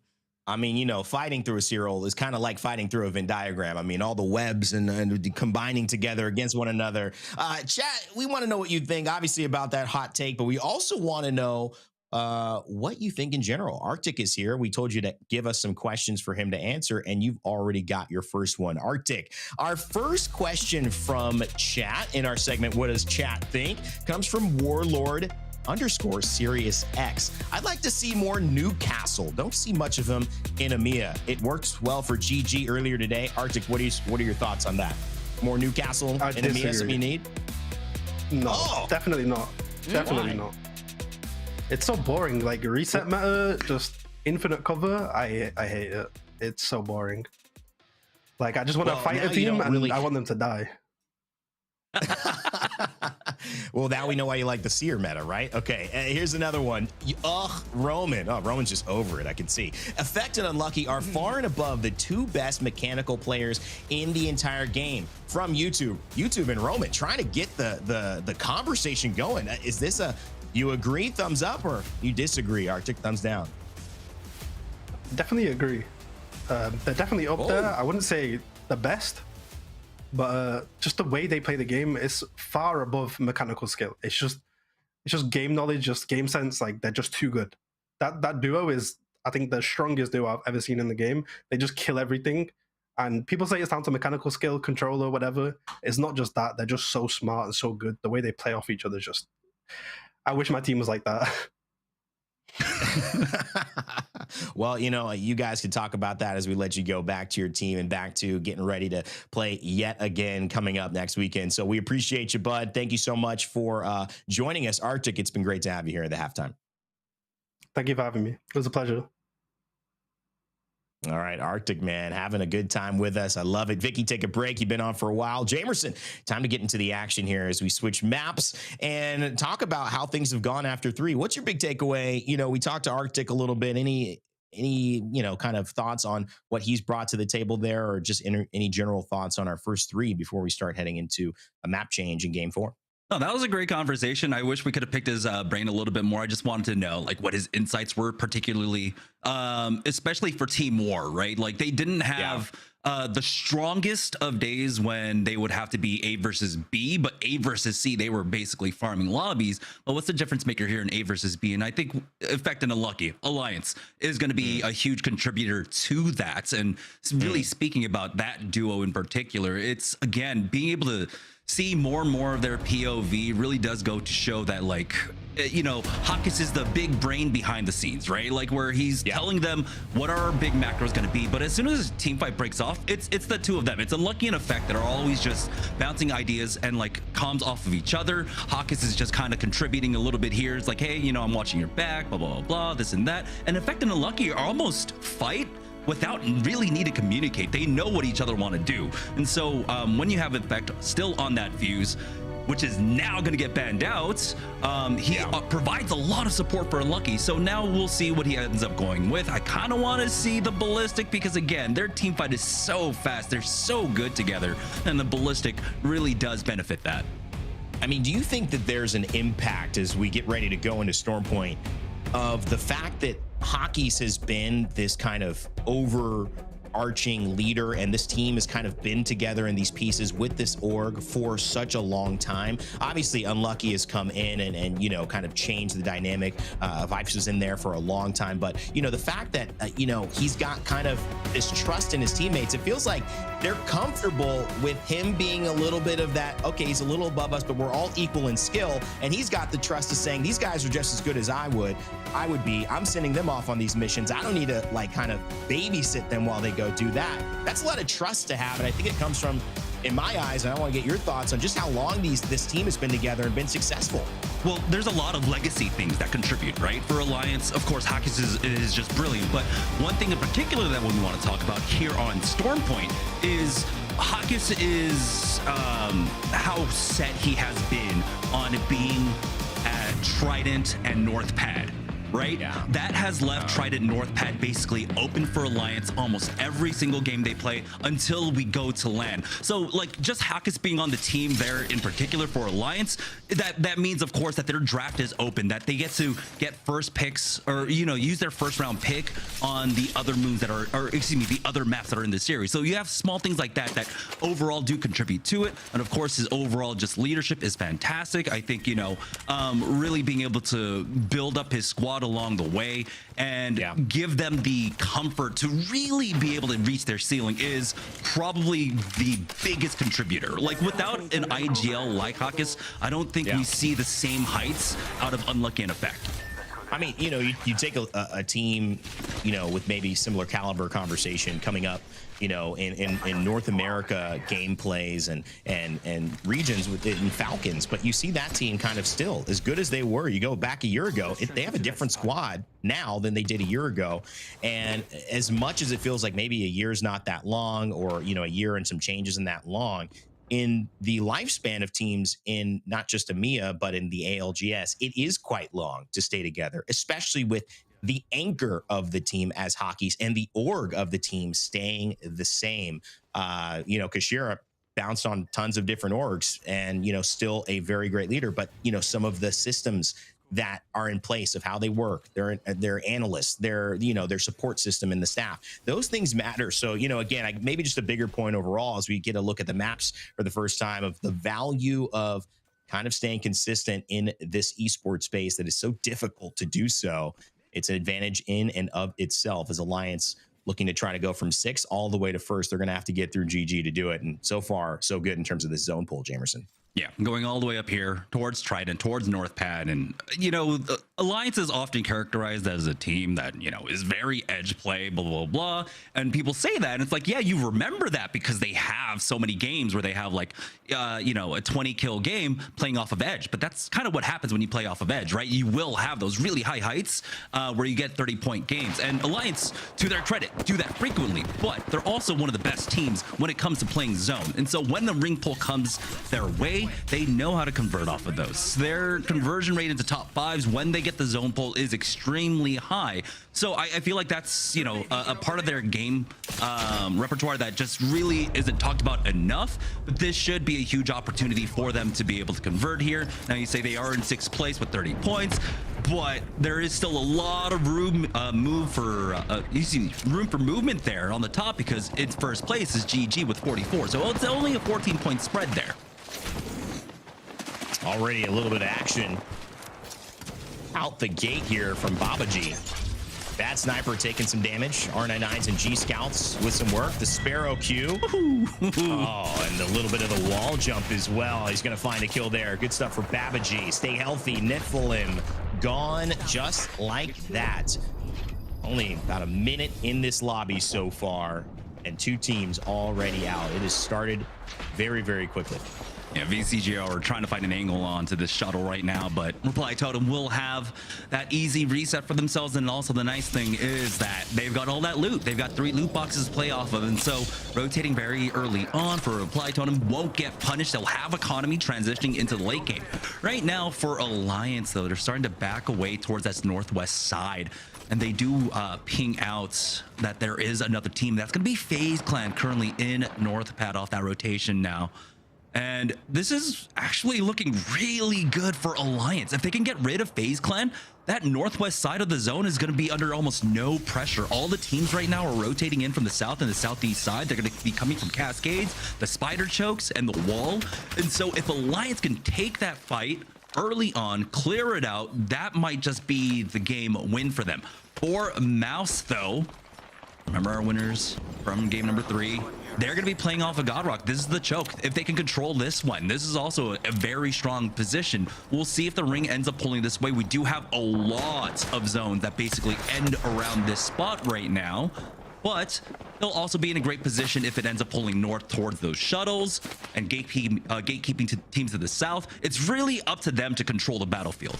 I mean, you know, fighting through a serial is kind of like fighting through a Venn diagram. I mean, all the webs and combining together against one another. Chat, we want to know what you think, obviously, about that hot take, but we also want to know what you think in general. Arctic is here. We told you to give us some questions for him to answer, and you've already got your first one. Arctic, our first question from chat in our segment, What Does Chat Think?, comes from Warlord_Sirius X. I'd like to see more Newcastle. Don't see much of him in EMEA. It works well for GG earlier today. Arctic, what are your thoughts on that? More Newcastle in EMEA, something you need? No, definitely not. Definitely not. It's so boring. Like, reset meta, just infinite cover. I hate it. It's so boring. Like, I just want to fight a team and I want them to die. Well, now we know why you like the Seer meta, right? Okay, here's another one. Roman. Oh, Roman's just over it, I can see. Effect and Unlucky are far and above the two best mechanical players in the entire game. From YouTube and Roman trying to get the conversation going. Is this you agree, thumbs up, or you disagree, Arctic, thumbs down? Definitely agree. They're definitely up there. I wouldn't say the best, but just the way they play the game is far above mechanical skill. It's just game knowledge, just game sense. Like, they're just too good. That duo is, I think, the strongest duo I've ever seen in the game. They just kill everything. And people say it's down to mechanical skill, controller, whatever. It's not just that. They're just so smart and so good. The way they play off each other is just... I wish my team was like that. Well, you know, you guys can talk about that as we let you go back to your team and back to getting ready to play yet again coming up next weekend. So we appreciate you, bud. Thank you so much for joining us, Arctic. It's been great to have you here at the halftime. Thank you for having me. It was a pleasure. All right, Arctic, man, having a good time with us. I love it. Vicky, take a break. You've been on for a while. Jamerson, time to get into the action here as we switch maps and talk about how things have gone after 3. What's your big takeaway? You know, we talked to Arctic a little bit. Any you know, kind of thoughts on what he's brought to the table there, or just any general thoughts on our first 3 before we start heading into a map change in game 4? Oh, that was a great conversation. I wish we could have picked his brain a little bit more. I just wanted to know, like, what his insights were, particularly, especially for Team War, right? Like, they didn't have the strongest of days when they would have to be A versus B, but A versus C, they were basically farming lobbies. But what's the difference maker here in A versus B? And I think Effect and Unlucky Alliance is going to be a huge contributor to that. And really speaking about that duo in particular, it's, again, being able to see more and more of their POV really does go to show that, like, you know, ALGS is the big brain behind the scenes, right? Like, where he's telling them what our big macro is going to be. But as soon as team fight breaks off, it's the two of them. It's Unlucky and Effect that are always just bouncing ideas and like comms off of each other. ALGS is just kind of contributing a little bit here. It's like, hey, you know, I'm watching your back, blah, blah, blah, blah, this and that. And Effect and Unlucky are almost fight without really need to communicate. They know what each other want to do. And so when you have Effect still on that Fuse, which is now going to get banned out, he provides a lot of support for Unlucky. So now we'll see what he ends up going with. I kind of want to see the Ballistic because, again, their team fight is so fast. They're so good together. And the Ballistic really does benefit that. I mean, do you think that there's an impact as we get ready to go into Stormpoint of the fact that ALGS has been this kind of overarching leader, and this team has kind of been together in these pieces with this org for such a long time? Obviously, Unlucky has come in and you know, kind of changed the dynamic. Vibes was in there for a long time, but you know, the fact that you know, he's got kind of this trust in his teammates, it feels like they're comfortable with him being a little bit of that, okay, he's a little above us, but we're all equal in skill, and he's got the trust of saying these guys are just as good as I would be. I'm sending them off on these missions. I don't need to like kind of babysit them while they go do that. That's a lot of trust to have, and I think it comes from, in my eyes, and I want to get your thoughts on just how long this team has been together and been successful. Well, there's a lot of legacy things that contribute, right? For Alliance, of course, ALGS is just brilliant. But one thing in particular that we want to talk about here on Stormpoint is ALGS is how set he has been on being at Trident and North Pad. Right? Yeah. That has left Trident North Pad basically open for Alliance almost every single game they play until we go to LAN. So like just ALGS being on the team there in particular for Alliance, that means of course that their draft is open, that they get to get first picks or, you know, use their first round pick on the other moons that are, or excuse me, the other maps that are in the series. So you have small things like that that overall do contribute to it. And of course his overall just leadership is fantastic. I think, you know, really being able to build up his squad along the way and give them the comfort to really be able to reach their ceiling is probably the biggest contributor. Like without an IGL like ALGS, I don't think we see the same heights out of Unlucky and Effect. I mean, you know, you take a team, you know, with maybe similar caliber conversation coming up, you know, in North America gameplays and regions in Falcons, but you see that team kind of still as good as they were. You go back a year ago, they have a different squad now than they did a year ago. And as much as it feels like maybe a year's not that long, or, you know, a year and some changes in that long, in the lifespan of teams in not just EMEA, but in the ALGS, it is quite long to stay together, especially with the anchor of the team as ALGS and the org of the team staying the same. You know, Kashira bounced on tons of different orgs and, you know, still a very great leader, but, you know, some of the systems that are in place of how they work, their analysts, their, you know, their support system and the staff, those things matter. So, you know, again, maybe just a bigger point overall as we get a look at the maps for the first time of the value of kind of staying consistent in this esports space that is so difficult to do so. It's an advantage in and of itself as Alliance looking to try to go from 6 all the way to first. They're going to have to get through GG to do it. And so far, so good in terms of this zone pool, Jamerson. Yeah, going all the way up here towards Trident, towards North Pad. And, you know, Alliance is often characterized as a team that, you know, is very edge play, blah, blah, blah. And people say that. And it's like, yeah, you remember that because they have so many games where they have like, you know, a 20 kill game playing off of edge. But that's kind of what happens when you play off of edge, right? You will have those really high heights where you get 30-point games. And Alliance, to their credit, do that frequently. But they're also one of the best teams when it comes to playing zone. And so when the ring pull comes their way, today, they know how to convert off of those. Their conversion rate into top 5s when they get the zone pull is extremely high. So I feel like that's, you know, a part of their game repertoire that just really isn't talked about enough. But this should be a huge opportunity for them to be able to convert here. Now you say they are in 6th place with 30 points, but there is still a lot of room room for movement there on the top, because its 1st place is GG with 44. So it's only a 14-point spread there. Already a little bit of action out the gate here from Babaji. Bad Sniper taking some damage. R99s and G Scouts with some work. The Sparrow Q. Oh, and a little bit of the wall jump as well. He's going to find a kill there. Good stuff for Babaji. Stay healthy. Nephilim gone just like that. Only about a minute in this lobby so far, and 2 teams already out. It has started very, very quickly. Yeah, VCGO are trying to find an angle onto this shuttle right now, but Reply Totem will have that easy reset for themselves. And also the nice thing is that they've got all that loot. They've got 3 loot boxes to play off of, and so rotating very early on for Reply Totem won't get punished. They'll have economy transitioning into the late game. Right now for Alliance, though, they're starting to back away towards that northwest side. And they do ping out that there is another team. That's going to be FaZe Clan currently in North Pad off that rotation now. And this is actually looking really good for Alliance. If they can get rid of FaZe Clan, that northwest side of the zone is going to be under almost no pressure. All the teams right now are rotating in from the south and the southeast side. They're going to be coming from Cascades, the Spider Chokes, and the Wall. And so if Alliance can take that fight early on, clear it out, that might just be the game win for them. For Mouse, though, remember our winners from game number 3. They're going to be playing off of Godrock. This is the choke. If they can control this one, this is also a very strong position. We'll see if the ring ends up pulling this way. We do have a lot of zones that basically end around this spot right now, but they'll also be in a great position if it ends up pulling north towards those shuttles and gatekeeping to teams to the south. It's really up to them to control the battlefield.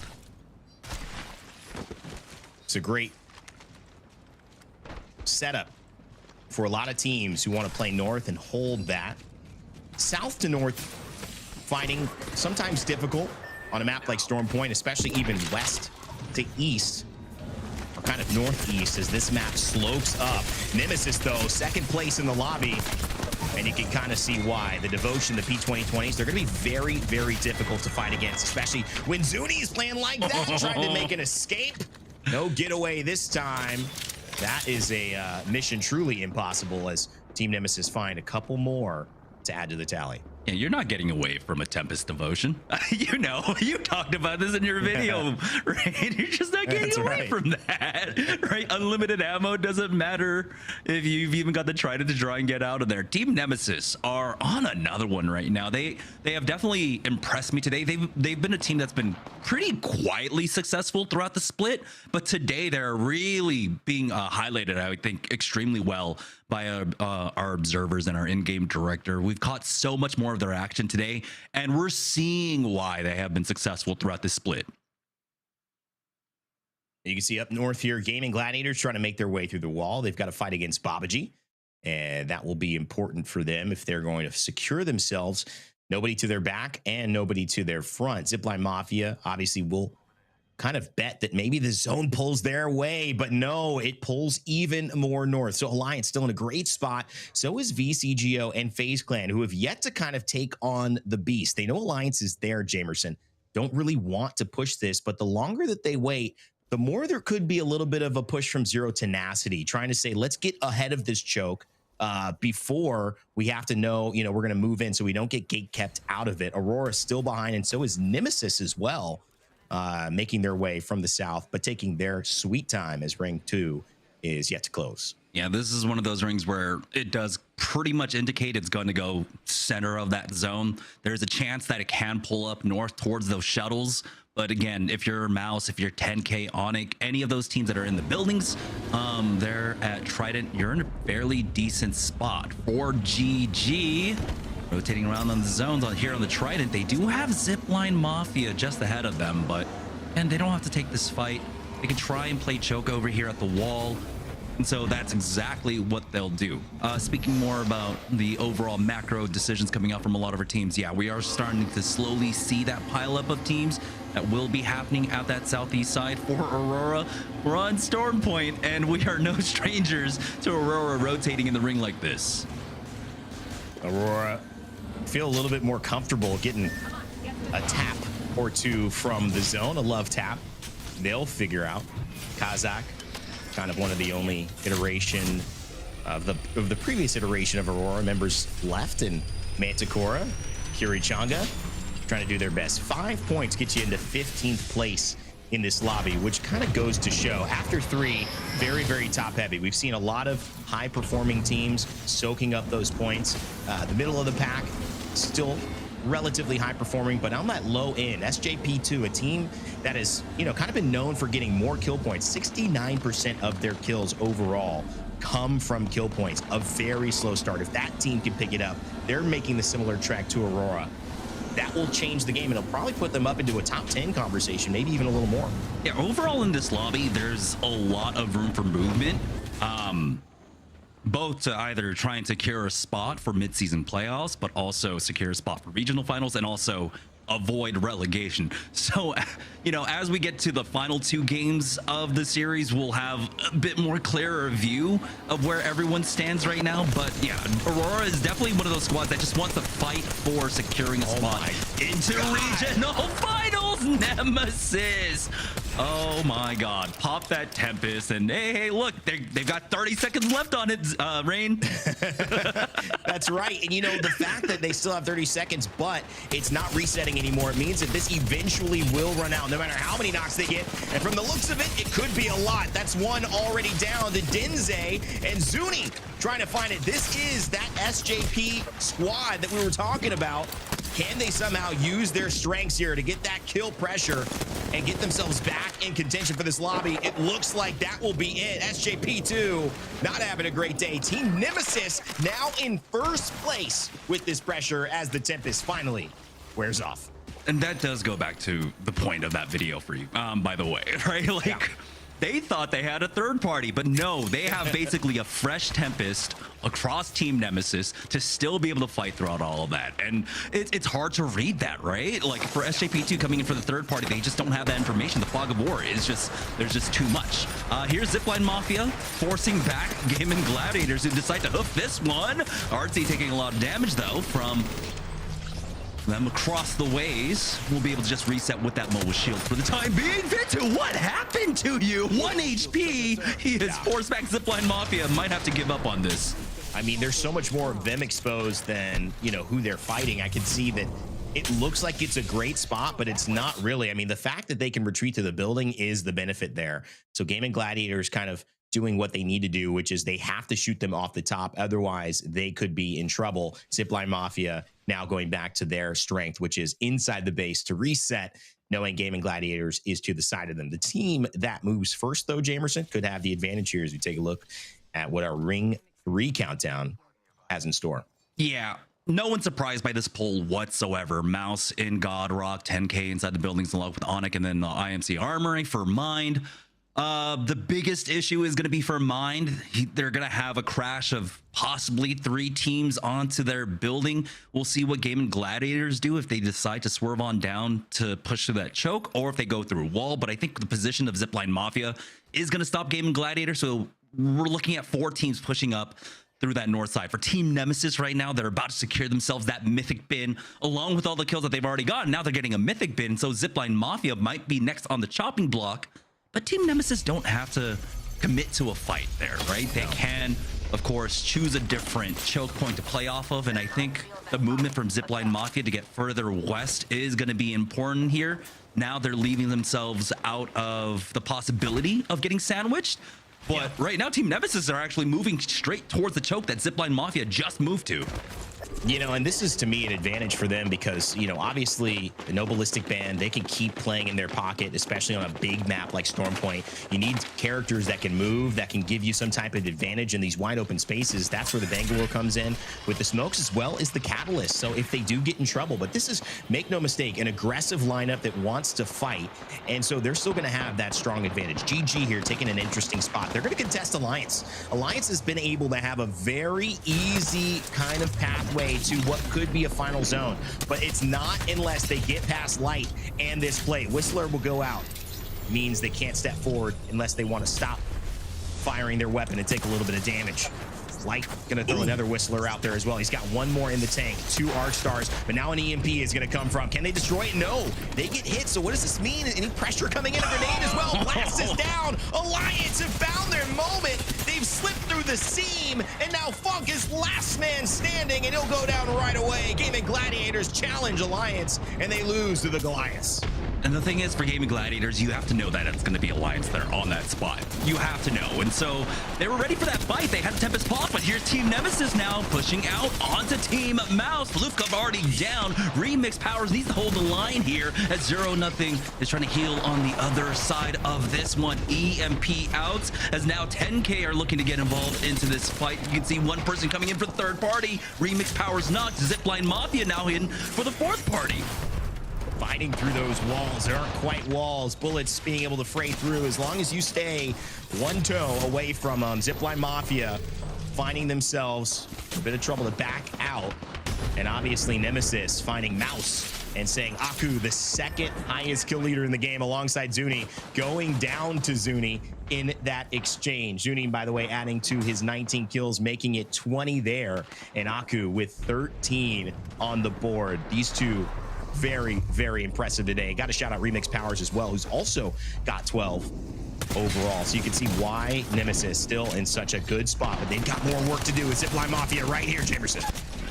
It's a great setup for a lot of teams who want to play north and hold that. South to north fighting, sometimes difficult on a map like Storm Point, especially even west to east, or kind of northeast as this map slopes up. Nemesis, though, 2nd place in the lobby, and you can kind of see why. The Devotion, the P2020s, they're going to be very, very difficult to fight against, especially when Zuni is playing like that, trying to make an escape. No getaway this time. That is a mission truly impossible, as Team Nemesis find a couple more to add to the tally. Yeah, you're not getting away from a Tempest Devotion. You know, you talked about this in your video, right? You're just not getting away from that, right? Unlimited ammo doesn't matter if you've even got the Trident to try and get out of there. Team Nemesis are on another one right now. They have definitely impressed me today. They've been a team that's been pretty quietly successful throughout the split, but today they're really being highlighted, I would think, extremely well by our observers and our in-game director. We've caught so much more of their action today, and we're seeing why they have been successful throughout this split. You can see up north here, Gaimin Gladiators trying to make their way through the wall. They've got to fight against Babaji, and that will be important for them if they're going to secure themselves. Nobody to their back and nobody to their front. Zipline Mafia obviously will kind of bet that maybe the zone pulls their way, but no, it pulls even more north. So Alliance still in a great spot. So is VCGO and FaZe Clan, who have yet to kind of take on the beast. They know Alliance is there, Jamerson. Don't really want to push this, but the longer that they wait, the more there could be a little bit of a push from Zero Tenacity, trying to say, let's get ahead of this choke before we have to know, you know, we're going to move in so we don't get gate kept out of it. Aurora still behind, and so is Nemesis as well. Making their way from the south, but taking their sweet time as ring 2 is yet to close. Yeah, this is one of those rings where it does pretty much indicate it's going to go center of that zone. There's a chance that it can pull up north towards those shuttles. But again, if you're Mouse, if you're 10K, Onyx, any of those teams that are in the buildings, they're at Trident, you're in a fairly decent spot. For GG, rotating around on the zones on here on the Trident, they do have Zipline Mafia just ahead of them, but and they don't have to take this fight. They can try and play choke over here at the wall. And so that's exactly what they'll do. Speaking more about the overall macro decisions coming out from a lot of our teams, yeah, we are starting to slowly see that pileup of teams that will be happening at that southeast side for Aurora. We're on Storm Point, and we are no strangers to Aurora rotating in the ring like this. Aurora feel a little bit more comfortable getting a tap or two from the zone, a love tap. They'll figure out. Kazakh, kind of one of the only iteration of the previous iteration of Aurora members left, and Manticora, Kirichanga, trying to do their best. 5 points get you into 15th place in this lobby, which kind of goes to show after 3, very, very top heavy. We've seen a lot of high performing teams soaking up those points. The middle of the pack still relatively high performing, but on that low end, SJP2, a team that has, you know, kind of been known for getting more kill points. 69% of their kills overall come from kill points. A very slow start. If that team can pick it up, they're making the similar track to Aurora. That will change the game, and it'll probably put them up into a top 10 conversation, maybe even a little more. Yeah, overall in this lobby, there's a lot of room for movement. Both to either try and secure a spot for mid-season playoffs, but also secure a spot for regional finals, and also avoid relegation. So, you know, as we get to the final 2 games of the series, we'll have a bit more clearer view of where everyone stands right now. But yeah, Aurora is definitely one of those squads that just wants to fight for securing a spot into regional finals. Nemesis. Oh my God, pop that Tempest, and hey, look, they've got 30 seconds left on it, Rain. That's right, and you know, the fact that they still have 30 seconds, but it's not resetting anymore, it means that this eventually will run out, no matter how many knocks they get, and from the looks of it, it could be a lot. That's one already down to Denze, and Zuni trying to find it. This is that SJP squad that we were talking about. Can they somehow use their strengths here to get that kill pressure and get themselves back in contention for this lobby? It looks like that will be it. SJP2 not having a great day. Team Nemesis now in first place with this pressure as the Tempest finally wears off. And that does go back to the point of that video for you, by the way, right? Like, yeah. They thought they had a third party, but no, they have basically a fresh Tempest across Team Nemesis to still be able to fight throughout all of that. And it's hard to read that, right? Like, for SJP2 coming in for the third party, they just don't have that information. The fog of war is just, there's just too much. Here's Zipline Mafia forcing back Gaimin Gladiators, who decide to hoof this one. Artsy taking a lot of damage though from them across the ways. We'll be able to just reset with that mobile shield for the time being. Vitu, what happened to you? 1 HP. He is forced back. Zipline Mafia might have to give up on this. I mean, there's so much more of them exposed than, you know, who they're fighting. I can see that it looks like it's a great spot, but it's not really. I mean, the fact that they can retreat to the building is the benefit there. So Gaimin Gladiators kind of doing what they need to do, which is they have to shoot them off the top. Otherwise, they could be in trouble. Zipline Mafia now going back to their strength, which is inside the base to reset, knowing Gaimin Gladiators is to the side of them. The team that moves first, though, Jamerson, could have the advantage here as we take a look at what our Ring 3 countdown has in store. Yeah, no one's surprised by this poll whatsoever. Mouse in God Rock, 10K inside the buildings along with Onyx, and then the IMC Armory for Mind. The biggest issue is going to be for Mind. They're going to have a crash of possibly 3 teams onto their building. We'll see what Gaimin Gladiators do if they decide to swerve on down to push through that choke, or if they go through a wall. But I think the position of Zipline Mafia is going to stop Gaimin Gladiators. So we're looking at 4 teams pushing up through that north side. For Team Nemesis right now, they're about to secure themselves that mythic bin, along with all the kills that they've already gotten. Now they're getting a mythic bin, so Zipline Mafia might be next on the chopping block. But Team Nemesis don't have to commit to a fight there, right? They can, of course, choose a different choke point to play off of. And I think the movement from Zipline Mafia to get further west is going to be important here. Now they're leaving themselves out of the possibility of getting sandwiched. But right now, Team Nemesis are actually moving straight towards the choke that Zipline Mafia just moved to. You know, and this is to me an advantage for them because, you know, obviously the no ballistic ban, they can keep playing in their pocket, especially on a big map like Stormpoint. You need characters that can move, that can give you some type of advantage in these wide open spaces. That's where the Bangalore comes in with the smokes as well as the catalyst. So if they do get in trouble, but this is, make no mistake, an aggressive lineup that wants to fight. And so they're still going to have that strong advantage. GG here taking an interesting spot. They're going to contest Alliance. Alliance has been able to have a very easy kind of pathway to what could be a final zone, but it's not unless they get past Light and this play. Whistler will go out. Means they can't step forward unless they want to stop firing their weapon and take a little bit of damage. Light gonna throw another Whistler out there as well. He's got one more in the tank, 2 arc stars, but now an EMP is gonna come from. Can they destroy it? No, they get hit. So what does this mean? Any pressure coming in? A grenade as well. Blast is down. Alliance have found their moment. They've slipped through the seam, and now Funk is last man standing, and he'll go down right away. Gaimin Gladiators challenge Alliance, and they lose to the Goliaths. And the thing is, for Gaimin Gladiators, you have to know that it's going to be Alliance there on that spot. You have to know. And so they were ready for that fight. They had the Tempest pop, but here's Team Nemesis now pushing out onto Team Mouse. Lufka already down. Remix Powers needs to hold the line here as 0-0 is trying to heal on the other side of this one. EMP out as now 10K are looking to get involved into this fight. You can see one person coming in for the third party. Remix Powers knocked. Zipline Mafia now in for the fourth party. Fighting through those walls. There aren't quite walls. Bullets being able to fray through as long as you stay one toe away from Zipline Mafia, finding themselves a bit of trouble to back out. And obviously Nemesis finding Mouse and saying Aku, the second highest kill leader in the game alongside Zuni, going down to Zuni in that exchange. Zuni, by the way, adding to his 19 kills, making it 20 there. And Aku with 13 on the board. These two very, very impressive today. Got to shout out Remix Powers as well, who's also got 12 overall. So you can see why Nemesis still in such a good spot, but they've got more work to do with Zipline Mafia right here, Jamerson.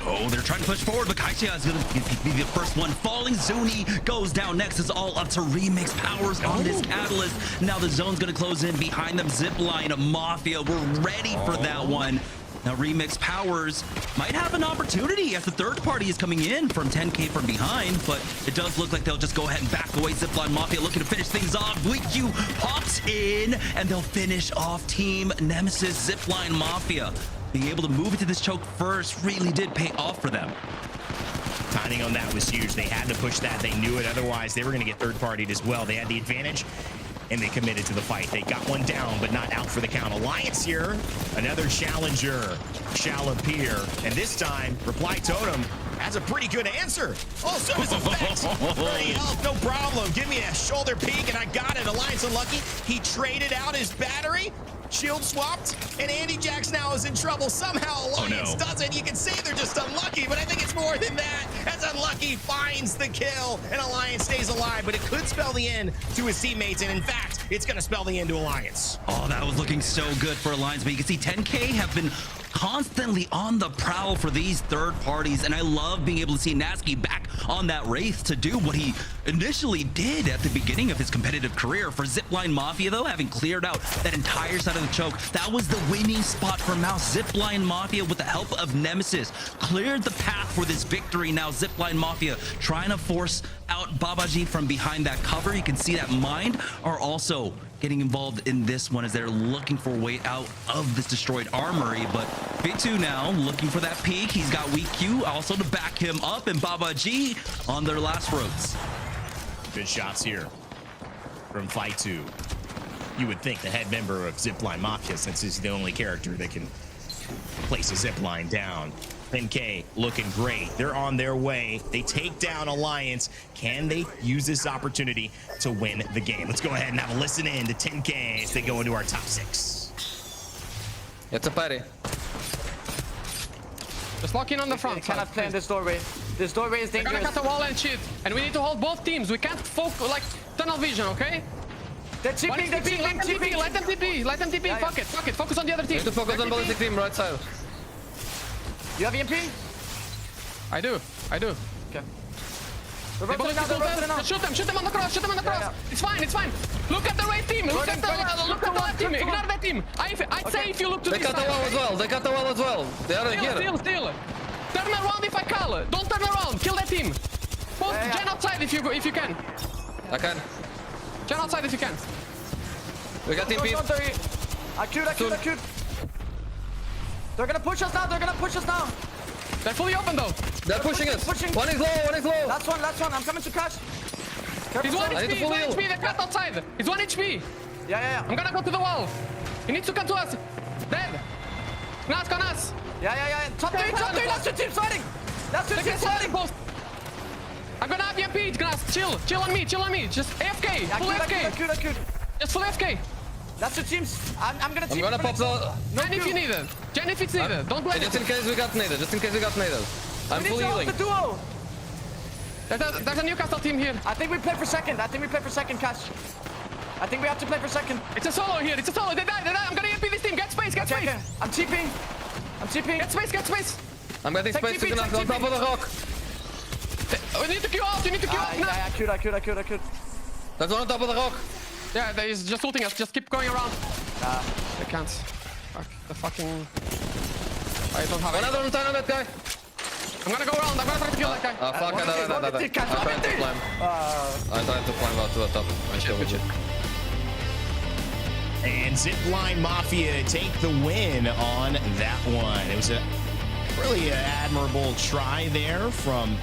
Oh, they're trying to push forward, but Kaixia is going to be the first one falling. Zuni goes down next. It's all up to Remix Powers on this catalyst. Now the zone's going to close in behind them. Zipline Mafia, we're ready for that one. Now Remix Powers might have an opportunity as the third party is coming in from 10K from behind, but it does look like they'll just go ahead and back away. Zipline Mafia looking to finish things off. WeQ pops in, and they'll finish off Team Nemesis. Zipline Mafia being able to move into this choke first really did pay off for them. Timing on that was huge. They had to push that. They knew it. Otherwise, they were going to get third-partied as well. They had the advantage, and they committed to the fight. They got one down, but not out for the count. Alliance here, another challenger shall appear. And this time, Reply Totem has a pretty good answer. Oh, service effects. 30 health, no problem. Give me a shoulder peek, and I got it. Alliance unlucky. He traded out his battery. Shield swapped, and Andy Jax now is in trouble. Somehow Alliance doesn't. You can say they're just unlucky, but I think it's more than that. As Unlucky finds the kill, and Alliance stays alive, but it could spell the end to his teammates, and in fact, it's going to spell the end to Alliance. Oh, that was looking so good for Alliance, but you can see 10K have been constantly on the prowl for these third parties, and I love being able to see Nasky back on that Wraith to do what he initially did at the beginning of his competitive career. For Zipline Mafia, though, having cleared out that entire side of the choke, that was the winning spot for Mouse. Zipline Mafia, with the help of Nemesis, cleared the path for this victory. Now Zipline Mafia trying to force out Babaji from behind that cover. You can see that Mind are also getting involved in this one as they're looking for a way out of this destroyed armory. But Big2 now looking for that peak. He's got WeQ also to back him up, and Babaji on their last ropes. Good shots here from Fight 2. You would think the head member of Zipline Mafia, since he's the only character that can place a zipline down. 10K looking great. They're on their way. They take down Alliance. Can they use this opportunity to win the game? Let's go ahead and have a listen in to 10K as they go into our top 6. It's a party. Just lock in on the front. We cannot play in this doorway. This doorway is dangerous. We're gonna cut the wall and shit. And we need to hold both teams. We can't focus, like, tunnel vision, okay? They're chipping, let them TP. Let them TP. Yeah, fuck it. Focus on the other team. You have to focus on ballistic team, right side. You have EMP? I do. Okay. Shoot them on the cross. Yeah. It's fine. Look at the right team. Look at the left team. Ignore that team. I'd say if you look to They this cut the wall as well. They are here. Still. Turn around if I call. Don't turn around. Kill that team. Post Gen outside if you can. I can. Gen outside if you can. We got TP. I queued. They're gonna push us now. They're fully open though. They're pushing us. One is low. Last one. I'm coming to crash. He's 1 HP. He's 1 HP. They cut outside. He's 1 HP. Yeah. I'm gonna go to the wall. He needs to come to us. Dead. Nas on us. Yeah. Top 3. That's your team sliding. I'm gonna have you beat, Gnas. Chill on me. Just AFK. Full AFK. I queued. Just full AFK. That's your teams. I'm gonna team. I'm gonna pop the... Gen if you need it. Gen if it's needed. Don't blame Just in case we got naded. I'm fully healing. The duo. There's a Newcastle team here. I think we play for second. Cash. I think we have to play for second. It's a solo here. They die. I'm gonna EMP this team. Get space. Okay. I'm TPing. Get space. I'm getting space to Gnas on top of the rock. We need to queue out. I queued. That's one on top of the rock. Yeah, he's just ulting us. Just keep going around. They can't. Fuck. The fucking... I don't have another one on that guy. I'm gonna go around. I'm gonna try to kill that guy. Oh, fuck. I tried to climb out to the top. Good shit. And Zipline Mafia take the win on that one. It was a really admirable try there from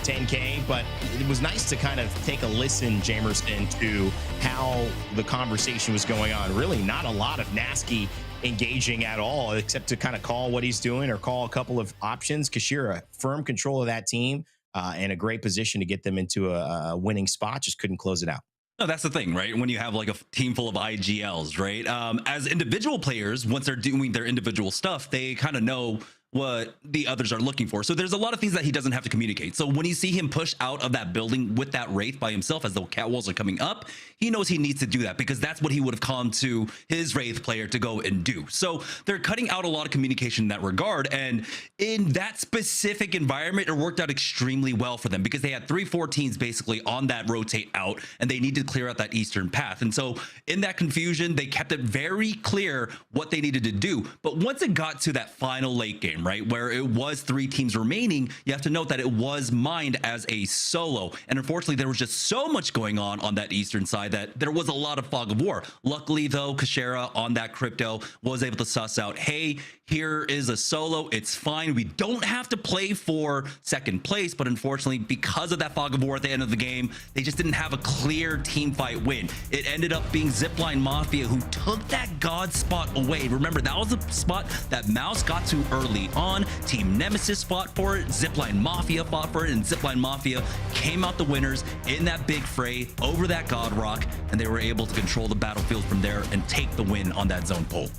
10K, but it was nice to kind of take a listen, Jamerson, to how the conversation was going on. Really not a lot of Nasky engaging at all, except to kind of call what he's doing or call a couple of options. Kashira, firm control of that team and a great position to get them into a winning spot, just couldn't close it out. No, that's the thing, right? When you have like a team full of IGLs, right? As individual players, once they're doing their individual stuff, they kind of know what the others are looking for. So there's a lot of things that he doesn't have to communicate. So when you see him push out of that building with that Wraith by himself as the cat walls are coming up, he knows he needs to do that because that's what he would have come to his Wraith player to go and do. So they're cutting out a lot of communication in that regard. And in that specific environment, it worked out extremely well for them because they had 3-4 basically on that rotate out and they needed to clear out that eastern path. And so in that confusion, they kept it very clear what they needed to do. But once it got to that final late game, right, where it was 3 teams remaining, you have to note that it was mined as a solo. And unfortunately, there was just so much going on that eastern side that there was a lot of fog of war. Luckily, though, Kashira on that crypto was able to suss out, hey, here is a solo. It's fine. We don't have to play for second place. But unfortunately, because of that fog of war at the end of the game, they just didn't have a clear team fight win. It ended up being Zipline Mafia who took that God spot away. Remember, that was the spot that Mouse got to early on. Team Nemesis fought for it. Zipline Mafia fought for it. And Zipline Mafia came out the winners in that big fray over that God Rock. And they were able to control the battlefield from there and take the win on that zone poll.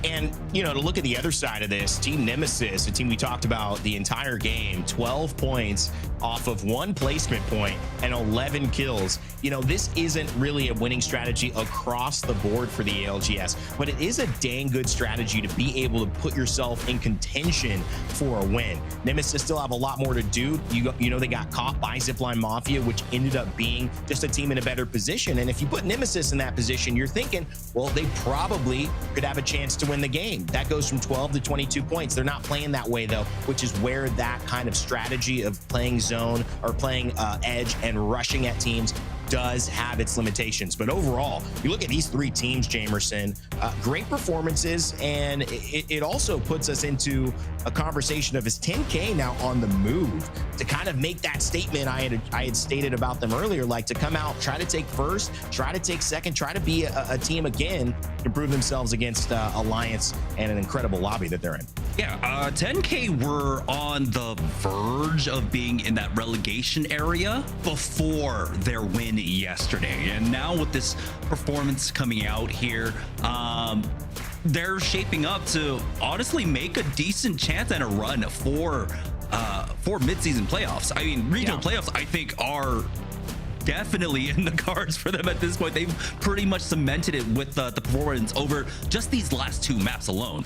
And, you know, to look at the other side of this, Team Nemesis, a team we talked about the entire game, 12 points off of 1 placement point and 11 kills. You know, this isn't really a winning strategy across the board for the ALGS, but it is a dang good strategy to be able to put yourself in contention for a win. Nemesis still have a lot more to do. You know, they got caught by Zipline Mafia, which ended up being just a team in a better position. And if you put Nemesis in that position, you're thinking, well, they probably could have a chance to win the game. That goes from 12 to 22 points. They're not playing that way, though, which is where that kind of strategy of playing zone or playing edge and rushing at teams does have its limitations. But overall, you look at these 3 teams, Jamerson, great performances, and it also puts us into a conversation of, is 10K now on the move to kind of make that statement I had stated about them earlier, like to come out, try to take first, try to take second, try to be a team again to prove themselves against Alliance and an incredible lobby that they're in. Yeah, 10K were on the verge of being in that relegation area before their win yesterday. And now with this performance coming out here, they're shaping up to honestly make a decent chance and a run for mid-season playoffs. I mean, regional playoffs, I think, are definitely in the cards for them at this point. They've pretty much cemented it with the performance over just these last 2 maps alone.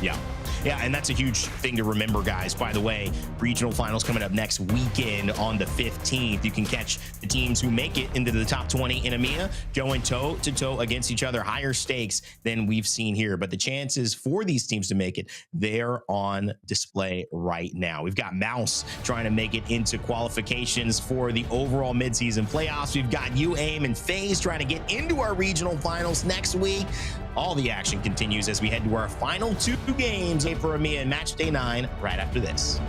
Yeah, and that's a huge thing to remember, guys. By the way, regional finals coming up next weekend on the 15th. You can catch the teams who make it into the top 20 in EMEA going toe-to-toe against each other. Higher stakes than we've seen here, but the chances for these teams to make it, they're on display right now. We've got Mouse trying to make it into qualifications for the overall midseason playoffs. We've got UAIM and FaZe trying to get into our regional finals next week. All the action continues as we head to our final 2 games for EMEA Match Day 9 right after this.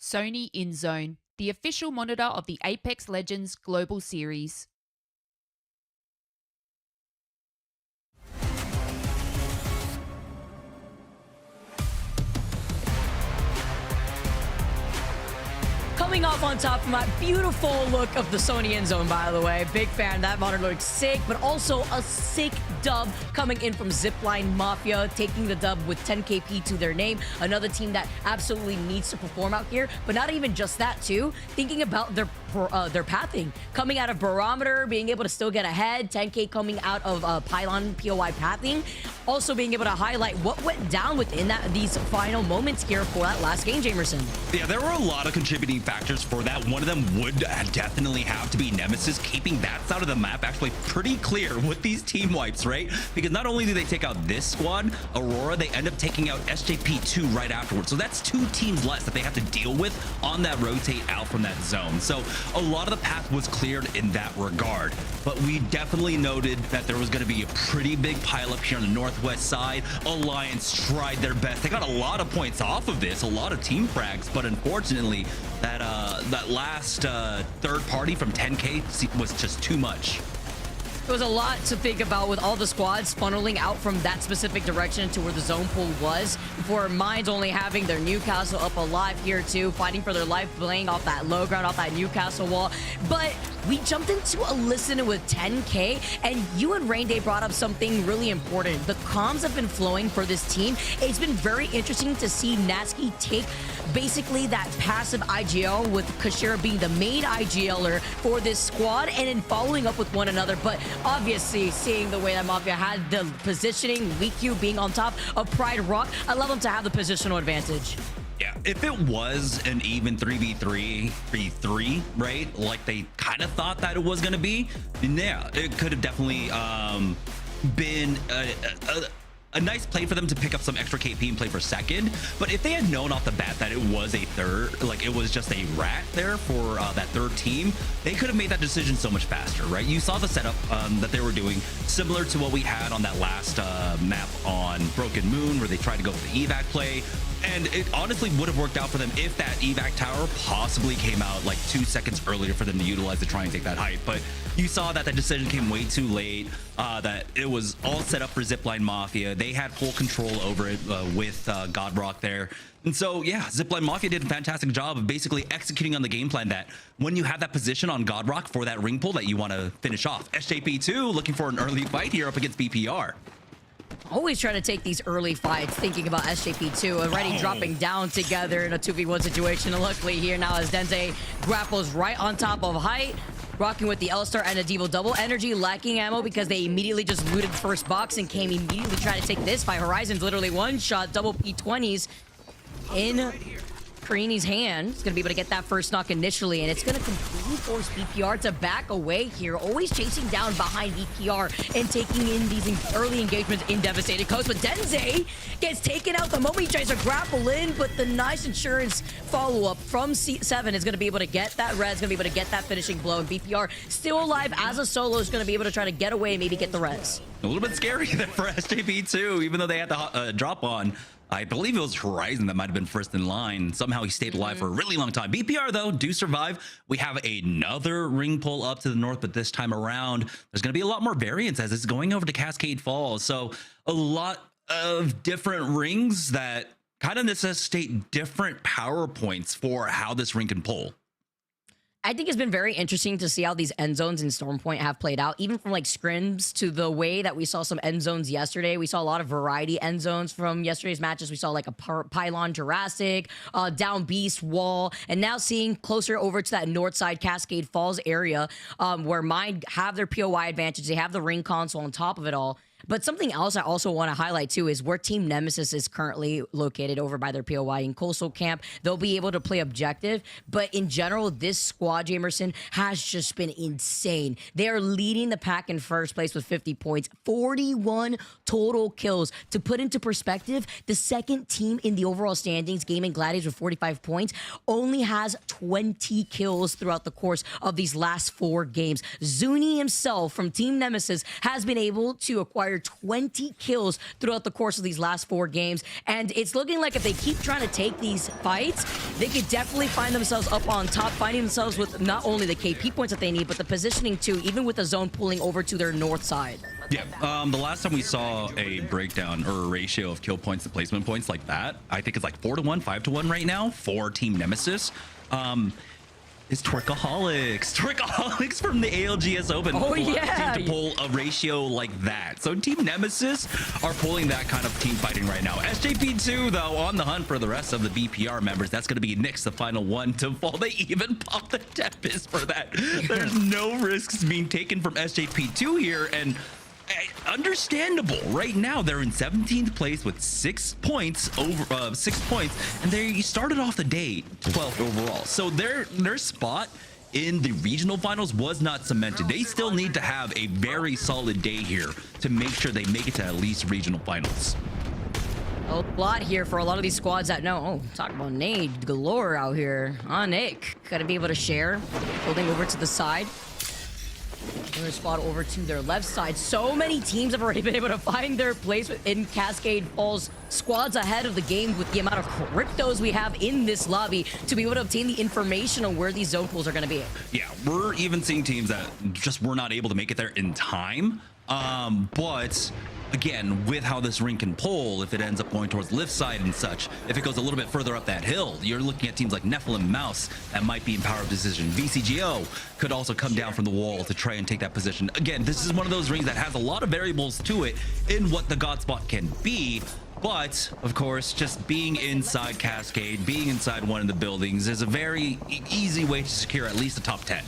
Sony in Zone, the official monitor of the Apex Legends Global Series. Coming off on top of my beautiful look of the Sony end zone, by the way. Big fan. That monitor looks sick, but also a sick dub coming in from Zipline Mafia, taking the dub with 10KP to their name. Another team that absolutely needs to perform out here, but not even just that too. Thinking about their pathing. Coming out of Barometer, being able to still get ahead. 10K coming out of Pylon POI pathing. Also being able to highlight what went down within these final moments here for that last game, Jamerson. Yeah, there were a lot of contributing factors for that. One of them would definitely have to be Nemesis, keeping that side of the map actually pretty clear with these team wipes, right? Because not only do they take out this squad, Aurora, they end up taking out SJP2 right afterwards. So that's 2 teams less that they have to deal with on that rotate out from that zone. So a lot of the path was cleared in that regard. But we definitely noted that there was going to be a pretty big pileup here on the northwest side. Alliance tried their best. They got a lot of points off of this, a lot of team frags, but unfortunately, that last third party from 10K was just too much. There was a lot to think about with all the squads funneling out from that specific direction to where the zone pool was, before Minds only having their Newcastle up alive here too, fighting for their life, playing off that low ground, off that Newcastle wall. But we jumped into a listen with 10K, and you and Rain Day brought up something really important. The comms have been flowing for this team. It's been very interesting to see Natsuki take basically that passive IGL, with Kashira being the main IGLer for this squad, and then following up with one another. But obviously, seeing the way that Mafia had the positioning, WeQ being on top of Pride Rock, allowed them to have the positional advantage. Yeah, if it was an even 3v3, 3v3, right, like they kind of thought that it was going to be, then yeah, it could have definitely been a nice play for them to pick up some extra KP and play for second. But if they had known off the bat that it was a third, like it was just a rat there for that third team, they could have made that decision so much faster, right? You saw the setup that they were doing, similar to what we had on that last map on Broken Moon, where they tried to go with the evac play. And it honestly would have worked out for them if that evac tower possibly came out like 2 seconds earlier for them to utilize to try and take that height. But you saw that the decision came way too late, that it was all set up for Zipline Mafia. They had full control over it with Godrock there. And so, yeah, Zipline Mafia did a fantastic job of basically executing on the game plan that when you have that position on Godrock for that ring pull that you want to finish off. SJP2 looking for an early fight here up against BPR. Always trying to take these early fights, thinking about SJP2 already dropping down together in a 2v1 situation. And luckily here now as Denze grapples right on top of height, rocking with the L-Star and a Devo double. Energy lacking ammo because they immediately just looted the first box and came immediately trying to take this fight. Horizon's literally one shot, double P20s in Karini's hand. He's going to be able to get that first knock initially, and it's going to completely force BPR to back away here, always chasing down behind BPR and taking in these early engagements in Devastated Coast. But Denze gets taken out the moment he tries to grapple in, but the nice insurance follow-up from C7 is going to be able to get that res, going to be able to get that finishing blow, and BPR still alive as a solo is going to be able to try to get away and maybe get the res. A little bit scary there for SJP2, even though they had the drop on. I believe it was Horizon that might have been first in line. Somehow he stayed alive for a really long time. BPR, though, do survive. We have another ring pull up to the north, but this time around, there's going to be a lot more variance as it's going over to Cascade Falls. So a lot of different rings that kind of necessitate different power points for how this ring can pull. I think it's been very interesting to see how these end zones in Stormpoint have played out, even from like scrims to the way that we saw some end zones yesterday. We saw a lot of variety end zones from yesterday's matches. We saw like a Pylon Jurassic, down Beast, Wall, and now seeing closer over to that north side Cascade Falls area where Mind have their POI advantage. They have the ring console on top of it all. But something else I also want to highlight too is where Team Nemesis is currently located over by their POI in Coastal Camp. They'll be able to play objective, but in general, this squad, Jamerson, has just been insane. They are leading the pack in first place with 50 points, 41 total kills. To put into perspective, the second team in the overall standings, Gaimin Gladiators with 45 points, only has 20 kills throughout the course of these last 4 games. Zuni himself from Team Nemesis has been able to acquire 20 kills throughout the course of these last 4 games, and it's looking like if they keep trying to take these fights, they could definitely find themselves up on top, finding themselves with not only the KP points that they need, but the positioning too, even with the zone pulling over to their north side. Yeah, the last time we saw a breakdown or a ratio of kill points to placement points like that, I think it's like 4-to-1, 5-to-1 right now for Team Nemesis. Is Twerkaholics from the ALGS Open. Oh, yeah. Team to pull a ratio like that. So Team Nemesis are pulling that kind of team fighting right now. SJP2, though, on the hunt for the rest of the BPR members. That's going to be Nyx, the final one to fall. They even pop the Tempest for that. There's no risks being taken from SJP2 here, and understandable. Right now, they're in 17th place with 6 points over 6 points, and they started off the day 12th overall. So their spot in the regional finals was not cemented. They still need to have a very solid day here to make sure they make it to at least regional finals. A lot here for a lot of these squads that know. Oh, talk about nade galore out here. On Nick, gotta be able to share. Building over to the side. Another spot over to their left side. So many teams have already been able to find their place in Cascade Falls. Squads ahead of the game with the amount of cryptos we have in this lobby to be able to obtain the information on where these zone pools are going to be. Yeah, we're even seeing teams that just were not able to make it there in time. But again, with how this ring can pull, if it ends up going towards lift side and such, if it goes a little bit further up that hill, you're looking at teams like Nephilim, Mouse that might be in power of decision. VCGO could also come down from the wall to try and take that position. Again, this is one of those rings that has a lot of variables to it in what the God spot can be. But, of course, just being inside Cascade, being inside one of the buildings is a very easy way to secure at least the top 10.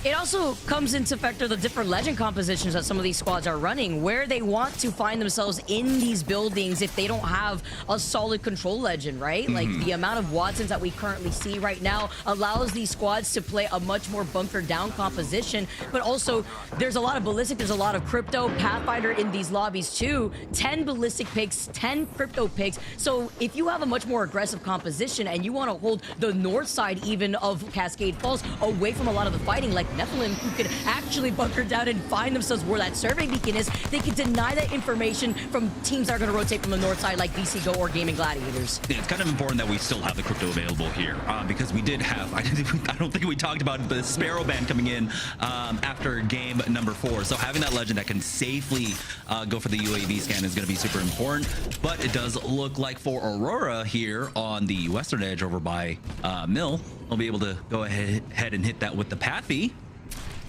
It also comes into factor the different legend compositions that some of these squads are running, where they want to find themselves in these buildings if they don't have a solid control legend, right? Like the amount of Watsons that we currently see right now allows these squads to play a much more bunker down composition, but also there's a lot of ballistic, there's a lot of crypto, Pathfinder in these lobbies too, 10 ballistic picks, 10 crypto picks. So if you have a much more aggressive composition and you want to hold the north side even of Cascade Falls away from a lot of the fighting, like Nephilim, who could actually bunker down and find themselves where that survey beacon is, they can deny that information from teams that are going to rotate from the north side like VC Go or Gaimin Gladiators. Yeah, it's kind of important that we still have the crypto available here because we did have, I don't think we talked about the Sparrow ban coming in after game number 4. So having that legend that can safely go for the UAV scan is going to be super important. But it does look like for Aurora here on the western edge over by Mill, they'll be able to go ahead and hit that with the Pathy.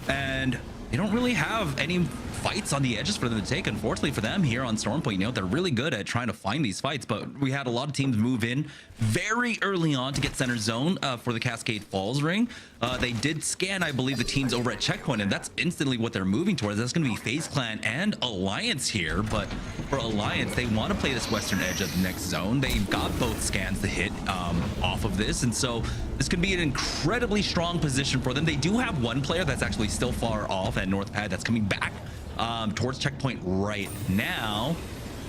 And they don't really have any fights on the edges for them to take, unfortunately for them here on Stormpoint. You know, they're really good at trying to find these fights, but we had a lot of teams move in very early on to get center zone for the Cascade Falls ring. They did scan, I believe, the teams over at Checkpoint, and that's instantly what they're moving towards. That's going to be FaZe Clan and Alliance here, but for Alliance, they want to play this western edge of the next zone. They've got both scans to hit off of this, and so this could be an incredibly strong position for them. They do have one player that's actually still far off at North Pad that's coming back towards Checkpoint right now.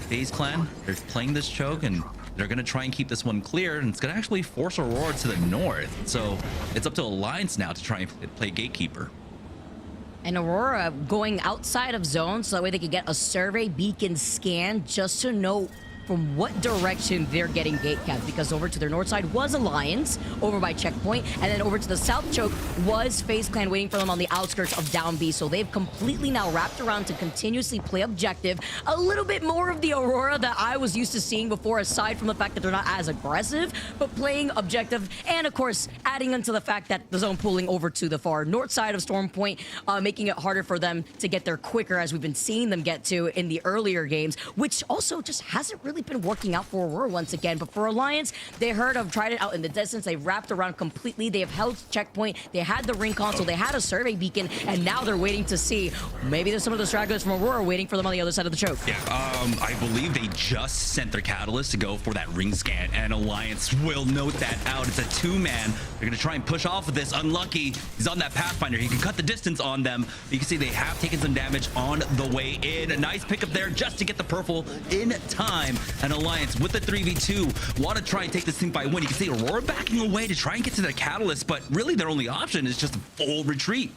FaZe Clan, they're playing this choke, and they're going to try and keep this one clear, and it's going to actually force Aurora to the north. So it's up to Alliance now to try and play gatekeeper. And Aurora going outside of zone so that way they could get a survey beacon scan just to know from what direction they're getting gate capped, because over to their north side was Alliance over by Checkpoint, and then over to the south choke was FaZe Clan waiting for them on the outskirts of down B. So they've completely now wrapped around to continuously play objective, a little bit more of the Aurora that I was used to seeing before, aside from the fact that they're not as aggressive, but playing objective, and of course adding into the fact that the zone pulling over to the far north side of Stormpoint, making it harder for them to get there quicker, as we've been seeing them get to in the earlier games, which also just hasn't really been working out for Aurora once again. But for Alliance, they tried it out in the distance. They wrapped around completely. They have held Checkpoint. They had the ring console. They had a survey beacon, and now they're waiting to see. Maybe there's some of the stragglers from Aurora waiting for them on the other side of the choke. Yeah, I believe they just sent their catalyst to go for that ring scan, and Alliance will note that out. It's a 2-man. They're going to try and push off of this. Unlucky. He's on that Pathfinder. He can cut the distance on them. You can see they have taken some damage on the way in. A nice pickup there just to get the purple in time. And Alliance with the 3v2 want to try and take this thing by win. You can see Aurora backing away to try and get to the catalyst, but really their only option is just a full retreat.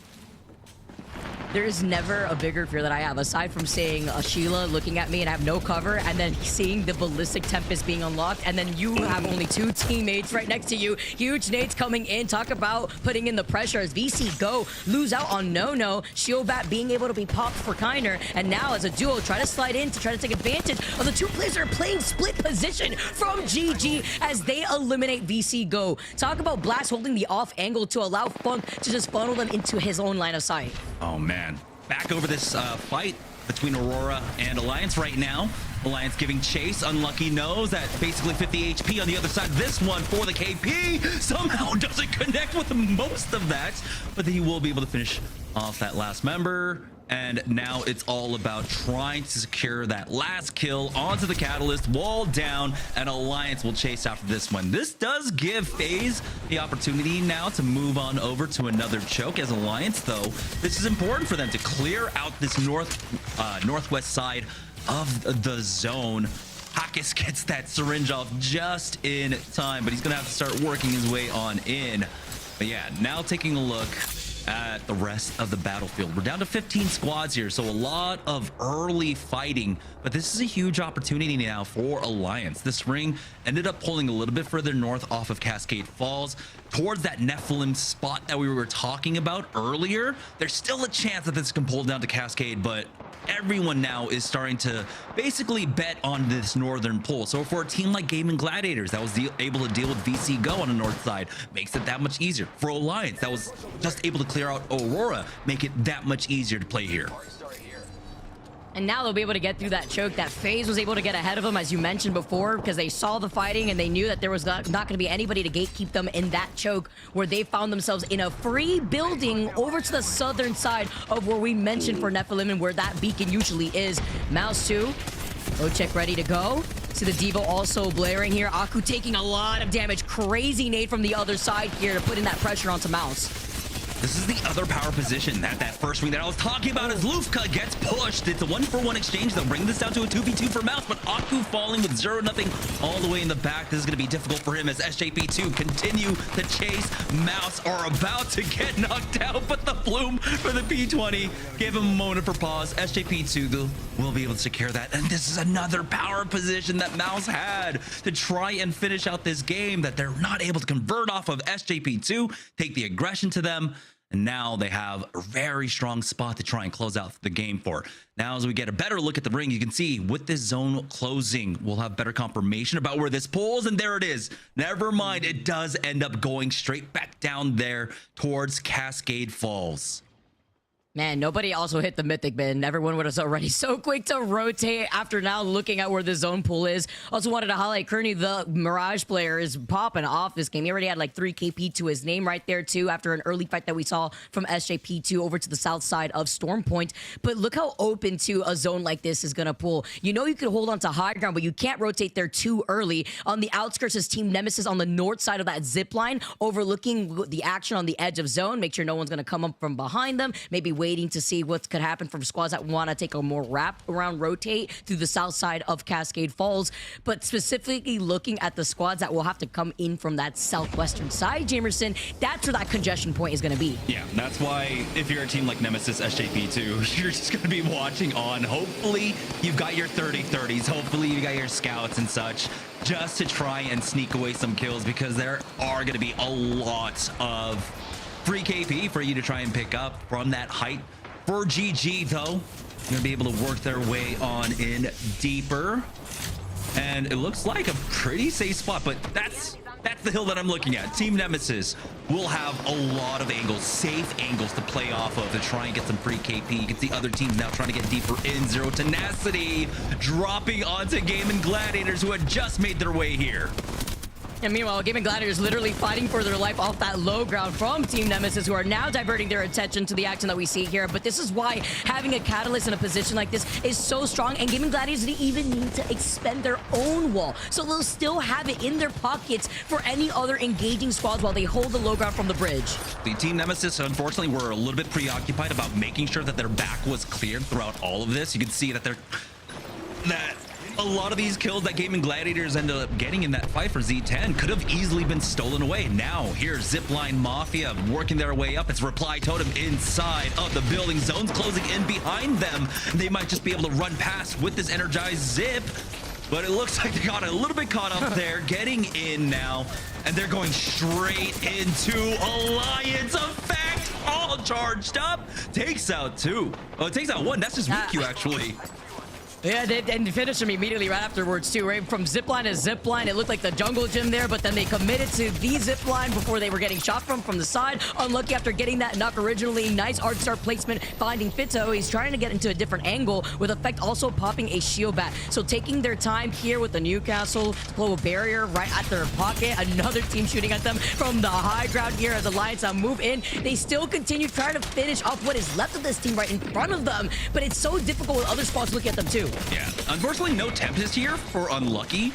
There is never a bigger fear that I have, aside from seeing Sheila looking at me and I have no cover, and then seeing the Ballistic Tempest being unlocked, and then you have only 2 teammates right next to you. Huge nades coming in. Talk about putting in the pressure as VC Go lose out on No-No. Shieldbat being able to be popped for Kiner, and now as a duo try to slide in to try to take advantage of the 2 players that are playing split position from GG as they eliminate VC Go. Talk about Blast holding the off angle to allow Funk to just funnel them into his own line of sight. Oh man, back over this fight between Aurora and Alliance right now. Alliance giving chase. Unlucky knows that basically 50 HP on the other side. This one for the KP somehow doesn't connect with most of that, but he will be able to finish off that last member. And now it's all about trying to secure that last kill onto the catalyst, wall down, and Alliance will chase after this one. This does give FaZe the opportunity now to move on over to another choke. As Alliance, though, this is important for them to clear out this northwest side of the zone. Hakis gets that syringe off just in time, but he's gonna have to start working his way on in. But yeah, now taking a look at the rest of the battlefield. We're down to 15 squads here, so a lot of early fighting, but this is a huge opportunity now for Alliance. This ring ended up pulling a little bit further north off of Cascade Falls towards that Nephilim spot that we were talking about earlier. There's still a chance that this can pull down to Cascade, but everyone now is starting to basically bet on this northern pull. So for a team like Gaimin Gladiators that was able to deal with VC Go on the north side, makes it that much easier. For Alliance that was just able to clear out Aurora, make it that much easier to play here. And now they'll be able to get through that choke that FaZe was able to get ahead of them, as you mentioned before, because they saw the fighting and they knew that there was not going to be anybody to gatekeep them in that choke, where they found themselves in a free building over to the southern side of where we mentioned for Nephilim and where that beacon usually is. Mouse 2, Ochek ready to go. See the Devo also blaring here. Aku taking a lot of damage. Crazy nade from the other side here to put in that pressure onto Mouse. This is the other power position that first ring that I was talking about as Lufka gets pushed. It's a 1-for-1 exchange. They'll bring this down to a 2v2 for Mouse, but Aku falling with 0-0 all the way in the back. This is going to be difficult for him as SJP2 continue to chase. Mouse are about to get knocked out, but the bloom for the P20 gave him a moment for pause. SJP2 will be able to secure that, and this is another power position that Mouse had to try and finish out this game that they're not able to convert off of. SJP2 take the aggression to them, and now they have a very strong spot to try and close out the game for. Now, as we get a better look at the ring, you can see with this zone closing, we'll have better confirmation about where this pulls, and there it is. Never mind, it does end up going straight back down there towards Cascade Falls. Man, nobody also hit the mythic bin. Everyone was already so quick to rotate after now looking at where the zone pool is. Also wanted to highlight Kearney, the Mirage player, is popping off this game. He already had like 3 KP to his name right there too after an early fight that we saw from SJP2 over to the south side of Storm Point. But look how open to a zone like this is going to pull. You know you could hold on to high ground, but you can't rotate there too early. On the outskirts is Team Nemesis on the north side of that zip line, overlooking the action on the edge of zone. Make sure no one's going to come up from behind them. Maybe waiting to see what could happen from squads that want to take a more wrap around rotate through the south side of Cascade Falls, but specifically looking at the squads that will have to come in from that southwestern side, Jamerson, that's where that congestion point is going to be. Yeah, that's why if you're a team like Nemesis, SJP2, you're just going to be watching on. Hopefully you've got your 30-30s. Hopefully you got your scouts and such, just to try and sneak away some kills, because there are going to be a lot of free KP for you to try and pick up from that height. For GG, though, going to be able to work their way on in deeper. And it looks like a pretty safe spot, but that's the hill that I'm looking at. Team Nemesis will have a lot of angles, safe angles to play off of to try and get some free KP. You can see other teams now trying to get deeper in. Zero Tenacity dropping onto Gaimin Gladiators, who had just made their way here. And meanwhile, Gaimin Gladiators literally fighting for their life off that low ground from Team Nemesis, who are now diverting their attention to the action that we see here. But this is why having a Catalyst in a position like this is so strong, and Gaimin Gladiators didn't even need to expend their own wall. So they'll still have it in their pockets for any other engaging squads while they hold the low ground from the bridge. The Team Nemesis, unfortunately, were a little bit preoccupied about making sure that their back was cleared throughout all of this. You can see that a lot of these kills that Gaimin Gladiators ended up getting in that fight for Z10 could have easily been stolen away. Now, here's Zipline Mafia working their way up. It's Reply Totem inside of the building. Zone's closing in behind them. They might just be able to run past with this energized zip, but it looks like they got a little bit caught up there. Getting in now, and they're going straight into Alliance Effect. All charged up. Takes out 2. Oh, it takes out 1. That's just weak Q, actually. Yeah, and finish him immediately right afterwards too, right? From zipline to zipline, it looked like the jungle gym there, but then they committed to the zipline before they were getting shot from the side. Unlucky after getting that knock originally. Nice art star placement, finding Fito. He's trying to get into a different angle, with Effect also popping a shield bat. So taking their time here with the Newcastle global barrier right at their pocket. Another team shooting at them from the high ground here as Alliance move in. They still continue trying to finish off what is left of this team right in front of them, but it's so difficult with other spots looking at them too. Yeah, unfortunately no Tempest here for Unlucky.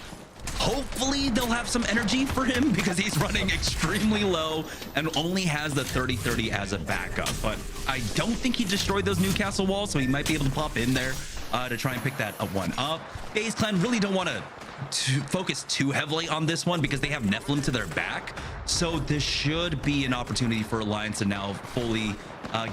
Hopefully they'll have some energy for him, because he's running extremely low and only has the 30-30 as a backup. But I don't think he destroyed those Newcastle walls, so he might be able to pop in there to try and pick that one up. FaZe Clan really don't want to focus too heavily on this one, because they have Nephilim to their back. So this should be an opportunity for Alliance to now fully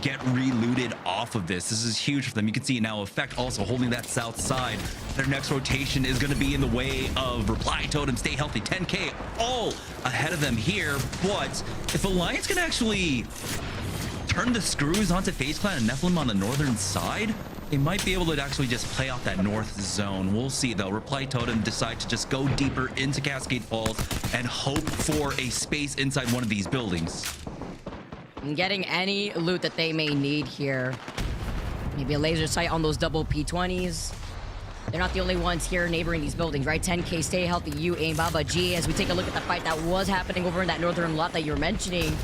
get relooted off of this. This is huge for them. You can see now Effect also holding that south side. Their next rotation is going to be in the way of Reply Totem. Stay healthy. 10K all ahead of them here. But if Alliance can actually turn the screws onto FaZe Clan and Nephilim on the northern side, they might be able to actually just play out that north zone. We'll see though. Reply Totem decide to just go deeper into Cascade Falls and hope for a space inside one of these buildings. And getting any loot that they may need here. Maybe a laser sight on those double P20s. They're not the only ones here neighboring these buildings, right? 10K, stay healthy, UAIM, Baba G. As we take a look at the fight that was happening over in that northern lot that you were mentioning.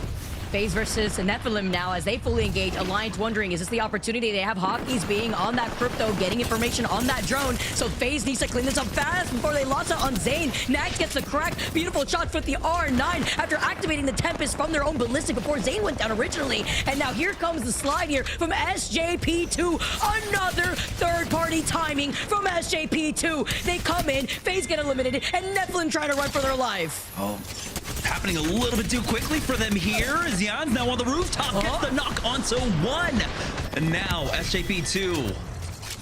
FaZe versus Nephilim now as they fully engage. Alliance wondering, is this the opportunity? They have Hawkies being on that crypto, getting information on that drone. So FaZe needs to clean this up fast before they lost it on Zayn. Nax gets the crack. Beautiful shots with the R9 after activating the Tempest from their own ballistic before Zayn went down originally. And now here comes the slide here from SJP2. Another third-party timing from SJP2. They come in, FaZe get eliminated, and Nephilim trying to run for their life. Oh, happening a little bit too quickly for them here. Xian's now on the rooftop, gets the knock onto one. And now SJP2,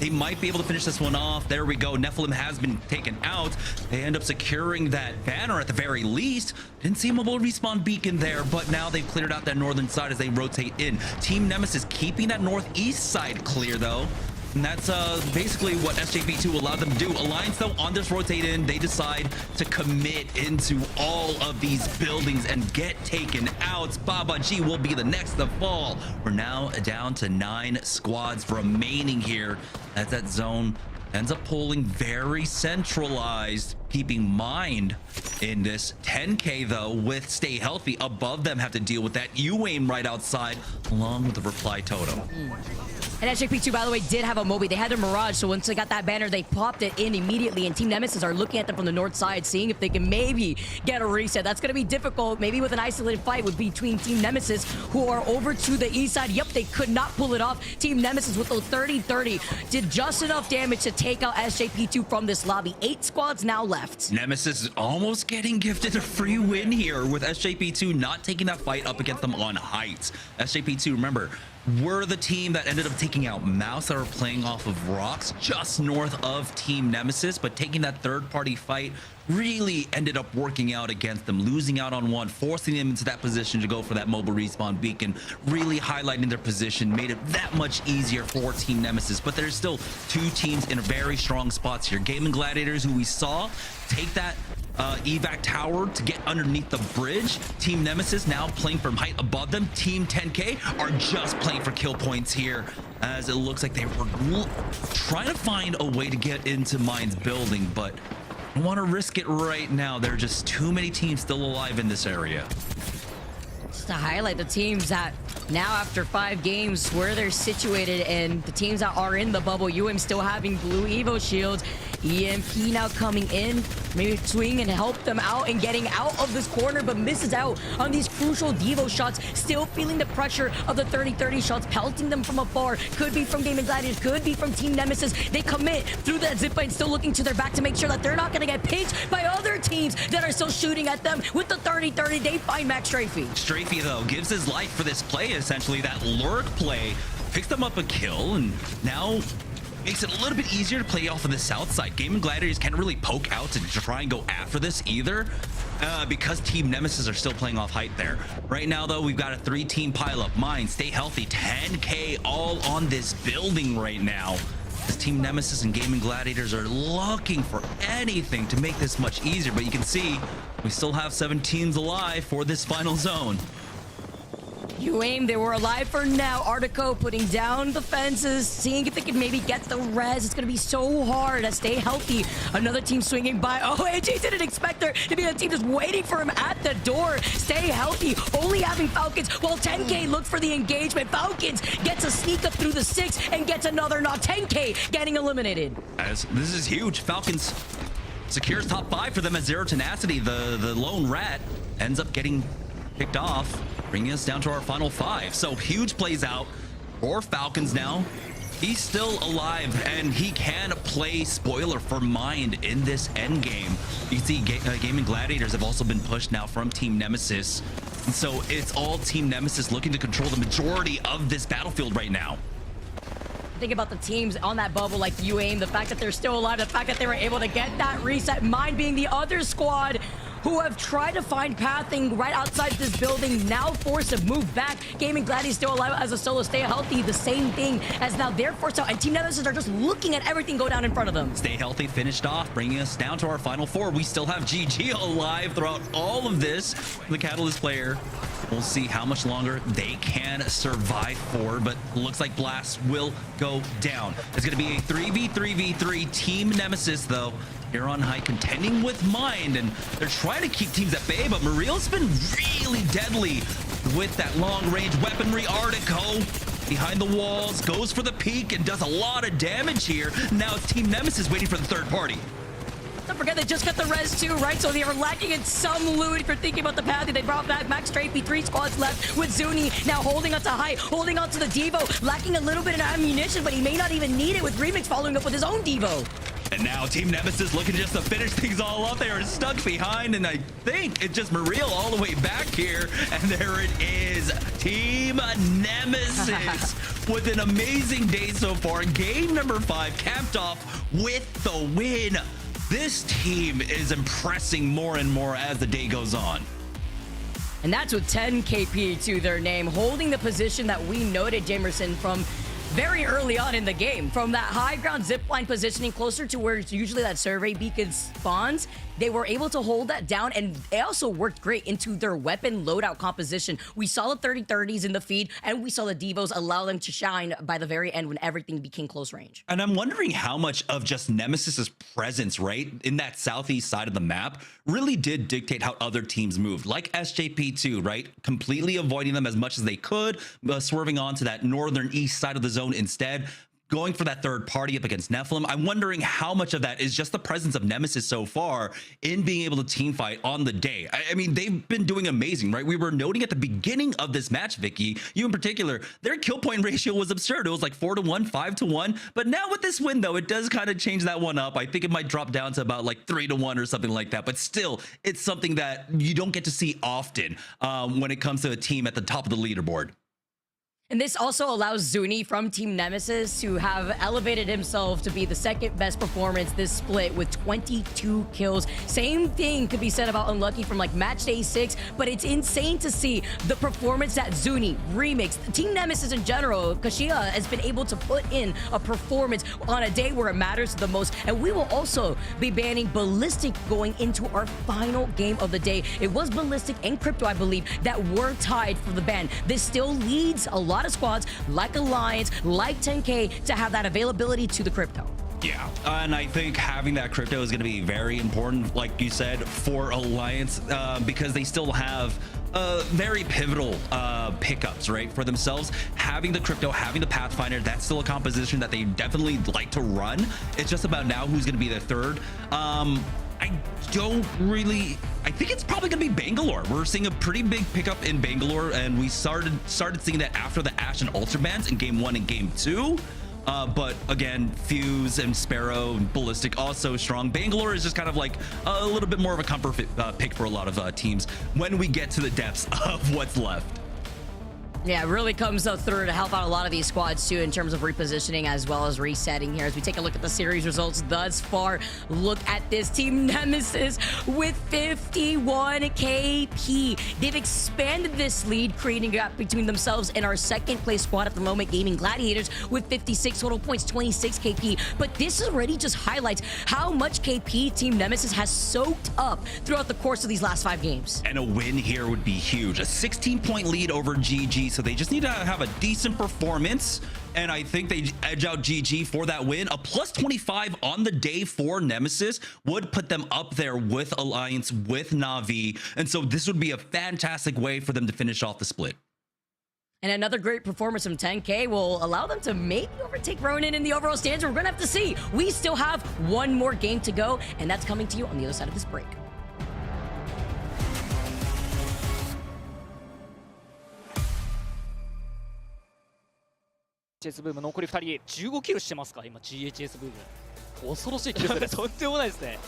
they might be able to finish this one off. There we go. Nephilim has been taken out. They end up securing that banner at the very least. Didn't see a mobile respawn beacon there, but now they've cleared out that northern side as they rotate in. Team Nemesis keeping that northeast side clear though. And that's basically what SJP2 allowed them to do. Alliance, though, on this rotate in, they decide to commit into all of these buildings and get taken out. Baba G will be the next to fall. We're now down to 9 squads remaining here as that zone ends up pulling very centralized, keeping Mind in this. 10K, though, with Stay Healthy above them have to deal with that UAIM right outside, along with the reply totem. And SJP2, by the way, did have a Moby. They had a Mirage, so once they got that banner, they popped it in immediately, and Team Nemesis are looking at them from the north side, seeing if they can maybe get a reset. That's going to be difficult, maybe with an isolated fight between Team Nemesis, who are over to the east side. Yep, they could not pull it off. Team Nemesis with those 30-30 did just enough damage to take out SJP2 from this lobby. 8 squads now left. Nemesis is almost getting gifted a free win here with SJP2 not taking that fight up against them on heights. SJP2, remember, were the team that ended up taking out Mouse that were playing off of rocks just north of Team Nemesis, but taking that third-party fight really ended up working out against them, losing out on one, forcing them into that position to go for that mobile respawn beacon, really highlighting their position, made it that much easier for Team Nemesis. But there's still 2 teams in very strong spots here. Gaimin Gladiators, who we saw take that evac tower to get underneath the bridge. Team Nemesis now playing from height above them. Team 10K are just playing for kill points here, as it looks like they were trying to find a way to get into Mind's building, but I don't want to risk it right now. There are just too many teams still alive in this area. Just to highlight the teams that now after 5 games where they're situated, and the teams that are in the bubble. UAIM still having blue Evo shields. EMP now coming in, maybe swing and help them out and getting out of this corner, but misses out on these crucial Devo shots. Still feeling the pressure of the 30-30 shots, pelting them from afar. Could be from Gaimin Gladiators, could be from Team Nemesis. They commit through that zipline, still looking to their back to make sure that they're not going to get pinched by other teams that are still shooting at them. With the 30-30, they find Max Strafey. Strafey, though, gives his life for this play, essentially. That lurk play picks them up a kill, and now makes it a little bit easier to play off of the south side. Gaimin Gladiators can't really poke out to try and go after this either, because Team Nemesis are still playing off height there. Right now, though, we've got a 3-team pileup. Mind, Stay Healthy, 10K all on this building right now. As Team Nemesis and Gaimin Gladiators are looking for anything to make this much easier, but you can see we still have 7 teams alive for this final zone. UAIM, they were alive for now. Artico putting down the fences, seeing if they can maybe get the res. It's going to be so hard to Stay Healthy. Another team swinging by. Oh, AJ didn't expect there to be a team just waiting for him at the door. Stay Healthy, only having Falcons, while 10K looks for the engagement. Falcons gets a sneak up through the 6 and gets another knock. 10K getting eliminated. As this is huge. Falcons secures top 5 for them as Zero Tenacity, the lone rat, ends up getting picked off, bringing us down to our final 5. So huge plays out for Falcons now. He's still alive, and he can play spoiler for Mind in this end game. You can see Gaimin Gladiators have also been pushed now from Team Nemesis. And so it's all Team Nemesis looking to control the majority of this battlefield right now. Think about the teams on that bubble like UAIM, the fact that they're still alive, the fact that they were able to get that reset. Mind being the other squad who have tried to find pathing right outside this building, now forced to move back. Gaimin Gladiators still alive as a solo. Stay Healthy, the same thing, as now they're forced out, and Team Nemesis are just looking at everything go down in front of them. Stay Healthy finished off, bringing us down to our final 4. We still have GG alive throughout all of this. The Catalyst player, we'll see how much longer they can survive for, but looks like Blast will go down. It's going to be a 3v3v3 Team Nemesis, though. Here on high, contending with Mind, and they're trying to keep teams at bay, but Muriel's been really deadly with that long-range weaponry. Artico behind the walls, goes for the peek and does a lot of damage here. Now it's Team Nemesis waiting for the third party. Don't forget they just got the res too, right? So they were lacking in some loot. If you're thinking about the path, they brought back Max Strafey, 3 squads left with Zuni now holding onto Height, holding onto the Devo, lacking a little bit of ammunition, but he may not even need it with Remix following up with his own Devo. And now Team Nemesis looking just to finish things all up. They are stuck behind, and I think it's just Muriel all the way back here. And there it is, Team Nemesis with an amazing day so far. Game number 5 capped off with the win. This team is impressing more and more as the day goes on. And that's with 10 KP to their name, holding the position that we noted, Jamerson, from very early on in the game. From that high ground zipline positioning closer to where usually that survey beacon spawns, they were able to hold that down, and they also worked great into their weapon loadout composition. We saw the 30-30s in the feed, and we saw the Devos allow them to shine by the very end when everything became close range. And I'm wondering how much of just Nemesis's presence, right, in that southeast side of the map really did dictate how other teams moved. Like SJP2, right? Completely avoiding them as much as they could, swerving on to that northern east side of the zone instead. Going for that third party up against Nephilim. I'm wondering how much of that is just the presence of Nemesis so far in being able to team fight on the day. I mean, they've been doing amazing, right? We were noting at the beginning of this match, Vicky, you in particular, their kill point ratio was absurd. It was like 4-1, 5-1. But now with this win, though, it does kind of change that one up. I think it might drop down to about like 3-1 or something like that. But still, it's something that you don't get to see often when it comes to a team at the top of the leaderboard. And this also allows Zuni from Team Nemesis to have elevated himself to be the second best performance this split with 22 kills. Same thing could be said about Unlucky from like match day 6, but it's insane to see the performance that Zuni, Remix, Team Nemesis in general, Kashia has been able to put in a performance on a day where it matters the most. And we will also be banning Ballistic going into our final game of the day. It was Ballistic and Crypto, I believe, that were tied for the ban. This still leads a lot of squads like Alliance, like 10K to have that availability to the Crypto. Yeah, and I think having that Crypto is going to be very important, like you said, for Alliance, because they still have very pivotal pickups, right, for themselves. Having the Crypto, having the Pathfinder, that's still a composition that they definitely like to run. It's just about now who's going to be the third. I think it's probably gonna be Bangalore. We're seeing a pretty big pickup in Bangalore, and we started seeing that after the Ash and Ultra bans in game 1 and game 2. But again, Fuse and Sparrow and Ballistic also strong. Bangalore is just kind of like a little bit more of a comfort pick for a lot of teams when we get to the depths of what's left. Yeah, it really comes through to help out a lot of these squads too in terms of repositioning as well as resetting here. As we take a look at the series results thus far, look at this Team Nemesis with 51 KP. They've expanded this lead, creating a gap between themselves and our second place squad at the moment, Gaimin Gladiators, with 56 total points, 26 KP. But this already just highlights how much KP Team Nemesis has soaked up throughout the course of these last 5 games. And a win here would be huge. A 16-point lead over GG. So they just need to have a decent performance, and I think they edge out GG for that win. A plus 25 on the day for Nemesis would put them up there with Alliance, with Na'Vi, and so this would be a fantastic way for them to finish off the split. And another great performance from 10K will allow them to maybe overtake Ronin in the overall stands. We're gonna have to see. We still have one more game to go, and that's coming to you on the other side of this break. GHS ブーム残り2人15キルしてますか今 GHS ブーム恐ろしい記録ですとんでもないですね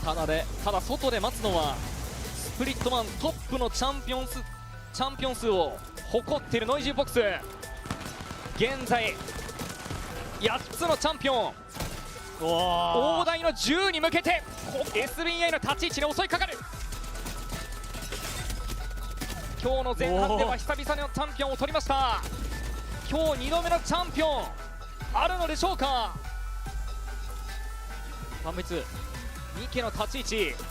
ただ外で待つのはスプリットマントップのチャンピオン数を誇っているノイジーボックス現在8つのチャンピオン大台の10に向けて SBI の立ち位置に襲いかかる今日の前半では久々のチャンピオンを取りました今日2度目のチャンピオンあるのでしょうか万別ミケの立ち位置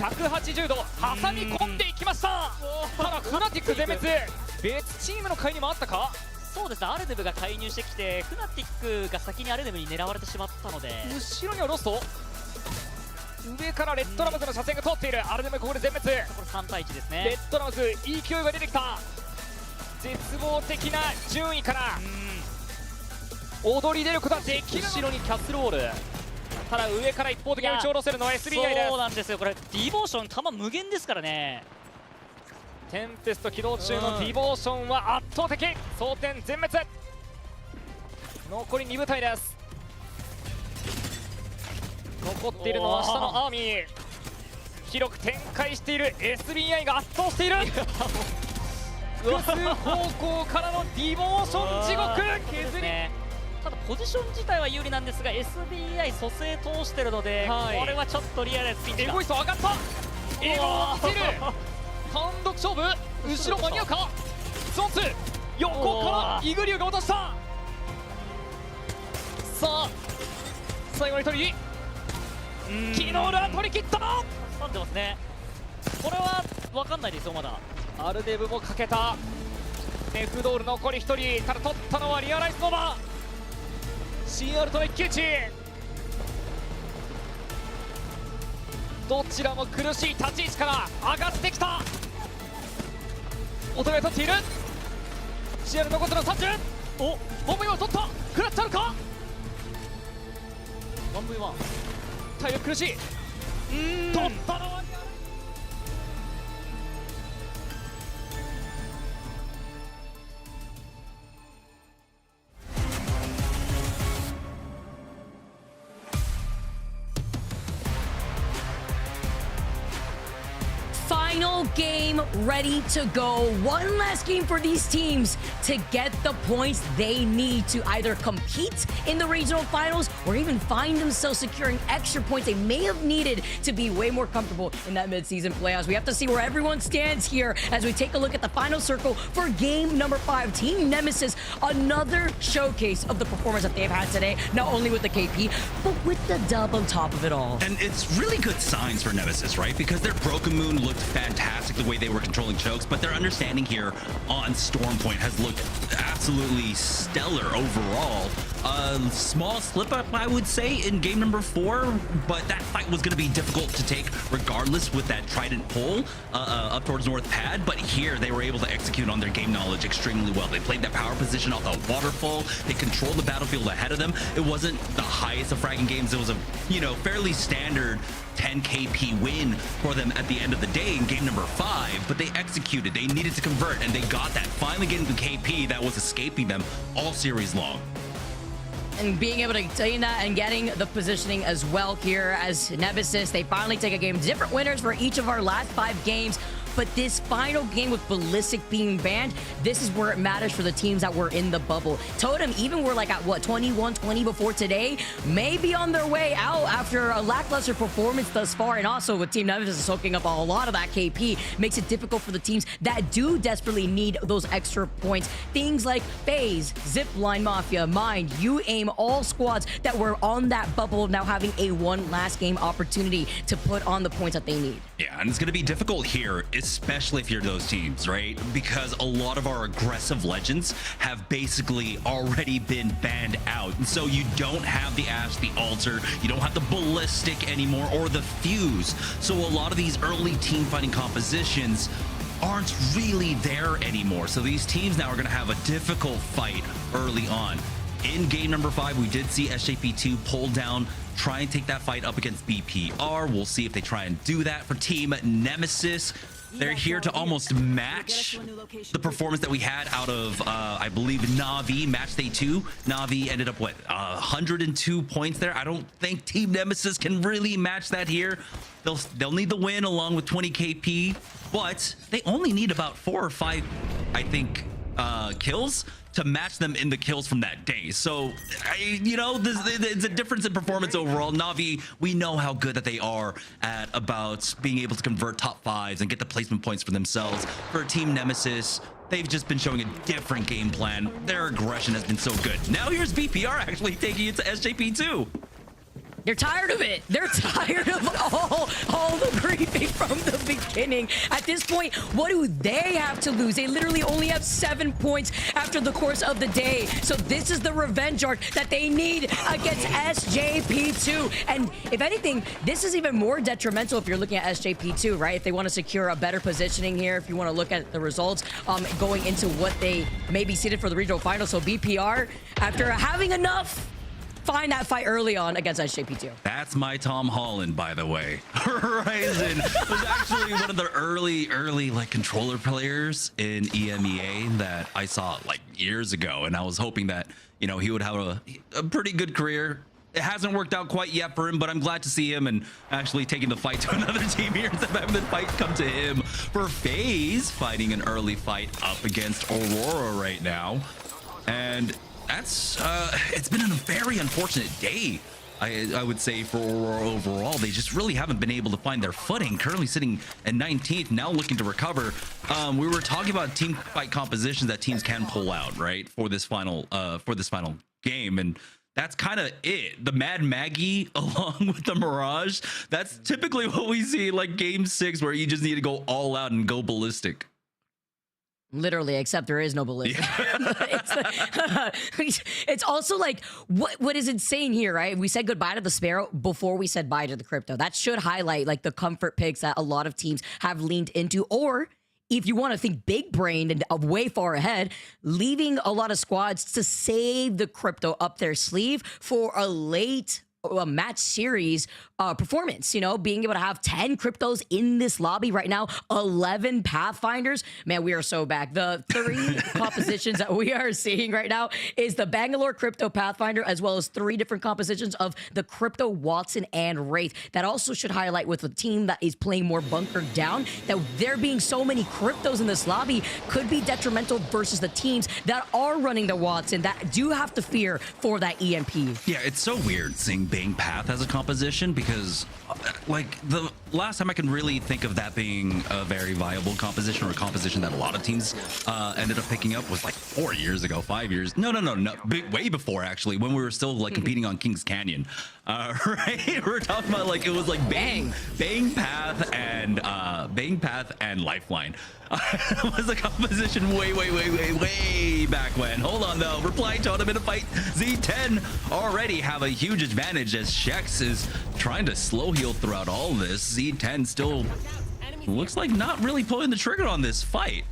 180度挟み込んでいきましたただフナティック全滅別チームの介入もあったかそうですねアルデブが介入してきてフナティックが先にアルデブに狙われてしまったので後ろにはロスト上からレッドラムズの車線が通っている。アルデムここで全滅。これ3対1ですね。レッドラムズいい勢いが出てきた。絶望的な順位から踊り出ることはできる。後ろにキャッスルウォール。ただ上から一方的に打ち下ろせるのは SBI です。そうなんですよ。これディボーション球無限ですからね。テンペスト起動中のディボーションは圧倒的。装填全滅。残り2部隊です。残っているのは下のアーミー。広く展開している SBI が圧倒している。複数方向からのディボーション地獄削り、ね、ただポジション自体は有利なんですが SBI 蘇生通してるので、はい、これはちょっとリアルです。ピンチエゴイスト上がった。エゴを見せる。単独勝負。後ろ間に合うか。ゾーン2横からイグリュウが落とした。さあ最後に取りキノールは取り切った。挟んでますね。これは分かんないですよまだ。アルデブもかけた。ネフドール残り1人。ただ取ったのはリアライズノバ。CR との一騎打ち。どちらも苦しい立ち位置から上がってきた。お互い取っている。CR 残っての30。おボンブイワン取った。食らっちゃうか。 1v1 体力苦しい。取ったのはFinal game ready to go. One last game for these teams to get the points they need to either compete in the regional finals or even find themselves securing extra points they may have needed to be way more comfortable in that mid-season playoffs. We have to see where everyone stands here as we take a look at the final circle for game number 5. Team Nemesis, another showcase of the performance that they've had today, not only with the KP, but with the dub on top of it all. And it's really good signs for Nemesis, right? Because their Broken Moon looked fantastic the way they were controlling chokes, but their understanding here on Storm Point has looked absolutely stellar overall. A small slip up, I would say, in game number 4, but that fight was going to be difficult to take regardless with that Trident pull up towards North Pad. But here they were able to execute on their game knowledge extremely well. They played that power position off the waterfall. They controlled the battlefield ahead of them. It wasn't the highest of fragging games. It was a, fairly standard 10 KP win for them at the end of the day in game number 5, but they executed. They needed to convert, and they got that, finally getting the KP that was escaping them all series long. And being able to attain that and getting the positioning as well here as Nemesis, they finally take a game. Different winners for each of our last 5 games. But this final game with Ballistic being banned, this is where it matters for the teams that were in the bubble. Totem even were like at what, 21-20 before today, may be on their way out after a lackluster performance thus far. And also with Team Nemesis soaking up a lot of that KP, makes it difficult for the teams that do desperately need those extra points. Things like FaZe, Zipline Mafia, Mind, UAIM, all squads that were on that bubble now having a one last game opportunity to put on the points that they need. Yeah, and it's going to be difficult here, especially if you're those teams, right? Because a lot of our aggressive legends have basically already been banned out. And so you don't have the Ash, the Altar, you don't have the Ballistic anymore, or the Fuse. So a lot of these early team fighting compositions aren't really there anymore. So these teams now are going to have a difficult fight early on. In game number 5, we did see SJP2 pull down, try and take that fight up against BPR. We'll see if they try and do that for Team Nemesis. They're here to almost match the performance that we had out of, I believe, Na'Vi, match day 2. Na'Vi ended up, what, 102 points there? I don't think Team Nemesis can really match that here. They'll need the win along with 20 KP, but they only need about 4 or 5, I think, kills to match them in the kills from that day. So, it's a difference in performance overall. Na'Vi, we know how good that they are at about being able to convert top 5s and get the placement points for themselves. For Team Nemesis, they've just been showing a different game plan. Their aggression has been so good. Now here's BPR actually taking it to SJP2. They're tired of it. They're tired of all the briefing from the beginning. beginning. At this point, what do they have to lose? They literally only have 7 points after the course of the day. So this is the revenge arc that they need against SJP2. And if anything, this is even more detrimental if you're looking at SJP2, right? If they want to secure a better positioning here, if you want to look at the results going into what they may be seeded for the regional final. So BPR, after having enough, find that fight early on against SJP2. That's my Tom Holland, by the way. Horizon was actually one of the early like controller players in EMEA that I saw like years ago, and I was hoping that, you know, he would have a pretty good career. It hasn't worked out quite yet for him, but I'm glad to see him and actually taking the fight to another team here instead of having the fight come to him. For FaZe, fighting an early fight up against Aurora right now. And that's, it's been a very unfortunate day, I would say, for Aurora overall. They just really haven't been able to find their footing. Currently sitting at 19th, now looking to recover. We were talking about team fight compositions that teams can pull out, right, for this final game, and that's kind of it. The Mad Maggie along with the Mirage, that's typically what we see in like game 6, where you just need to go all out and go ballistic. Literally, except there is no ballistic. Yeah. It's also like, what is insane here, right? We said goodbye to the Sparrow before we said bye to the Crypto. That should highlight like the comfort picks that a lot of teams have leaned into, or if you want to think big brain and way far ahead, leaving a lot of squads to save the Crypto up their sleeve for a late match series performance, you know, being able to have 10 Cryptos in this lobby right now, 11 Pathfinders. Man, we are so back. The 3 compositions that we are seeing right now is the Bangalore Crypto Pathfinder, as well as 3 different compositions of the Crypto Watson and Wraith. That also should highlight with a team that is playing more bunkered down, that there being so many Cryptos in this lobby could be detrimental versus the teams that are running the Watson, that do have to fear for that EMP. Yeah, it's so weird seeing Bang Path as a composition, because like the last time I can really think of that being a very viable composition, or a composition that a lot of teams ended up picking up, was like 4 years ago, 5 years. No, way before, actually, when we were still like competing on Kings Canyon. Right? We're talking about like, it was like Bang Path and Lifeline. Was a composition way back when. Hold on though. Reply totem in a fight. Z10 already have a huge advantage as Shex is trying to slow heal throughout all of this. Z10 still looks like not really pulling the trigger on this fight.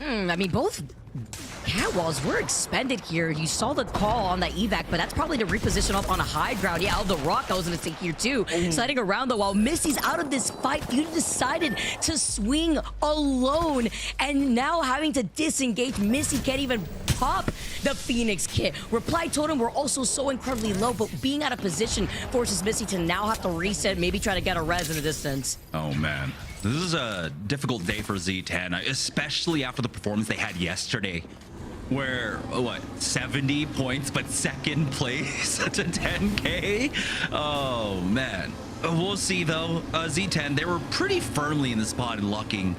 I mean, both catwalls were expended here. You saw the call on that evac, but that's probably to reposition up on a high ground. Yeah, the rock I was gonna take here too. Sliding around though, while Missy's out of this fight, you decided to swing alone, and now having to disengage, Missy can't even pop the Phoenix kit. Reply totem were also so incredibly low, but being out of position forces Missy to now have to reset, maybe try to get a res in the distance. Oh man, this is a difficult day for Z10, especially after the performance they had yesterday, where, what, 70 points, but second place to 10K? Oh, man. We'll see, though. Z10, they were pretty firmly in the spot and locking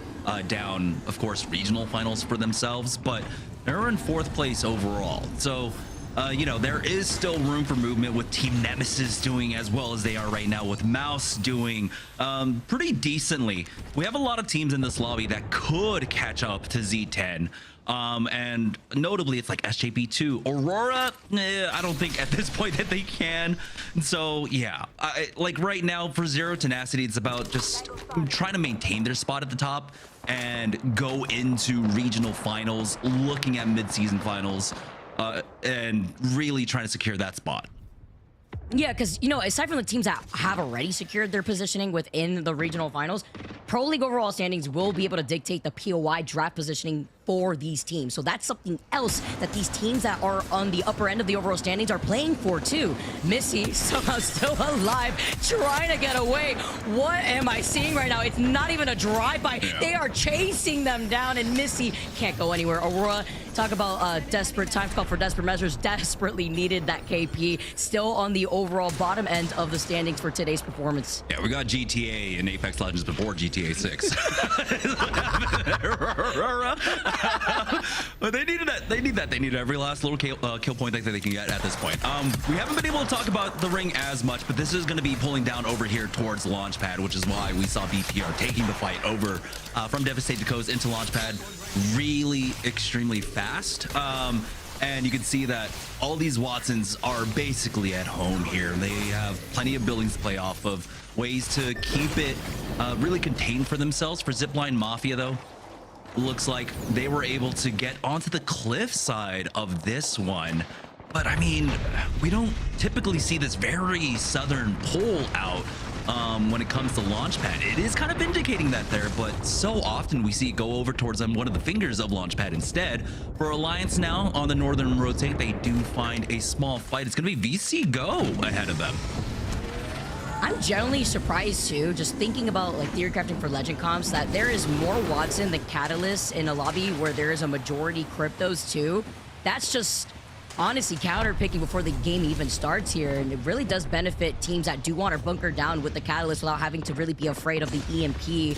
down, of course, regional finals for themselves, but they're in 4th place overall. So, you know, there is still room for movement with Team Nemesis doing as well as they are right now, with Mouse doing pretty decently. We have a lot of teams in this lobby that could catch up to Z10. And notably, it's like SJP2. Aurora, I don't think at this point that they can. So yeah, like right now for Zero Tenacity, it's about just trying to maintain their spot at the top and go into regional finals, looking at mid-season finals, and really trying to secure that spot. Yeah, because, you know, aside from the teams that have already secured their positioning within the regional finals, Pro League overall standings will be able to dictate the POI draft positioning for these teams. So that's something else that these teams that are on the upper end of the overall standings are playing for too. Missy somehow still alive, trying to get away. What am I seeing right now? It's not even a drive-by. Yeah. They are chasing them down, and Missy can't go anywhere. Aurora, talk about desperate times called for desperate measures, desperately needed that KP. Still on the overall bottom end of the standings for today's performance. Yeah, we got GTA and Apex Legends before GTA 6. Aurora But they needed that. They need that. They need every last little kill point that they can get at this point. We haven't been able to talk about the ring as much, but this is going to be pulling down over here towards Launchpad, which is why we saw BPR taking the fight over from Devastated Coast into Launchpad really extremely fast. And you can see that all these Watsons are basically at home here. They have plenty of buildings to play off of, ways to keep it really contained for themselves. For Zipline Mafia, though, looks like they were able to get onto the cliff side of this one. But I mean, we don't typically see this very southern pull out when it comes to Launchpad. It is kind of indicating that there, but so often we see it go over towards one of the fingers of Launchpad instead. For Alliance now on the northern rotate, they do find a small fight. It's going to be VC Go ahead of them. I'm generally surprised too, just thinking about like theory crafting for Legend comps, that there is more Watson than Catalyst in a lobby where there is a majority cryptos too. That's just honestly counter picking before the game even starts here, and it really does benefit teams that do want to bunker down with the Catalyst without having to really be afraid of the EMP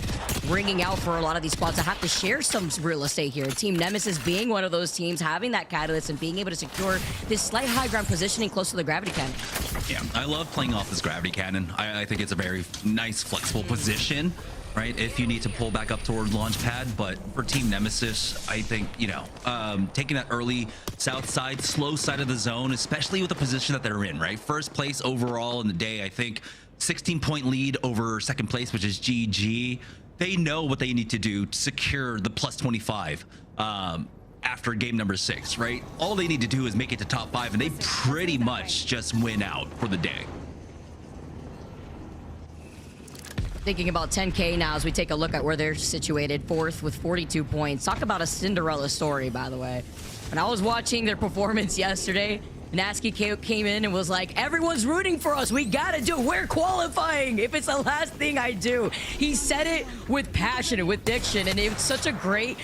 ringing out for a lot of these squads that have to share some real estate here. Team Nemesis being one of those teams, having that Catalyst and being able to secure this slight high ground positioning close to the gravity cannon. Yeah, I love playing off this gravity cannon. I think it's a very nice flexible position, right, if you need to pull back up toward Launchpad. But for Team Nemesis, I think, you know, taking that early south side, slow side of the zone, especially with the position that they're in, right? First place overall in the day, I think 16-point lead over second place, which is GG. They know what they need to do to secure the plus 25 after game number 6, right? All they need to do is make it to top 5, and they pretty much just win out for the day. Thinking about 10K now as we take a look at where they're situated, fourth with 42 points. Talk about a Cinderella story, by the way. When I was watching their performance yesterday, Nasky came in and was like, everyone's rooting for us. We gotta do it. We're qualifying. If it's the last thing I do. He said it with passion and with diction, and it's such a great,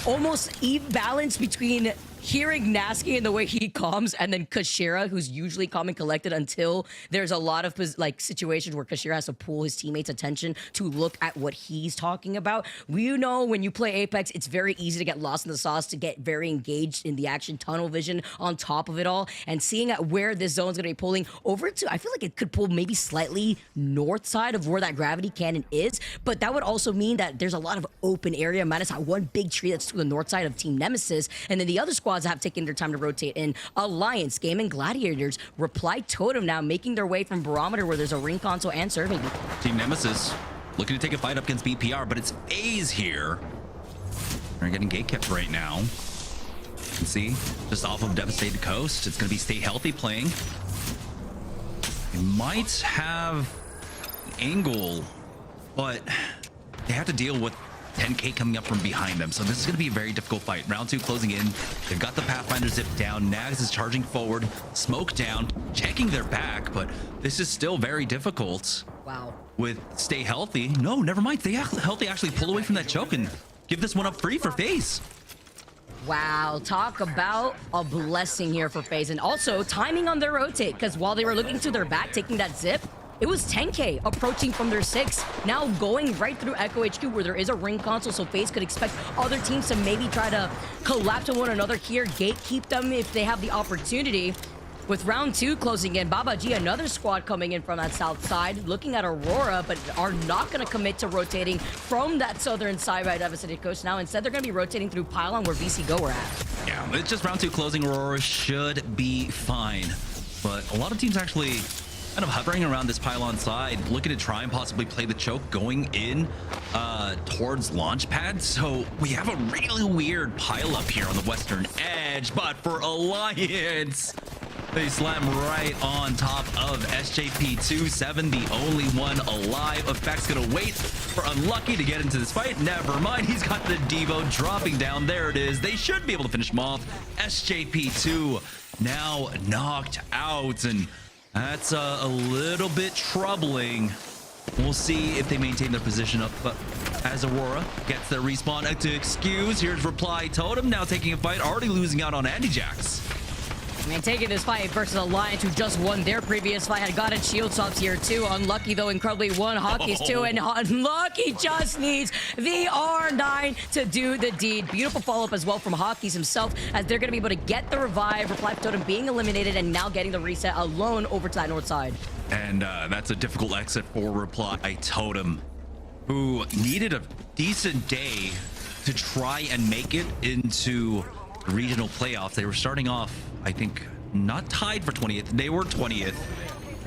almost even balance between hearing Nasky and the way he calms, and then Kashira, who's usually calm and collected until there's a lot of like situations where Kashira has to pull his teammates' attention to look at what he's talking about. You know, when you play Apex, it's very easy to get lost in the sauce, to get very engaged in the action, tunnel vision on top of it all, and seeing at where this zone's gonna be pulling over to, I feel like it could pull maybe slightly north side of where that gravity cannon is, but that would also mean that there's a lot of open area, minus that one big tree that's to the north side of Team Nemesis, and then the other squads have taken their time to rotate in. Alliance, Gaimin, Gladiators, Reply Totem now making their way from Barometer where there's a ring console and survey. Team Nemesis looking to take a fight up against BPR, but it's FaZe here. They're getting gate kept right now. You can see, just off of Devastated Coast, it's going to be Stay Healthy playing. They might have angle, but they have to deal with 10K coming up from behind them, so this is going to be a very difficult fight. Round 2 closing in. They've got the Pathfinder zip down. Nags is charging forward, smoke down, checking their back, but this is still very difficult. Wow. With Stay Healthy. No, never mind. Stay Healthy actually pull away from that choke and give this one up free for FaZe. Wow, talk about a blessing here for FaZe, and also timing on their rotate, because while they were looking to their back, taking that zip, it was 10K approaching from their 6, now going right through Echo HQ where there is a ring console, so FaZe could expect other teams to maybe try to collapse on one another here, gatekeep them if they have the opportunity. With round 2 closing in, Baba G, another squad coming in from that south side, looking at Aurora, but are not going to commit to rotating from that southern side by Devastated Coast now. Instead, they're going to be rotating through Pylon where VC Go are at. Yeah, it's just round 2 closing. Aurora should be fine, but a lot of teams actually kind of hovering around this Pylon side, looking to try and possibly play the choke going in towards Launchpad. So we have a really weird pile up here on the western edge, but for Alliance, they slam right on top of SJP27, the only one alive. Effect's gonna wait for Unlucky to get into this fight. Never mind, he's got the Devo dropping down. There it is. They should be able to finish him off. SJP2 now knocked out, and that's a little bit troubling. We'll see if they maintain their position up, but as Aurora gets their respawn to excuse, here's Reply Totem now taking a fight, already losing out on Andy Jax. And taking this fight versus Alliance, who just won their previous fight, had gotten shield swaps here too. Unlucky though, incredibly won Hockey's too, and Unlucky just needs the R9 to do the deed. Beautiful follow-up as well from Hockey's himself, as they're going to be able to get the revive, Reply Totem being eliminated, and now getting the reset alone over to that north side. And that's a difficult exit for Reply Totem, who needed a decent day to try and make it into regional playoffs. They were starting off, I think, not tied for 20th. They were 20th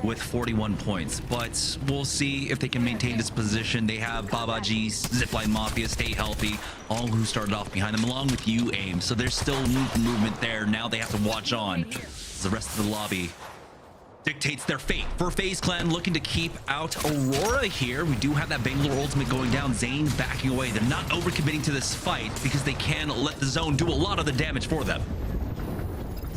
with 41 points, but we'll see if they can maintain this position. They have Babaji, Zipline Mafia, Stay Healthy, all who started off behind them, along with UAIM. So there's still movement there. Now they have to watch on as the rest of the lobby dictates their fate. For FaZe Clan, looking to keep out Aurora here. We do have that Bangalore ultimate going down. Zane backing away. They're not overcommitting to this fight because they can let the zone do a lot of the damage for them.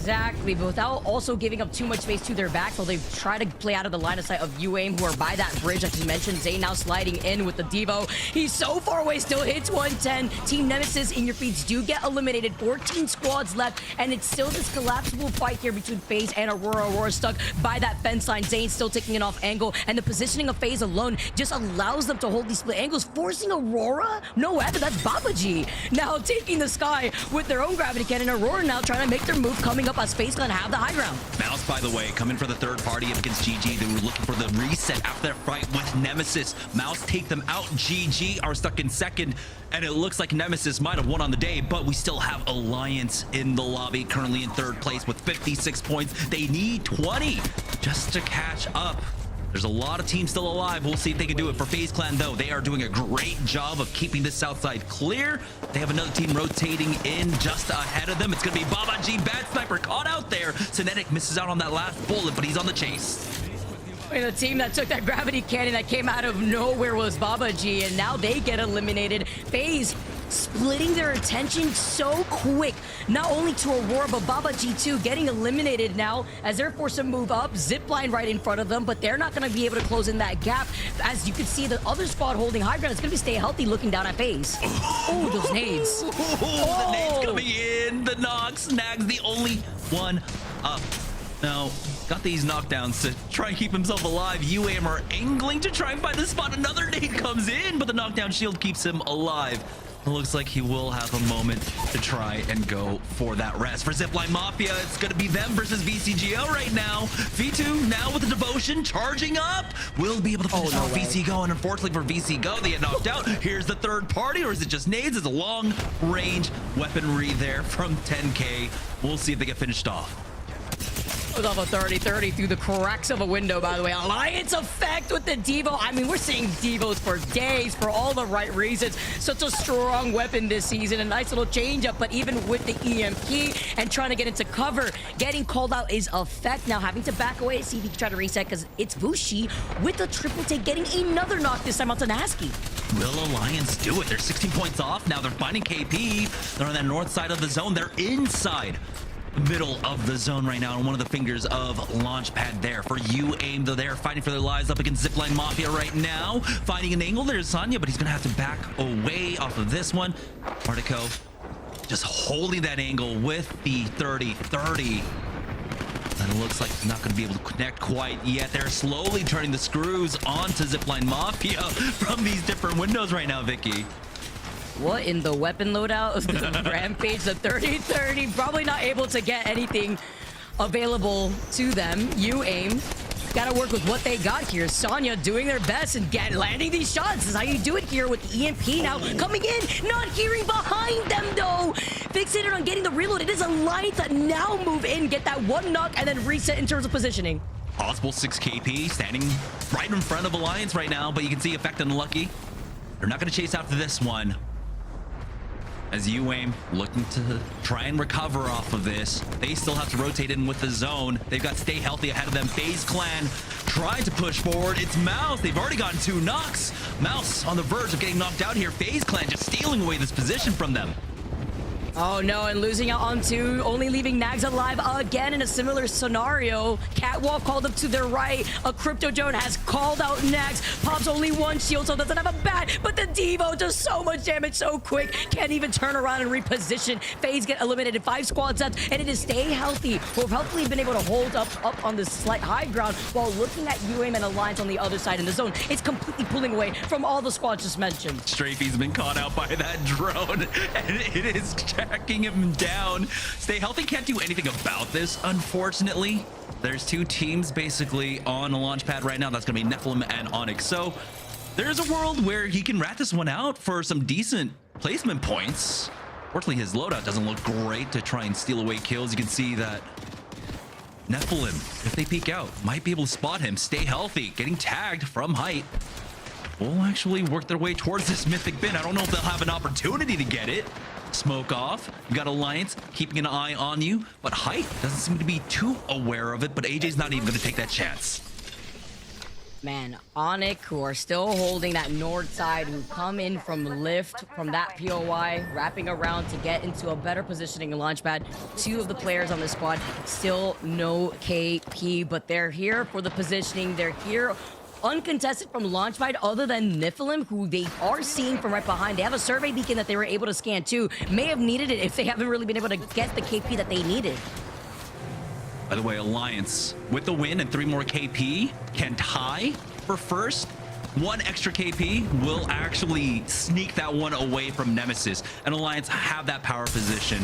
Exactly, but without also giving up too much space to their back, so they try to play out of the line of sight of UAIM, who are by that bridge, like you mentioned. Zane now sliding in with the Devo. He's so far away, still hits 110. Team Nemesis in your feeds do get eliminated. 14 squads left, and it's still this collapsible fight here between FaZe and Aurora. Aurora stuck by that fence line. Zane still taking an off angle, and the positioning of FaZe alone just allows them to hold these split angles, forcing Aurora. No weapon, that's Babaji now taking the sky with their own gravity cannon. Aurora now trying to make their move, coming up as FaZe Clan have the high ground. Mouse, by the way, coming for the third party up against GG. They were looking for the reset after their fight with Nemesis. Mouse take them out. GG are stuck in second, and it looks like Nemesis might have won on the day, but we still have Alliance in the lobby, currently in third place with 56 points. They need 20 just to catch up. There's a lot of teams still alive. We'll see if they can do it. For FaZe Clan, though, they are doing a great job of keeping this south side clear. They have another team rotating in just ahead of them. It's going to be Babaji. Bad sniper caught out there. Synetic misses out on that last bullet, but he's on the chase. And the team that took that gravity cannon that came out of nowhere was Babaji, and now they get eliminated. FaZe splitting their attention so quick, not only to Aurora, but Babaji too, getting eliminated now as they're forced to move up. Zipline right in front of them, but they're not going to be able to close in that gap. As you can see, the other squad holding high ground is going to be Stay Healthy, looking down at FaZe. Oh, those nades. The nades coming in. The knock snags the only one up. Now, got these knockdowns to try and keep himself alive. UAIM are angling to try and find the spot. Another nade comes in, but the knockdown shield keeps him alive. It looks like he will have a moment to try and go for that rest. For Zipline Mafia, it's going to be them versus VCGO right now. V2 now with the devotion, charging up. Will be able to finish off VCGO, and unfortunately for VCGO, they get knocked out. Here's the third party, or is it just nades? It's a long-range weaponry there from 10K. We'll see if they get finished off. It was off a 30-30 through the cracks of a window, by the way. Alliance effect with the Devo. I mean, we're seeing Devos for days for all the right reasons. Such a strong weapon this season. A nice little change up, but even with the EMP and trying to get into cover, getting called out is effect. Now having to back away, see if he can try to reset, because it's Bushi with a triple take, getting another knock, this time out to Nasky. Will Alliance do it? They're 16 points off. Now they're finding KP. They're on that north side of the zone. They're inside middle of the zone right now, and one of the fingers of Launchpad there. For UAIM, though, they're fighting for their lives up against Zipline Mafia right now. Finding an angle, there's Sanya, but he's gonna have to back away off of this one. Artico just holding that angle with the 30-30. And it looks like he's not gonna be able to connect quite yet. They're slowly turning the screws onto Zipline Mafia from these different windows right now, Vicky. What in the weapon loadout of the Rampage, the 30-30, probably not able to get anything available to them. UAIM gotta work with what they got here. Sonya doing their best and landing these shots. This is how you do it here with the EMP now coming in, not hearing behind them though. Fixated on getting the reload. It is Alliance that now move in, get that one knock, and then reset in terms of positioning. Possible 6 KP standing right in front of Alliance right now, but you can see Effect Unlucky. They're not gonna chase after this one, as UAIM looking to try and recover off of this. They still have to rotate in with the zone. They've got Stay Healthy ahead of them. FaZe Clan trying to push forward. It's Mouse. They've already gotten 2 knocks. Mouse on the verge of getting knocked out here. FaZe Clan just stealing away this position from them. Oh no, and losing out on 2, only leaving Nags alive again in a similar scenario. Catwalk called up to their right. A Crypto Drone has called out Nags. Pops only 1 shield, so doesn't have a bat, but the Devo does so much damage so quick. Can't even turn around and reposition. FaZe get eliminated, 5 squads left, and it is Stay Healthy, who have healthily been able to hold up on this slight high ground while looking at UAIM and Alliance on the other side in the zone. It's completely pulling away from all the squads just mentioned. Strafey's been caught out by that drone, and it is tracking him down. Stay Healthy can't do anything about this, unfortunately. There's 2 teams basically on the launch pad right now. That's going to be Nephilim and Onyx. So there's a world where he can rat this one out for some decent placement points. Fortunately, his loadout doesn't look great to try and steal away kills. You can see that Nephilim, if they peek out, might be able to spot him. Stay Healthy, getting tagged from height. Will actually work their way towards this mythic bin. I don't know if they'll have an opportunity to get it. Smoke off. You got Alliance keeping an eye on you, but height doesn't seem to be too aware of it, but AJ's not even going to take that chance. Man, Onyx, who are still holding that north side, who come in from lift, from that POI, wrapping around to get into a better positioning in launchpad. 2 of the players on the squad, still no KP, but they're here for the positioning. They're here uncontested from launchpad, other than Nephilim, who they are seeing from right behind. They have a survey beacon that they were able to scan too. May have needed it if they haven't really been able to get the KP that they needed. By the way, Alliance with the win and 3 more KP can tie for first. 1 extra KP will actually sneak that one away from Nemesis, and Alliance have that power position.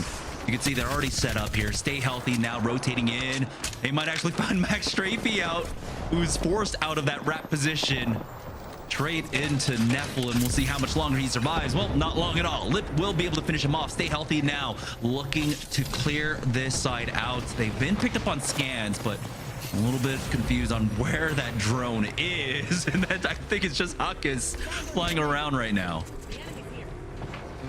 You can see they're already set up here. Stay Healthy now rotating in. They might actually find Max Strafey out, who's forced out of that wrap position. Trade into Nephilim. We'll see how much longer he survives. Well, not long at all. Lip will be able to finish him off. Stay Healthy now, looking to clear this side out. They've been picked up on scans, but a little bit confused on where that drone is. And that, I think it's just Huckus flying around right now.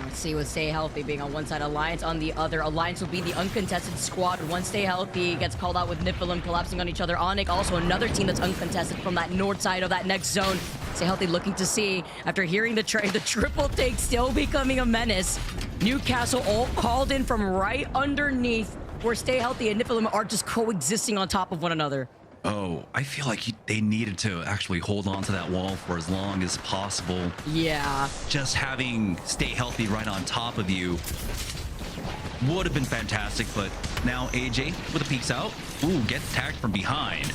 Let's see with Stay Healthy being on one side, Alliance on the other. Alliance will be the uncontested squad. Once Stay Healthy gets called out with Nephilim collapsing on each other. Onyx, also another team that's uncontested from that north side of that next zone. Stay Healthy looking to see, after hearing the triple take still becoming a menace. Newcastle all called in from right underneath, where Stay Healthy and Nephilim are just coexisting on top of one another. Oh, I feel like they needed to actually hold on to that wall for as long as possible. Yeah. Just having Stay Healthy right on top of you would have been fantastic, but now AJ with the peeks out. Ooh, gets tagged from behind.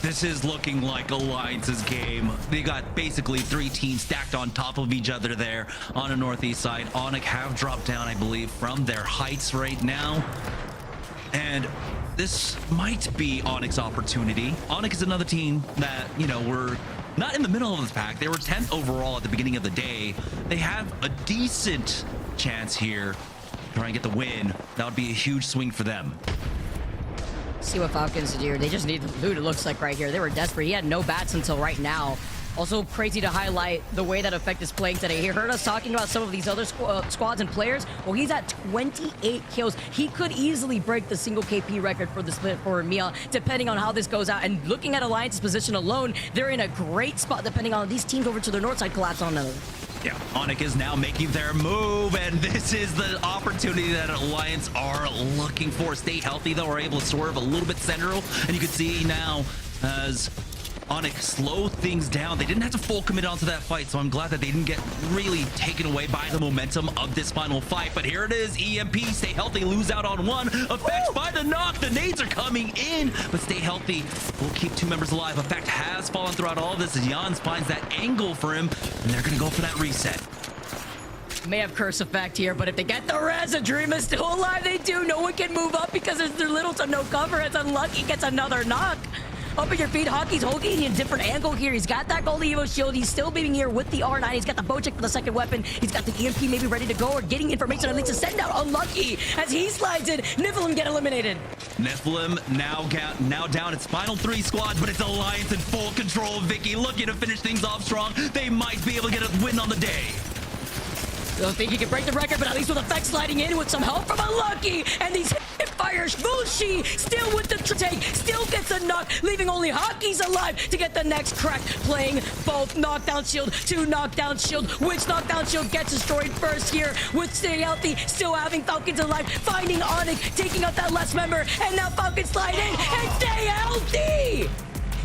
This is looking like Alliance's game. They got basically 3 teams stacked on top of each other there on the northeast side. Onyx have dropped down, I believe, from their heights right now. And this might be Onyx's opportunity. Onyx is another team that, you know, were not in the middle of this pack. They were 10th overall at the beginning of the day. They have a decent chance here to try and get the win. That would be a huge swing for them. See what Falcons do. They just need the loot, it looks like, right here. They were desperate. He had no bats until right now. Also crazy to highlight the way that Effect is playing today. He heard us talking about some of these other squads and players. Well, he's at 28 kills. He could easily break the single KP record for the split for EMEA, depending on how this goes out. And looking at Alliance's position alone, they're in a great spot, depending on these teams over to the north side collapse on another. Yeah, Onyx is now making their move, and this is the opportunity that Alliance are looking for. Stay Healthy, though, are able to swerve a little bit central, and you can see now as Onyx slow things down. They didn't have to full commit onto that fight, so I'm glad that they didn't get really taken away by the momentum of this final fight. But here it is, EMP, Stay Healthy, lose out on 1. Effect by the knock, the nades are coming in, but Stay Healthy will keep 2 members alive. Effect has fallen throughout all of this as Jans finds that angle for him, and they're gonna go for that reset. May have curse effect here, but if they get the res, a Dream is still alive. They do. No one can move up because there's little to no cover. As Unlucky gets another knock. Up at your feet, Hockey's holding a different angle here. He's got that Gold Evo shield. He's still beating here with the R9. He's got the bow check for the second weapon. He's got the EMP maybe ready to go or getting information at least to send out. Unlucky as he slides in. Nephilim get eliminated. Nephilim now down its final 3 squads, but it's Alliance in full control. Vicky looking to finish things off strong. They might be able to get a win on the day. Don't think he can break the record, but at least with effects sliding in with some help from Unlucky, and these hip fires. Vushi still with the take, still gets a knock, leaving only Hockey's alive to get the next crack, playing both knockdown shield to knockdown shield. Which knockdown shield gets destroyed first here with Stay Healthy, still having Falcons alive, finding Onyx, taking out that last member, and now Falcons slide in and Stay Healthy!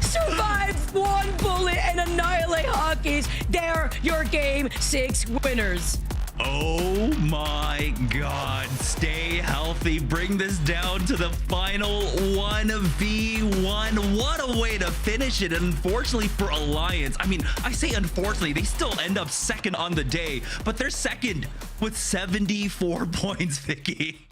Survive one bullet and annihilate Hockey's. They're your Game 6 winners. Oh my God, Stay Healthy, bring this down to the final 1v1. What a way to finish it. And unfortunately for Alliance, I mean, I say unfortunately, they still end up second on the day, but they're second with 74 points, Vicky.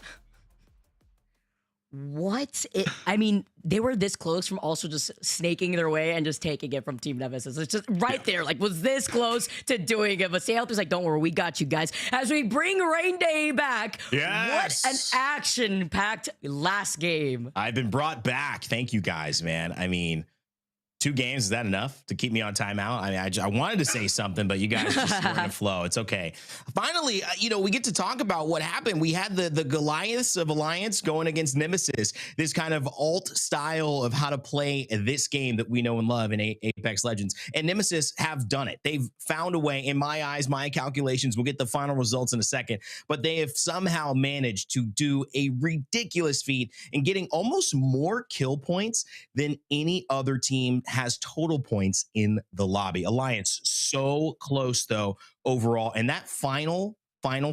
What? I mean, they were this close from also just snaking their way and just taking it from Team Nemesis. It's just right there, like, was this close to doing it. But Stay Healthy's like, don't worry, we got you guys. As we bring Rain Day back, yes! What an action-packed last game. I've been brought back. Thank you guys, man. I mean, 2 games, is that enough to keep me on timeout? I mean, I wanted to say something, but you guys just were in a flow. It's okay. Finally, you know, we get to talk about what happened. We had the Goliaths of Alliance going against Nemesis, this kind of alt style of how to play this game that we know and love in Apex Legends. And Nemesis have done it. They've found a way, in my eyes, my calculations, we'll get the final results in a second, but they have somehow managed to do a ridiculous feat in getting almost more kill points than any other team has total points in the lobby. Alliance so close though overall, and that final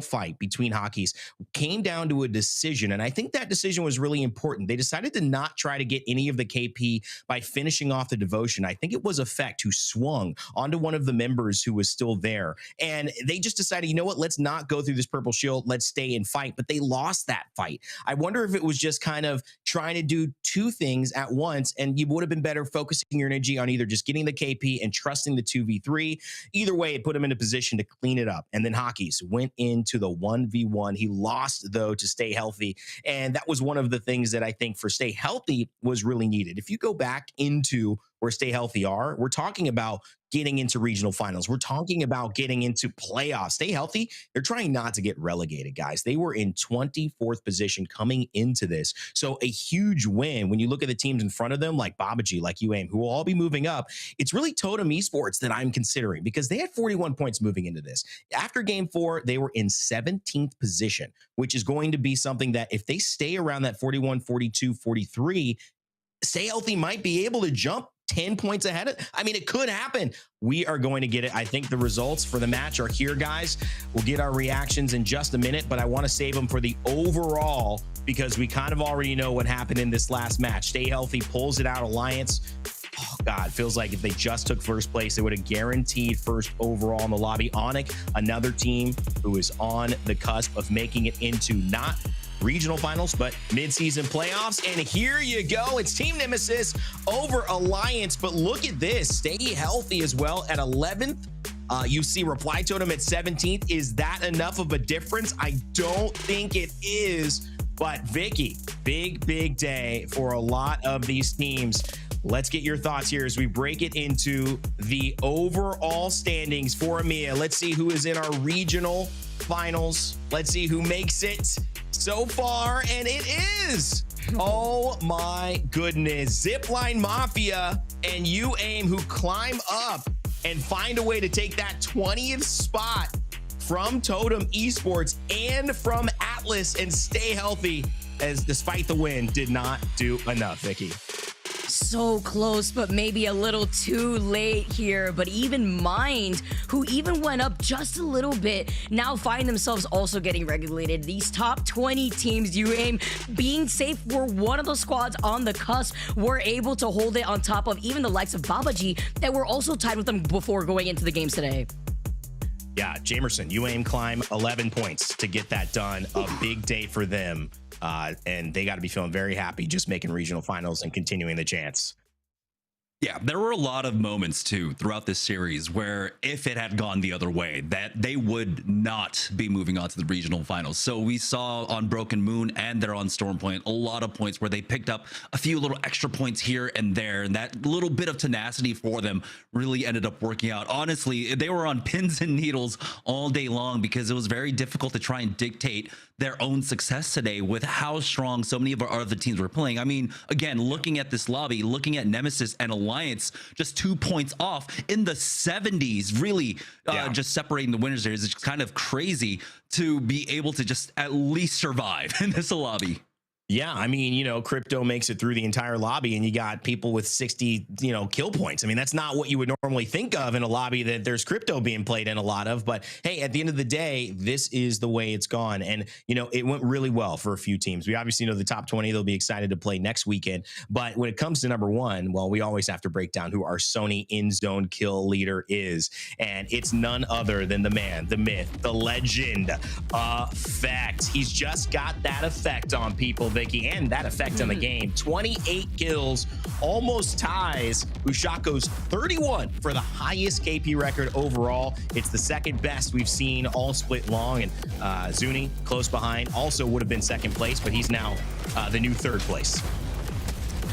fight between Hockeys came down to a decision, and I think that decision was really important. They decided to not try to get any of the KP by finishing off the devotion. I think it was Effect who swung onto one of the members who was still there, and they just decided, you know what, let's not go through this purple shield, let's stay and fight. But they lost that fight. I wonder if it was just kind of trying to do 2 things at once, and you would have been better focusing your energy on either just getting the KP and trusting the 2v3. Either way, it put them in a position to clean it up, and then Hockeys went into the 1v1. He lost, though, to Stay Healthy, and that was one of the things that I think for Stay Healthy was really needed. If you go back into where Stay Healthy are, we're talking about getting into regional finals. We're talking about getting into playoffs. Stay Healthy, they're trying not to get relegated, guys. They were in 24th position coming into this. So a huge win. When you look at the teams in front of them, like Babaji, like UAIM, who will all be moving up, it's really Totem Esports that I'm considering, because they had 41 points moving into this. After game 4, they were in 17th position, which is going to be something that if they stay around that 41, 42, 43, Stay Healthy might be able to jump 10 points ahead. I mean, it could happen. We are going to get it. I think the results for the match are here, guys. We'll get our reactions in just a minute, but I want to save them for the overall because we kind of already know what happened in this last match. Stay Healthy pulls it out. Alliance, oh God, feels like if they just took first place, they would have guaranteed first overall in the lobby. Onyx, another team who is on the cusp of making it into not regional finals, but mid-season playoffs. And here you go. It's Team Nemesis over Alliance. But look at this. Stay Healthy as well at 11th. You see Reply Totem at 17th. Is that enough of a difference? I don't think it is. But Vicky, big day for a lot of these teams. Let's get your thoughts here as we break it into the overall standings for EMEA. Let's see who is in our regional finals. Let's see who makes it so far, and it is, oh my goodness, Zipline Mafia and UAIM, who climb up and find a way to take that 20th spot from Totem Esports and from Atlas, and Stay Healthy, as despite the win, did not do enough. Vicky. So close, but maybe a little too late here. But even Mind, who even went up just a little bit, now find themselves also getting regulated. These top 20 teams, UAIM being safe, were one of the squads on the cusp, were able to hold it on top of even the likes of Babaji that were also tied with them before going into the games today. Yeah, Jamerson, UAIM climb 11 points to get that done. A big day for them. And they got to be feeling very happy just making regional finals and continuing the chance. Yeah, there were a lot of moments too throughout this series where if it had gone the other way, that they would not be moving on to the regional finals. So we saw on Broken Moon and there on Stormpoint a lot of points where they picked up a few little extra points here and there, and that little bit of tenacity for them really ended up working out. Honestly, they were on pins and needles all day long because it was very difficult to try and dictate their own success today with how strong so many of our other teams were playing. I mean, again, looking at this lobby, looking at Nemesis and Alliance just 2 points off in the 70s, really just separating the winners there is just kind of crazy to be able to just at least survive in this lobby. Yeah, I mean, you know, Crypto makes it through the entire lobby and you got people with 60, you know, kill points. I mean, that's not what you would normally think of in a lobby that there's Crypto being played in a lot of. But hey, at the end of the day, this is the way it's gone. And, you know, it went really well for a few teams. We obviously know the top 20, they'll be excited to play next weekend. But when it comes to number one, well, we always have to break down who our Sony in-zone kill leader is. And it's none other than the man, the myth, the legend, Effect. He's just got that effect on people, Vicky, and that effect on the game. 28 kills, almost ties Ushako's 31 for the highest KP record overall. It's the second best we've seen all split long, and Zuni, close behind, also would have been second place, but he's now the new third place.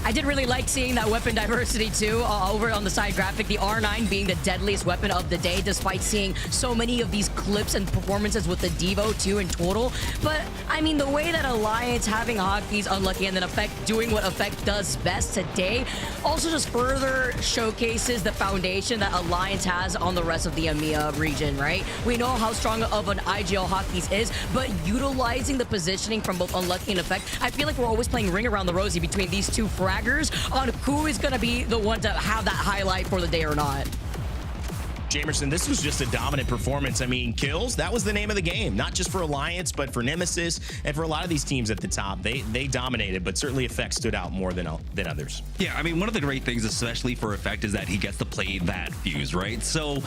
I did really like seeing that weapon diversity too, over on the side graphic, the R9 being the deadliest weapon of the day, despite seeing so many of these clips and performances with the Devo too in total. But I mean, the way that Alliance having Hockey's unlucky and then Effect doing what Effect does best today also just further showcases the foundation that Alliance has on the rest of the EMEA region, right? We know how strong of an IGL Hockey's is, but utilizing the positioning from both Unlucky and Effect, I feel like we're always playing ring around the rosy between these two fraggers on who is going to be the one to have that highlight for the day or not. Jamerson, this was just a dominant performance. I mean, kills, that was the name of the game, not just for Alliance, but for Nemesis and for a lot of these teams at the top. They dominated, but certainly Effect stood out more than others. Yeah, I mean, one of the great things, especially for Effect, is that he gets to play that fuse, right? So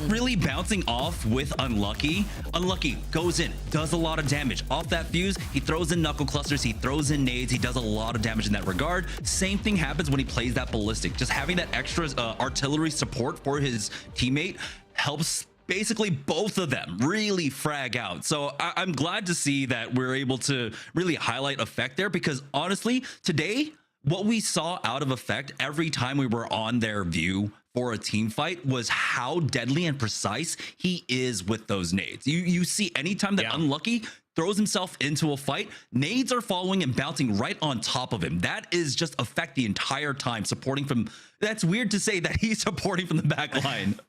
really bouncing off with Unlucky. Unlucky goes in, does a lot of damage. Off that fuse, he throws in knuckle clusters, he throws in nades, he does a lot of damage in that regard. Same thing happens when he plays that ballistic. Just having that extra artillery support for his teammate helps basically both of them really frag out. So I'm glad to see that we're able to really highlight Effect there, because honestly, today, what we saw out of Effect every time we were on their view for a team fight was how deadly and precise he is with those nades. You see anytime that Unlucky throws himself into a fight, nades are following and bouncing right on top of him. That is just Effect the entire time, supporting from... That's weird to say that he's supporting from the back line.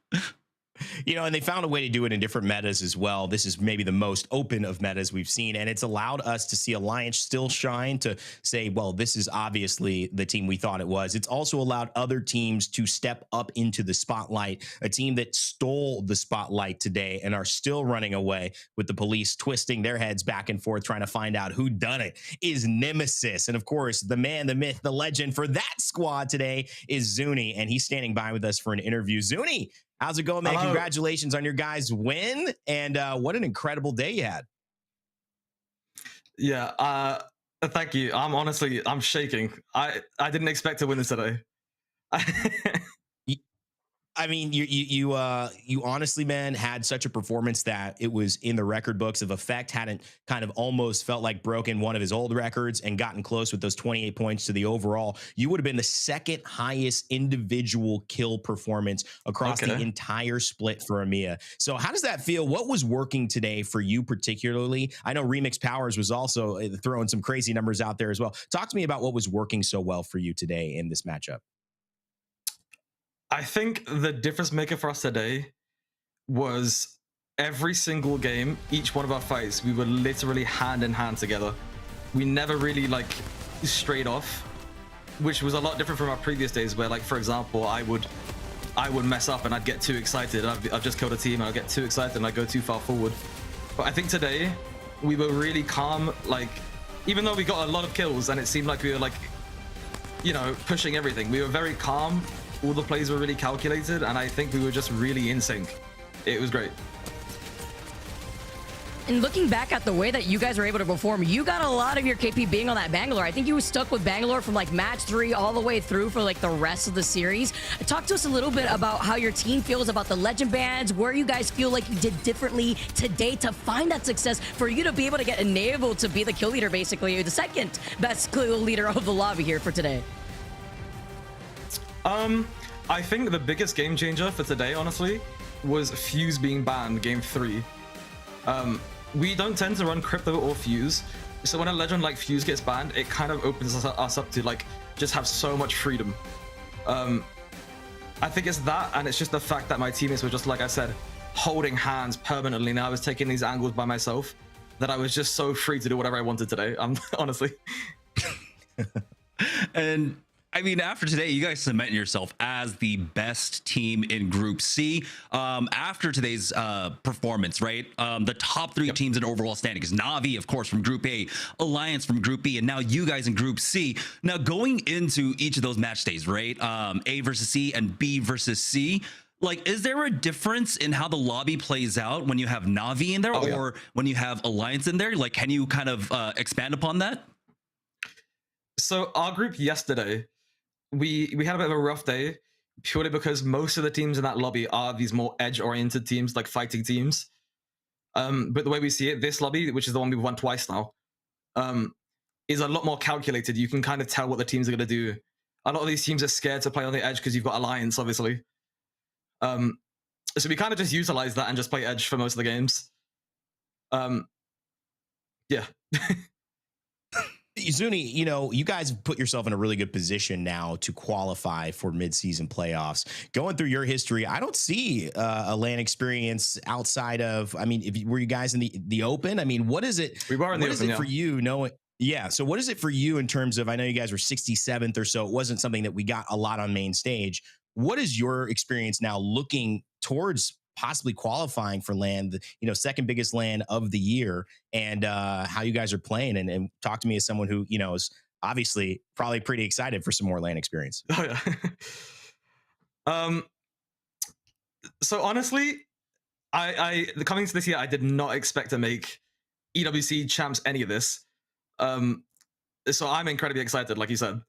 You know, and they found a way to do it in different metas as well. This is maybe the most open of metas we've seen, and it's allowed us to see Alliance still shine, to say, well, this is obviously the team we thought it was. It's also allowed other teams to step up into the spotlight. A team that stole the spotlight today and are still running away with the police twisting their heads back and forth trying to find out who done it is Nemesis. And of course, the man, the myth, the legend for that squad today is Zuni, and he's standing by with us for an interview. Zuni, how's it going, man? Hello. Congratulations on your guys' win, and what an incredible day you had. Yeah, thank you. I'm shaking. I didn't expect to win this today. I mean, you honestly, man, had such a performance that it was in the record books of Effect. Hadn't kind of almost felt like broken one of his old records and gotten close with those 28 points to the overall. You would have been the second highest individual kill performance across the entire split for EMEA. So how does that feel? What was working today for you particularly? I know Remix Powers was also throwing some crazy numbers out there as well. Talk to me about what was working so well for you today in this matchup. I think the difference maker for us today was every single game, each one of our fights, we were literally hand in hand together. We never really like strayed off, which was a lot different from our previous days where, like, for example, I would mess up and I'd get too excited. I've just killed a team and I'd get too excited and I'd go too far forward. But I think today we were really calm. Like, even though we got a lot of kills and it seemed like we were, like, you know, pushing everything, we were very calm. All the plays were really calculated, and I think we were just really in sync. It was great. And looking back at the way that you guys were able to perform, you got a lot of your KP being on that Bangalore. I think you were stuck with Bangalore from like match 3 all the way through for like the rest of the series. Talk to us a little bit about how your team feels about the legend bans, where you guys feel like you did differently today to find that success for you to be able to get enabled to be the kill leader, basically the second best kill leader of the lobby here for today. I think the biggest game changer for today, honestly, was Fuse being banned game 3. We don't tend to run Crypto or Fuse, so when a legend like Fuse gets banned, it kind of opens us up to like just have so much freedom. I think it's that, and it's just the fact that my teammates were just, like I said, holding hands permanently. Now I was taking these angles by myself, that I was just so free to do whatever I wanted today. Honestly. And I mean, after today, you guys cement yourself as the best team in Group C. After today's performance, right? The top 3 teams in overall standing is Na'Vi, of course, from Group A, Alliance from Group B, and now you guys in Group C. Now, going into each of those match days, right? A versus C and B versus C. Like, is there a difference in how the lobby plays out when you have Na'Vi in there or when you have Alliance in there? Like, can you kind of expand upon that? So our group yesterday, we had a bit of a rough day purely because most of the teams in that lobby are these more edge-oriented teams, like fighting teams. But the way we see it, this lobby, which is the one we've won twice now, is a lot more calculated. You can kind of tell what the teams are going to do. A lot of these teams are scared to play on the edge because you've got Alliance, obviously. So we kind of just utilize that and just play edge for most of the games. Yeah. Zuni, you know, you guys have put yourself in a really good position now to qualify for mid-season playoffs. Going through your history, I don't see a LAN experience outside of, I mean, were you guys in the open? I mean, what is it? We were in the open, yeah. For you knowing? Yeah. So what is it for you in terms of, I know you guys were 67th or so. It wasn't something that we got a lot on main stage. What is your experience now looking towards possibly qualifying for LAN, you know, second biggest LAN of the year, and how you guys are playing, and talk to me as someone who, you know, is obviously probably pretty excited for some more LAN experience. Oh yeah. So honestly, I coming to this year, I did not expect to make EWC champs any of this. So I'm incredibly excited, like you said.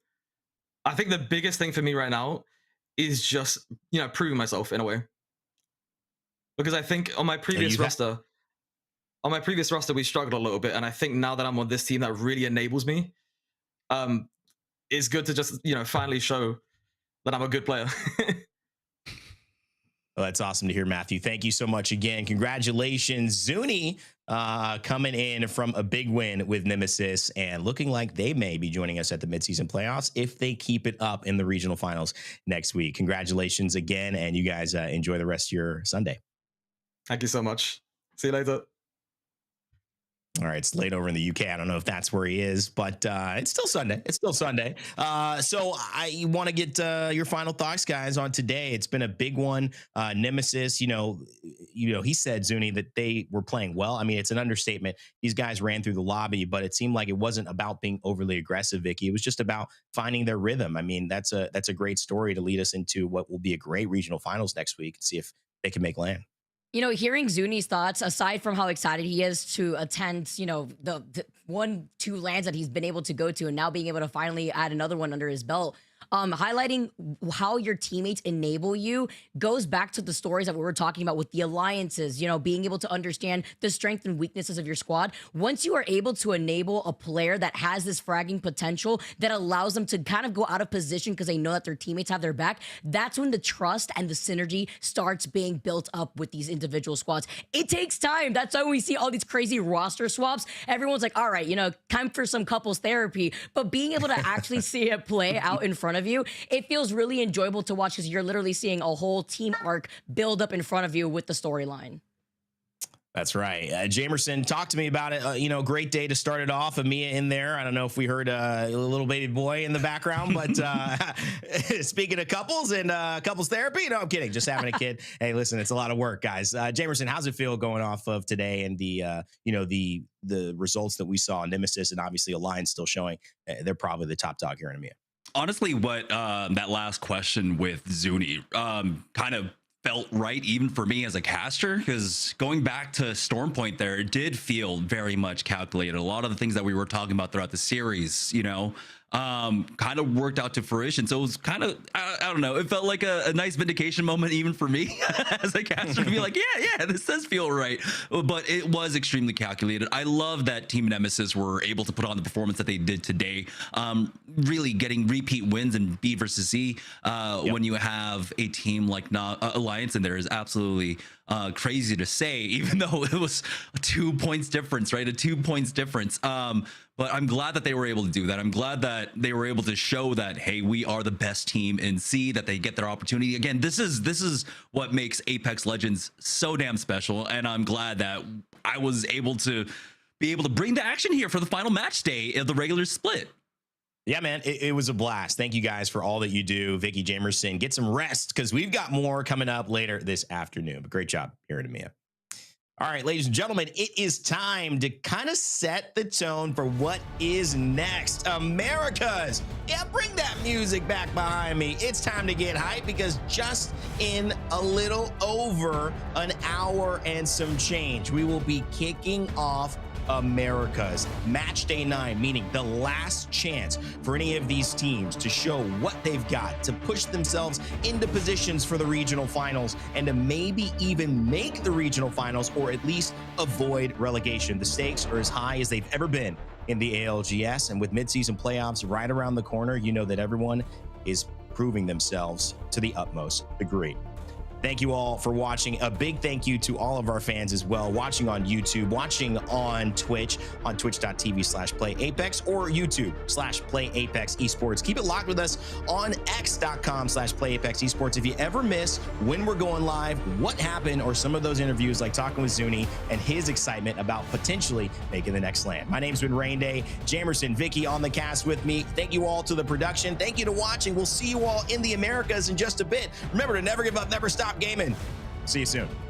I think the biggest thing for me right now is just, you know, proving myself in a way. Because I think on my previous roster, we struggled a little bit, and I think now that I'm on this team, that really enables me. It's good to just, you know, finally show that I'm a good player. Well, that's awesome to hear, Matthew. Thank you so much again. Congratulations, Zuni, coming in from a big win with Nemesis and looking like they may be joining us at the midseason playoffs if they keep it up in the regional finals next week. Congratulations again, and you guys enjoy the rest of your Sunday. Thank you so much. See you later. All right, it's late over in the UK. I don't know if that's where he is, but it's still Sunday. It's still Sunday. So I want to get your final thoughts, guys, on today. It's been a big one. Nemesis, you know, he said, Zuni, that they were playing well. I mean, it's an understatement. These guys ran through the lobby, but it seemed like it wasn't about being overly aggressive, Vicky. It was just about finding their rhythm. I mean, that's a great story to lead us into what will be a great regional finals next week and see if they can make LAN. You know, hearing Zuni's thoughts, aside from how excited he is to attend, you know, the 1-2 LANs that he's been able to go to, and now being able to finally add another one under his belt, highlighting how your teammates enable you goes back to the stories that we were talking about with the alliances, you know, being able to understand the strengths and weaknesses of your squad. Once you are able to enable a player that has this fragging potential that allows them to kind of go out of position because they know that their teammates have their back, that's when the trust and the synergy starts being built up with these individual squads. It takes time. That's why we see all these crazy roster swaps. Everyone's like, all right, you know, time for some couples therapy, but being able to actually see it play out in front of you, it feels really enjoyable to watch because you're literally seeing a whole team arc build up in front of you with the storyline. That's right. Jamerson, talk to me about it. You know, great day to start it off. EMEA in there. I don't know if we heard a little baby boy in the background, but speaking of couples and couples therapy, no, I'm kidding. Just having a kid. Hey, listen, it's a lot of work, guys. Jamerson, how's it feel going off of today and the, you know, the results that we saw in Nemesis and obviously Alliance still showing they're probably the top dog here in EMEA? Honestly, what that last question with Zuni kind of felt right even for me as a caster, because going back to Stormpoint there, it did feel very much calculated. A lot of the things that we were talking about throughout the series, you know, kind of worked out to fruition. So it was kind of, I don't know, it felt like a nice vindication moment even for me as a caster to be like, yeah, this does feel right. But it was extremely calculated. I love that Team Nemesis were able to put on the performance that they did today. Really getting repeat wins in B versus C when you have a team like Alliance in there is absolutely crazy to say, even though it was a 2 points difference, right? A 2 points difference. But I'm glad that they were able to do that. I'm glad that they were able to show that, hey, we are the best team in C, that they get their opportunity. Again, this is what makes Apex Legends so damn special. And I'm glad that I was able to bring to action here for the final match day of the regular split. Yeah, man, it was a blast. Thank you guys for all that you do. Vicky Jamerson, get some rest because we've got more coming up later this afternoon. But great job here at EMEA. All right, ladies and gentlemen, it is time to kind of set the tone for what is next. Americas. Yeah, bring that music back behind me. It's time to get hyped because just in a little over an hour and some change, we will be kicking off Americas Match Day 9, meaning the last chance for any of these teams to show what they've got to push themselves into positions for the regional finals and to maybe even make the regional finals or at least avoid relegation. The stakes are as high as they've ever been in the ALGS, and with midseason playoffs right around the corner, you know that everyone is proving themselves to the utmost degree. Thank you all for watching. A big thank you to all of our fans as well, watching on YouTube, watching on Twitch, on twitch.tv/playapex or YouTube/playapex esports. Keep it locked with us on x.com/playapex esports. If you ever miss when we're going live, what happened, or some of those interviews like talking with Zuni and his excitement about potentially making the next land. My name's been Rain Day, Jamerson, Vicky on the cast with me. Thank you all to the production. Thank you to watching. We'll see you all in the Americas in just a bit. Remember to never give up, never stop gaming. See you soon.